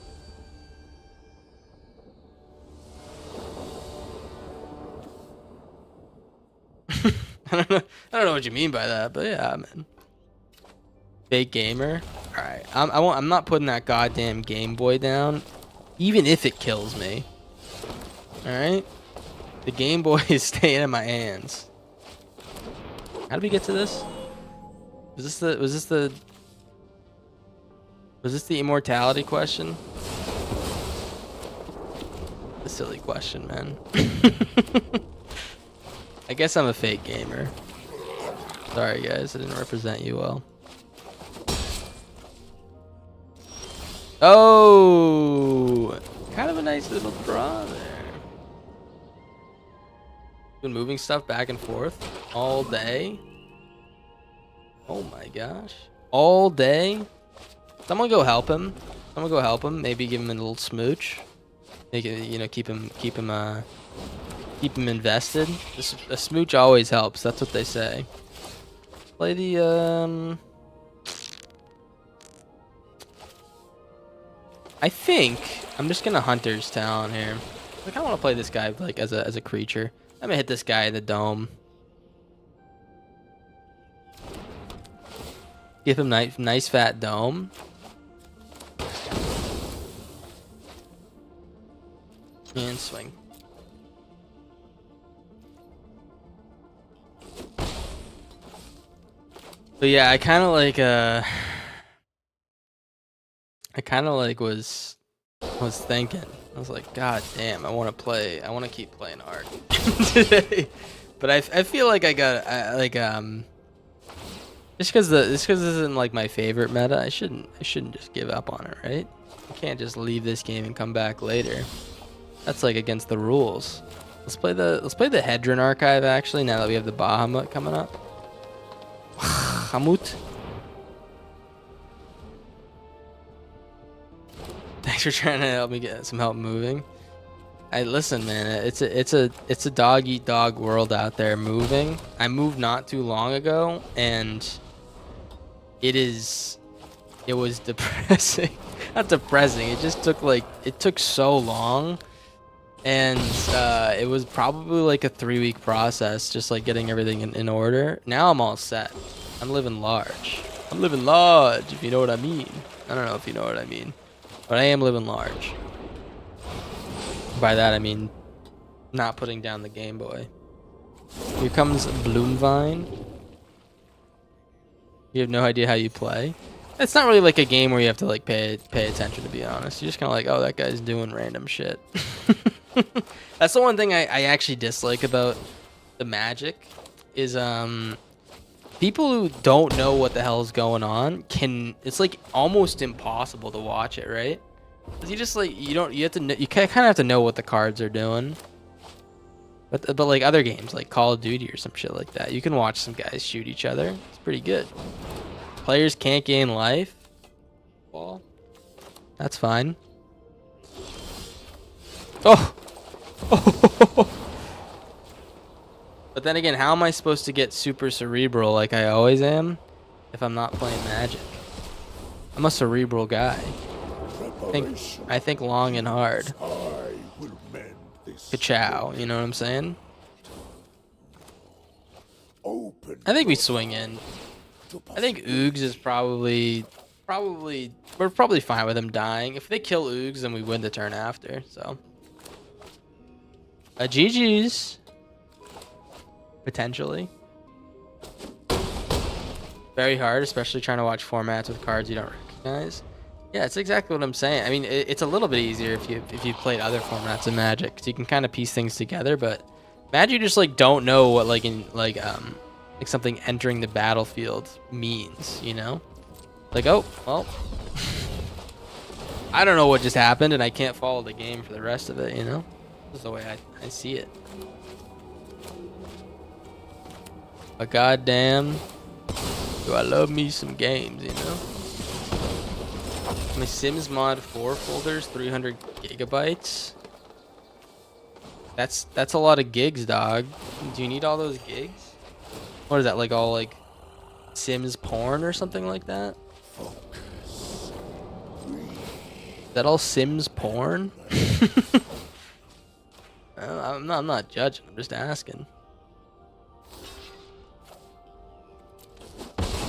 I don't know what you mean by that, but yeah, man. Fake gamer. All right, I'm not putting that goddamn Game Boy down, even if it kills me. All right, the Game Boy is staying in my hands. How did we get to this? Was this the immortality question? A silly question, man. I guess I'm a fake gamer. Sorry guys, I didn't represent you well. Oh, kind of a nice little draw there. Been moving stuff back and forth all day. Oh my gosh, all day. Someone go help him. Someone go help him. Maybe give him a little smooch. Make it, you know, keep him invested. A smooch always helps. That's what they say. Play the I think I'm just gonna Hunter's Talon here. I kind of want to play this guy like as a creature. I'm gonna hit this guy in the dome. Give him nice fat dome. And swing. But yeah, I kind of like was thinking. I was like, God damn, I want to keep playing Ark today. But I feel like just because this isn't like my favorite meta, I shouldn't just give up on it, right? I can't just leave this game and come back later. That's like against the rules. Let's play the Hedron archive actually, now that we have the Bahamut coming up. Hamut. Thanks for trying to help me get some help moving. Listen, man, it's a dog eat dog world out there moving. I moved not too long ago and it was depressing. Not depressing, it just took so long. And it was probably like a 3-week process, just like getting everything in order. Now I'm all set. I'm living large. I'm living large, if you know what I mean. I don't know if you know what I mean, but I am living large. By that I mean not putting down the Game Boy. Here comes Bloomvine. You have no idea how you play. It's not really like a game where you have to like pay attention, to be honest. You're just kind of like, oh, that guy's doing random shit. That's the one thing I actually dislike about the Magic is people who don't know what the hell is going on it's like almost impossible to watch it, right? Cause you just like you kind of have to know what the cards are doing. But like other games like Call of Duty or some shit like that, you can watch some guys shoot each other. It's pretty good. Players can't gain life. Well, that's fine. Oh. But then again, how am I supposed to get super cerebral like I always am if I'm not playing Magic? I'm a cerebral guy. I think long and hard. Ka-chow, you know what I'm saying? I think we swing in. I think Oogs is probably we're probably fine with him dying. If they kill Oogs, then we win the turn after. So, GG's potentially. Very hard, especially trying to watch formats with cards you don't recognize. Yeah, it's exactly what I'm saying. I mean, it's a little bit easier if you've played other formats of Magic, because you can kind of piece things together. But Imagine you just like don't know what like something entering the battlefield means, you know? Like, oh, well, I don't know what just happened and I can't follow the game for the rest of it, you know? This is the way I see it. But goddamn, do I love me some games, you know? My Sims Mod 4 folders, 300 gigabytes. That's a lot of gigs, dog. Do you need all those gigs? What is that, like all like Sims porn or something like that? Is that all Sims porn? I'm not judging, I'm just asking.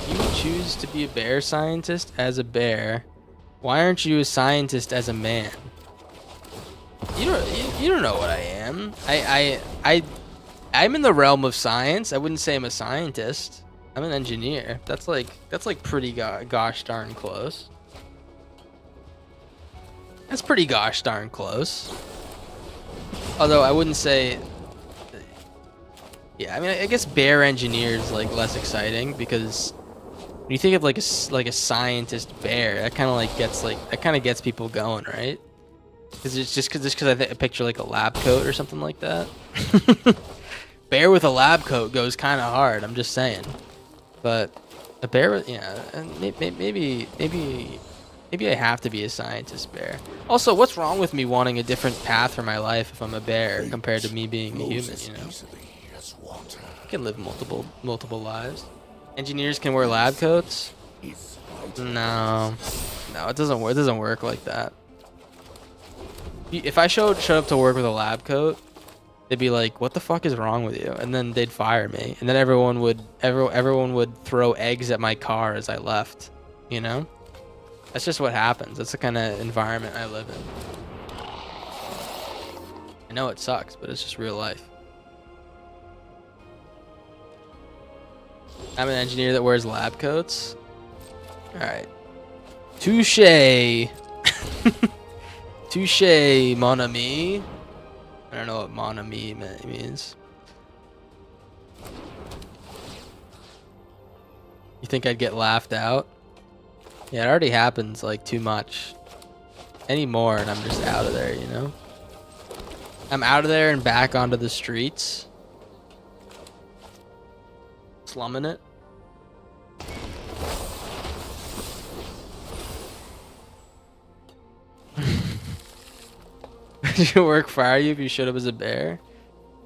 You would choose to be a bear scientist as a bear. Why aren't you a scientist as a man? You don't know what I am. I'm in the realm of science. I wouldn't say I'm a scientist. I'm an engineer. That's like pretty gosh darn close. That's pretty gosh darn close. Although I wouldn't say. Yeah, I mean, I guess bear engineer is like less exciting because when you think of like a scientist bear, that kind of gets people going, right? Because it's just because I picture like a lab coat or something like that. Bear with a lab coat goes kind of hard. I'm just saying. But a bear with, yeah, and maybe I have to be a scientist bear. Also, what's wrong with me wanting a different path for my life if I'm a bear compared to me being a human? You know, I can live multiple lives. Engineers can wear lab coats. No, it doesn't work. It doesn't work like that. If I showed up to work with a lab coat, they'd be like, "What the fuck is wrong with you?" And then they'd fire me. And then everyone would throw eggs at my car as I left. You know, that's just what happens. That's the kind of environment I live in. I know it sucks, but it's just real life. I'm an engineer that wears lab coats. All right, touche. Touche, mon ami. I don't know what mon ami means. You think I'd get laughed out? Yeah, it already happens like too much. Any more and I'm just out of there, you know? I'm out of there and back onto the streets. Slumming it. Did your work fire you if you showed up as a bear?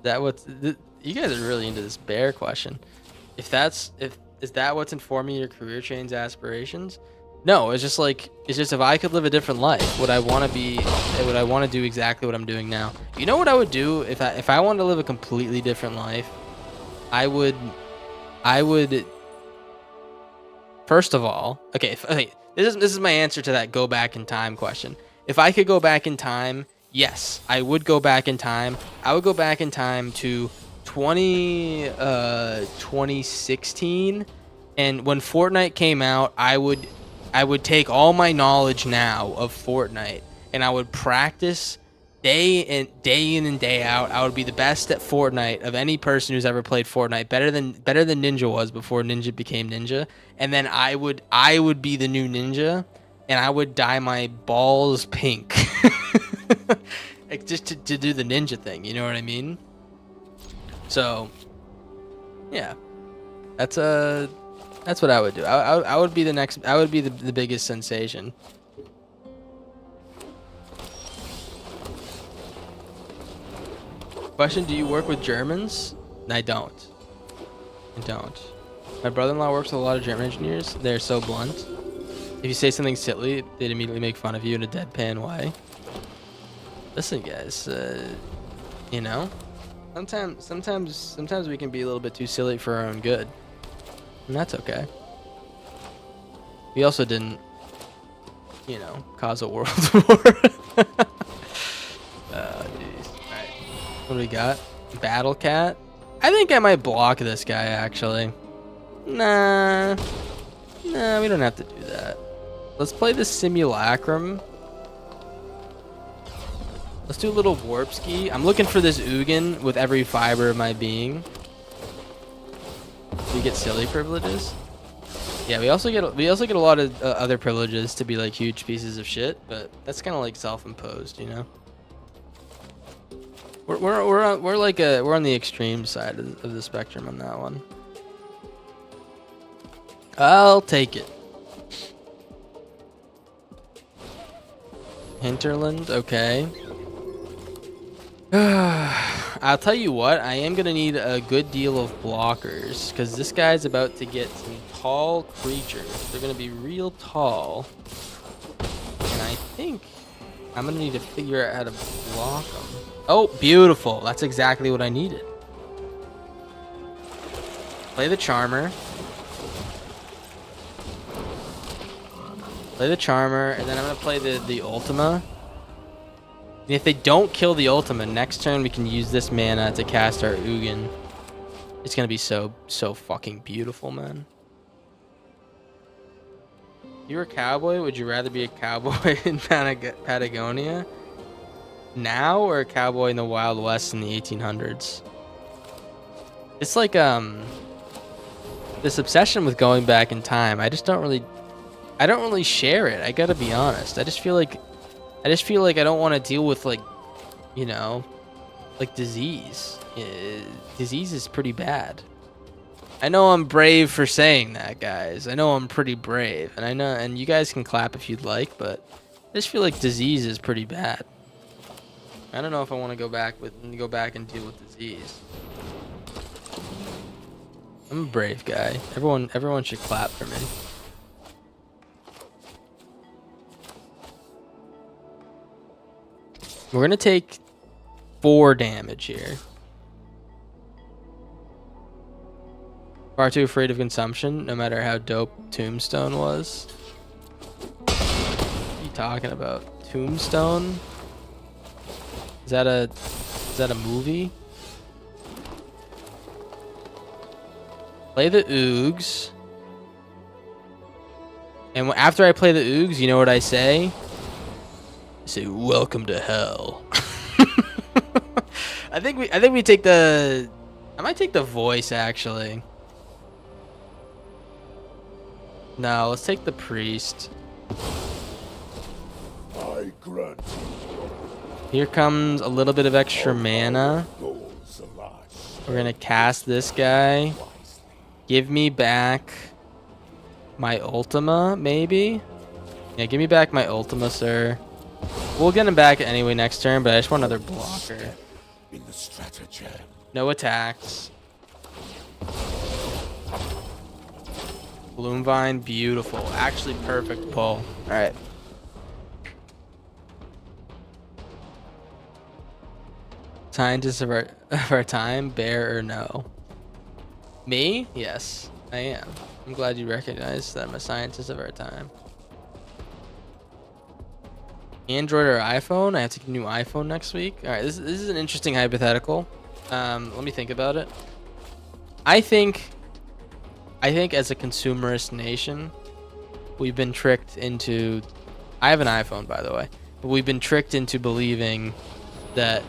You guys are really into this bear question. Is that what's informing your career change aspirations? No, it's just if I could live a different life, would I want to do exactly what I'm doing now? You know what I would do if I wanted to live a completely different life? I would first of all, okay, this is my answer to that go back in time question. If I could go back in time, yes, I would go back in time. I would go back in time to 2016, and when Fortnite came out, I would take all my knowledge now of Fortnite and I would practice day in and day out. I would be the best at Fortnite of any person who's ever played Fortnite, better than Ninja was before Ninja became Ninja. And then I would be the new Ninja, and I would dye my balls pink. Like just to do the ninja thing, you know what I mean? So yeah, that's what I would do. I would be the biggest sensation. Question: do you work with Germans? I don't. My brother-in-law works with a lot of German engineers. They're so blunt. If you say something silly, they'd immediately make fun of you in a deadpan way. Listen, guys, you know, sometimes we can be a little bit too silly for our own good, and that's okay. We also didn't, you know, cause a world war. Jeez. Alright, what do we got? Battle Cat? I think I might block this guy, actually. Nah, we don't have to do that. Let's play the Simulacrum. Let's do a little warp ski. I'm looking for this Ugin with every fiber of my being. We get silly privileges. Yeah, we also get a lot of other privileges to be like huge pieces of shit, but that's kind of like self-imposed, you know. We're on the extreme side of the spectrum on that one. I'll take it. Hinterland, okay. I'll tell you what, I am gonna need a good deal of blockers because this guy's about to get some tall creatures. They're gonna be real tall, and I think I'm gonna need to figure out how to block them. Oh, beautiful! That's exactly what I needed. Play the Charmer. Play the Charmer, and then I'm gonna play the Ultima. And if they don't kill the Ultima, next turn we can use this mana to cast our Ugin. It's gonna be so fucking beautiful, man. If you were a cowboy, would you rather be a cowboy in Patagonia now or a cowboy in the Wild West in the 1800s? It's like this obsession with going back in time. I don't really share it. I gotta be honest. I just feel like I don't want to deal with, like, you know, like disease. Disease is pretty bad. I know I'm brave for saying that, guys. I know I'm pretty brave, and I know, and you guys can clap if you'd like, but I just feel like disease is pretty bad. I don't know if I want to go back and deal with disease. I'm a brave guy. Everyone should clap for me. We're gonna take 4 damage here. Far too afraid of consumption, no matter how dope Tombstone was. What are you talking about? Tombstone? Is that a movie? Play the Oogs. And after I play the Oogs, you know what I say? I say, welcome to hell. I think we take the... I might take the voice, actually. No, let's take the priest. I grant Here comes a little bit of extra mana. goals alive. We're gonna cast this guy. Give me back my Ultima, maybe? Yeah, give me back my Ultima, sir. We'll get him back anyway next turn, but I just want another blocker. In the stratagem. No attacks. Bloom Vine, beautiful. Actually, perfect pull. Alright. Scientist of our time, bear or no? Me? Yes, I am. I'm glad you recognize that I'm a scientist of our time. Android or iPhone? I have to get a new iPhone next week. All right, this is an interesting hypothetical. Let me think about it. I think as a consumerist nation, we've been tricked into... I have an iPhone, by the way. But we've been tricked into believing that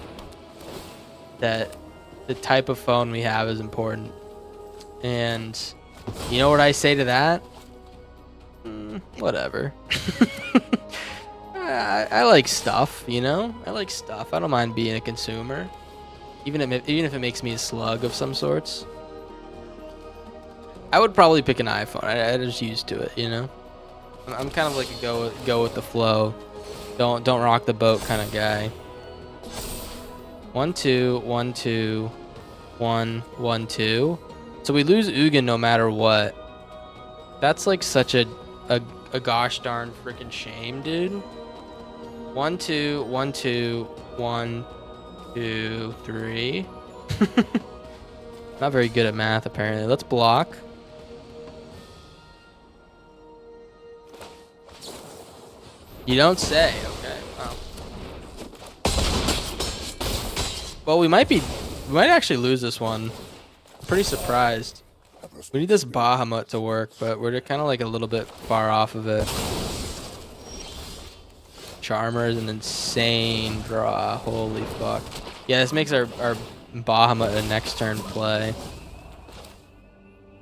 the type of phone we have is important. And you know what I say to that? Whatever. I like stuff, you know? I like stuff. I don't mind being a consumer. Even if it makes me a slug of some sorts. I would probably pick an iPhone. I'm just used to it, you know? I'm kind of like a go with the flow. Don't rock the boat kind of guy. 1 2 1 2 1 1 2. So we lose Ugin no matter what. That's like such a gosh darn freaking shame, dude. 1 2 1 2 1 2 3. Not very good at math apparently. Let's block. You don't say. Okay. Wow. Well, we might actually lose this one. I'm pretty surprised. We need this Bahamut to work, but we're kind of like a little bit far off of it. Charmer is an insane draw. Holy fuck. Yeah, this makes our Bahamut a next turn play.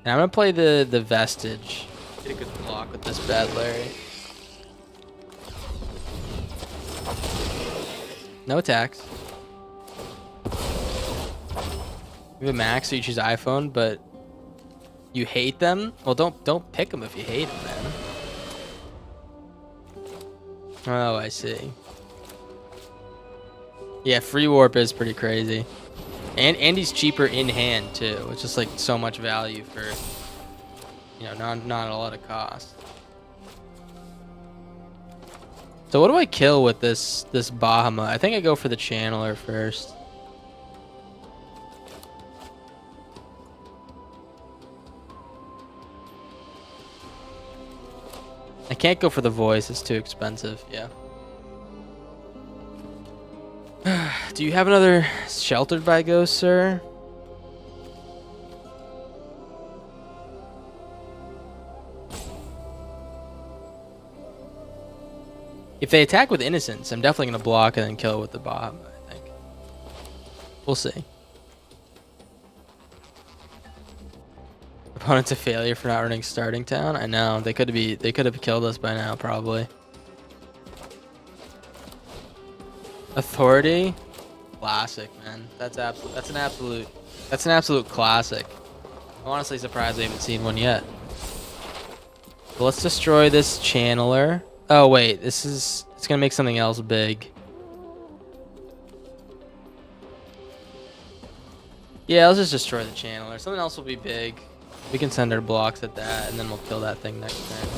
And I'm gonna play the Vestige. Get a good block with this Bad Larry. No attacks. You have a max, so you choose iPhone, but you hate them? Well, don't pick them if you hate them, man. Oh, I see. Yeah, free warp is pretty crazy. And he's cheaper in hand too. It's just like so much value for, you know, not a lot of cost. So what do I kill with this Bahamut? I think I go for the Channeler first. I can't go for the voice, it's too expensive. Yeah. Do you have another Sheltered by Ghost, sir? If they attack with Innocence, I'm definitely going to block and then kill it with the Bahamut, I think. We'll see. Opponent's a failure for not running Starting Town. I know, they could have killed us by now, probably. Authority, classic, man. That's an absolute classic. I'm honestly surprised I haven't seen one yet. But let's destroy this Channeler. Oh wait, it's gonna make something else big. Yeah, let's just destroy the Channeler. Something else will be big. We can send our blocks at that, and then we'll kill that thing next turn.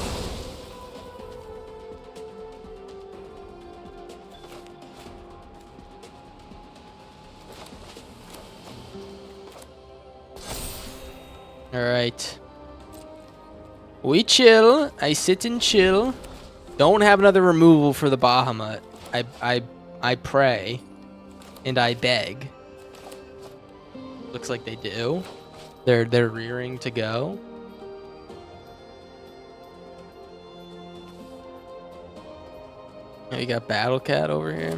Alright. We chill. I sit and chill. Don't have another removal for the Bahamut. I pray. And I beg. Looks like they do. They're rearing to go. You got Battle Cat over here.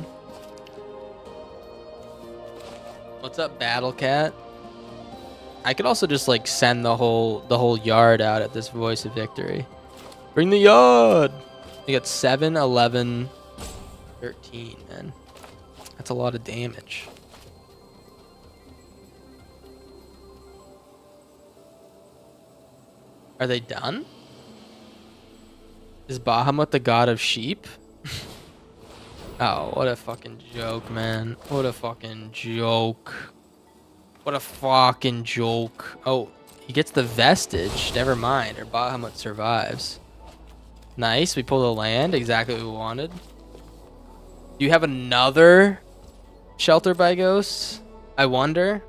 What's up, Battle Cat? I could also just like send the whole yard out at this Voice of Victory. Bring the yard. You got 7, 11, 13, man. That's a lot of damage. Are they done? Is Bahamut the god of sheep? Oh, what a fucking joke, man. What a fucking joke. What a fucking joke. Oh, he gets the Vestige. Never mind. Our Bahamut survives. Nice. We pulled a land. Exactly what we wanted. Do you have another Shelter by Ghosts? I wonder.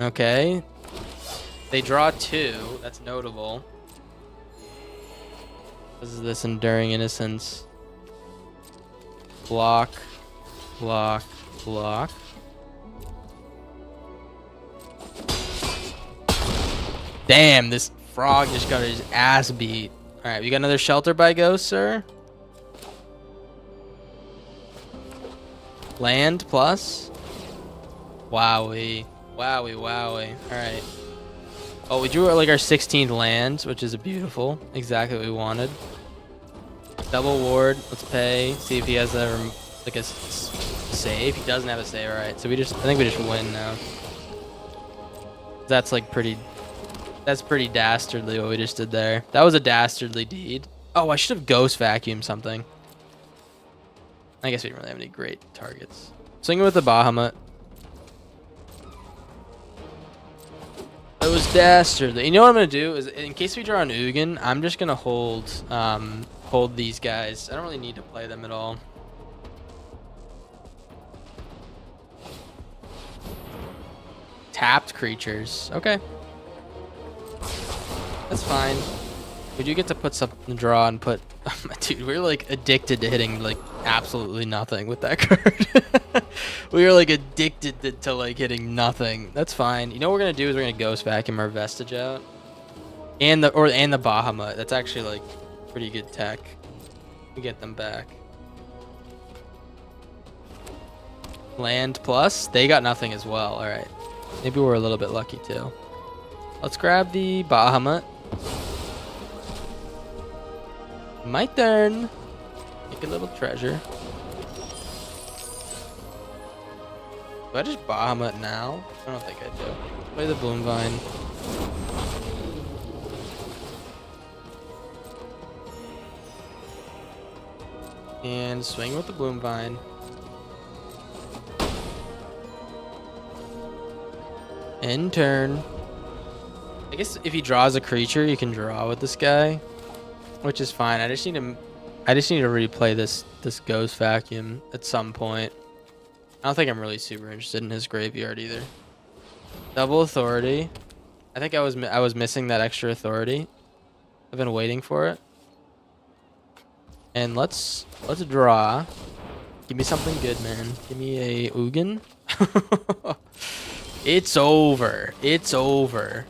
Okay. They draw 2. That's notable. This is this Enduring Innocence. Block. Block. Block. Damn, this frog just got his ass beat. Alright, we got another Shelter by Ghost, sir. Land plus. Wowie. Wowie, wowie. Alright. Oh, we drew like our 16th land, which is a beautiful. Exactly what we wanted. Double ward. Let's pay. See if he has a like a save. He doesn't have a save. Alright, so I think we just win now. That's like pretty. That's pretty dastardly what we just did there. That was a dastardly deed. Oh, I should have Ghost Vacuumed something. I guess we didn't really have any great targets. Swinging with the Bahamut. It was dastardly. You know what I'm gonna do is, in case we draw an Ugin, I'm just gonna hold these guys. I don't really need to play them at all. Tapped creatures. Okay. That's fine. We do get to put something in the draw and put... Dude, we're like addicted to hitting like absolutely nothing with that card. We are like addicted to like hitting nothing. That's fine. You know what we're gonna do is we're gonna Ghost Vacuum our Vestige out. And the Bahamut. That's actually like pretty good tech. We get them back. Land plus. They got nothing as well. All right. Maybe we're a little bit lucky too. Let's grab the Bahamut. My turn. Make a little treasure. Do I just Bahamut now? I don't think I do. Play the Bloom Vine. And swing with the Bloom Vine. End turn. I guess if he draws a creature, you can draw with this guy, which is fine. I just need to replay this Ghost Vacuum at some point. I don't think I'm really super interested in his graveyard either. Double Authority. I think I was missing that extra authority. I've been waiting for it. And let's draw. Give me something good, man. Give me a Ugin. It's over. It's over.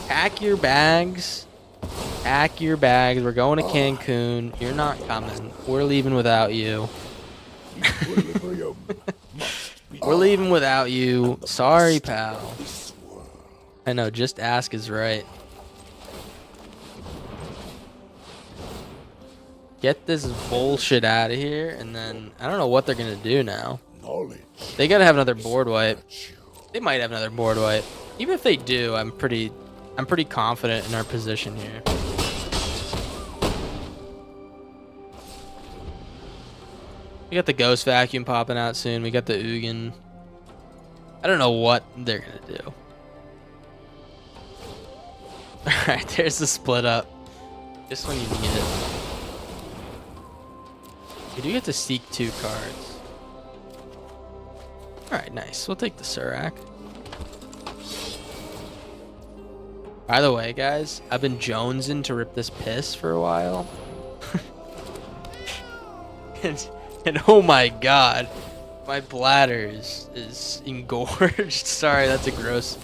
Pack your bags. Pack your bags. We're going to Cancun. You're not coming. We're leaving without you. We're leaving without you. Sorry, pal. I know, just ask is right. Get this bullshit out of here, and then I don't know what they're gonna do now. They gotta have another board wipe. They might have another board wipe. Even if they do, I'm pretty confident in our position here. We got the Ghost Vacuum popping out soon. We got the Ugin. I don't know what they're gonna do. Alright, there's the split up. Just when you need it. We do get to seek 2 cards. Alright, nice. We'll take the Surak. By the way, guys, I've been jonesing to rip this piss for a while. and oh my god, my bladder is engorged. Sorry, that's a gross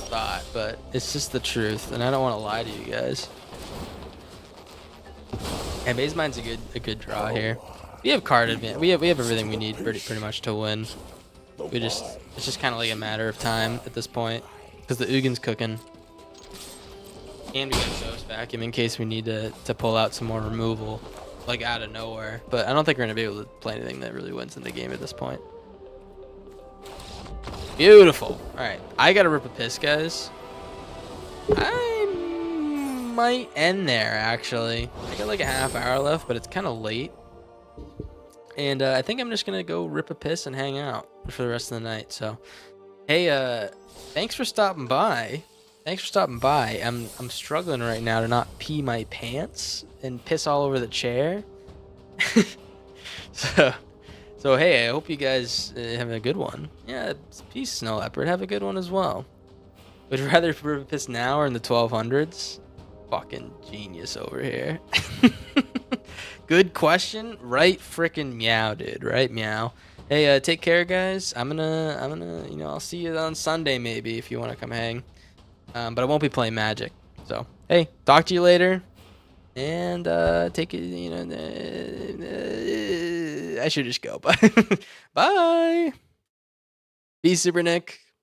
thought, but it's just the truth, and I don't want to lie to you guys. And Base Mine's a good draw here. We have card advantage. We have everything we need pretty much to win. It's just kind of like a matter of time at this point, because the Ugin's cooking, and we got Ghost Vacuum in case we need to pull out some more removal, like out of nowhere. But I don't think we're gonna be able to play anything that really wins in the game at this point. Beautiful. All right, I gotta rip a piss, guys. I might end there actually. I got like a half hour left, but it's kind of late. And I think I'm just gonna go rip a piss and hang out for the rest of the night. So, hey, thanks for stopping by. I'm struggling right now to not pee my pants and piss all over the chair. So hey, I hope you guys have a good one. Yeah, peace, Snow Leopard. Have a good one as well. Would you rather rip a piss now or in the 1200s? Fucking genius over here. Good question. Right frickin' meow, dude. Right meow. Hey, take care, guys. I'm gonna, I'll see you on Sunday maybe if you want to come hang. But I won't be playing Magic. So, hey, talk to you later. And take it, I should just go. Bye. Bye. Be Super Nick.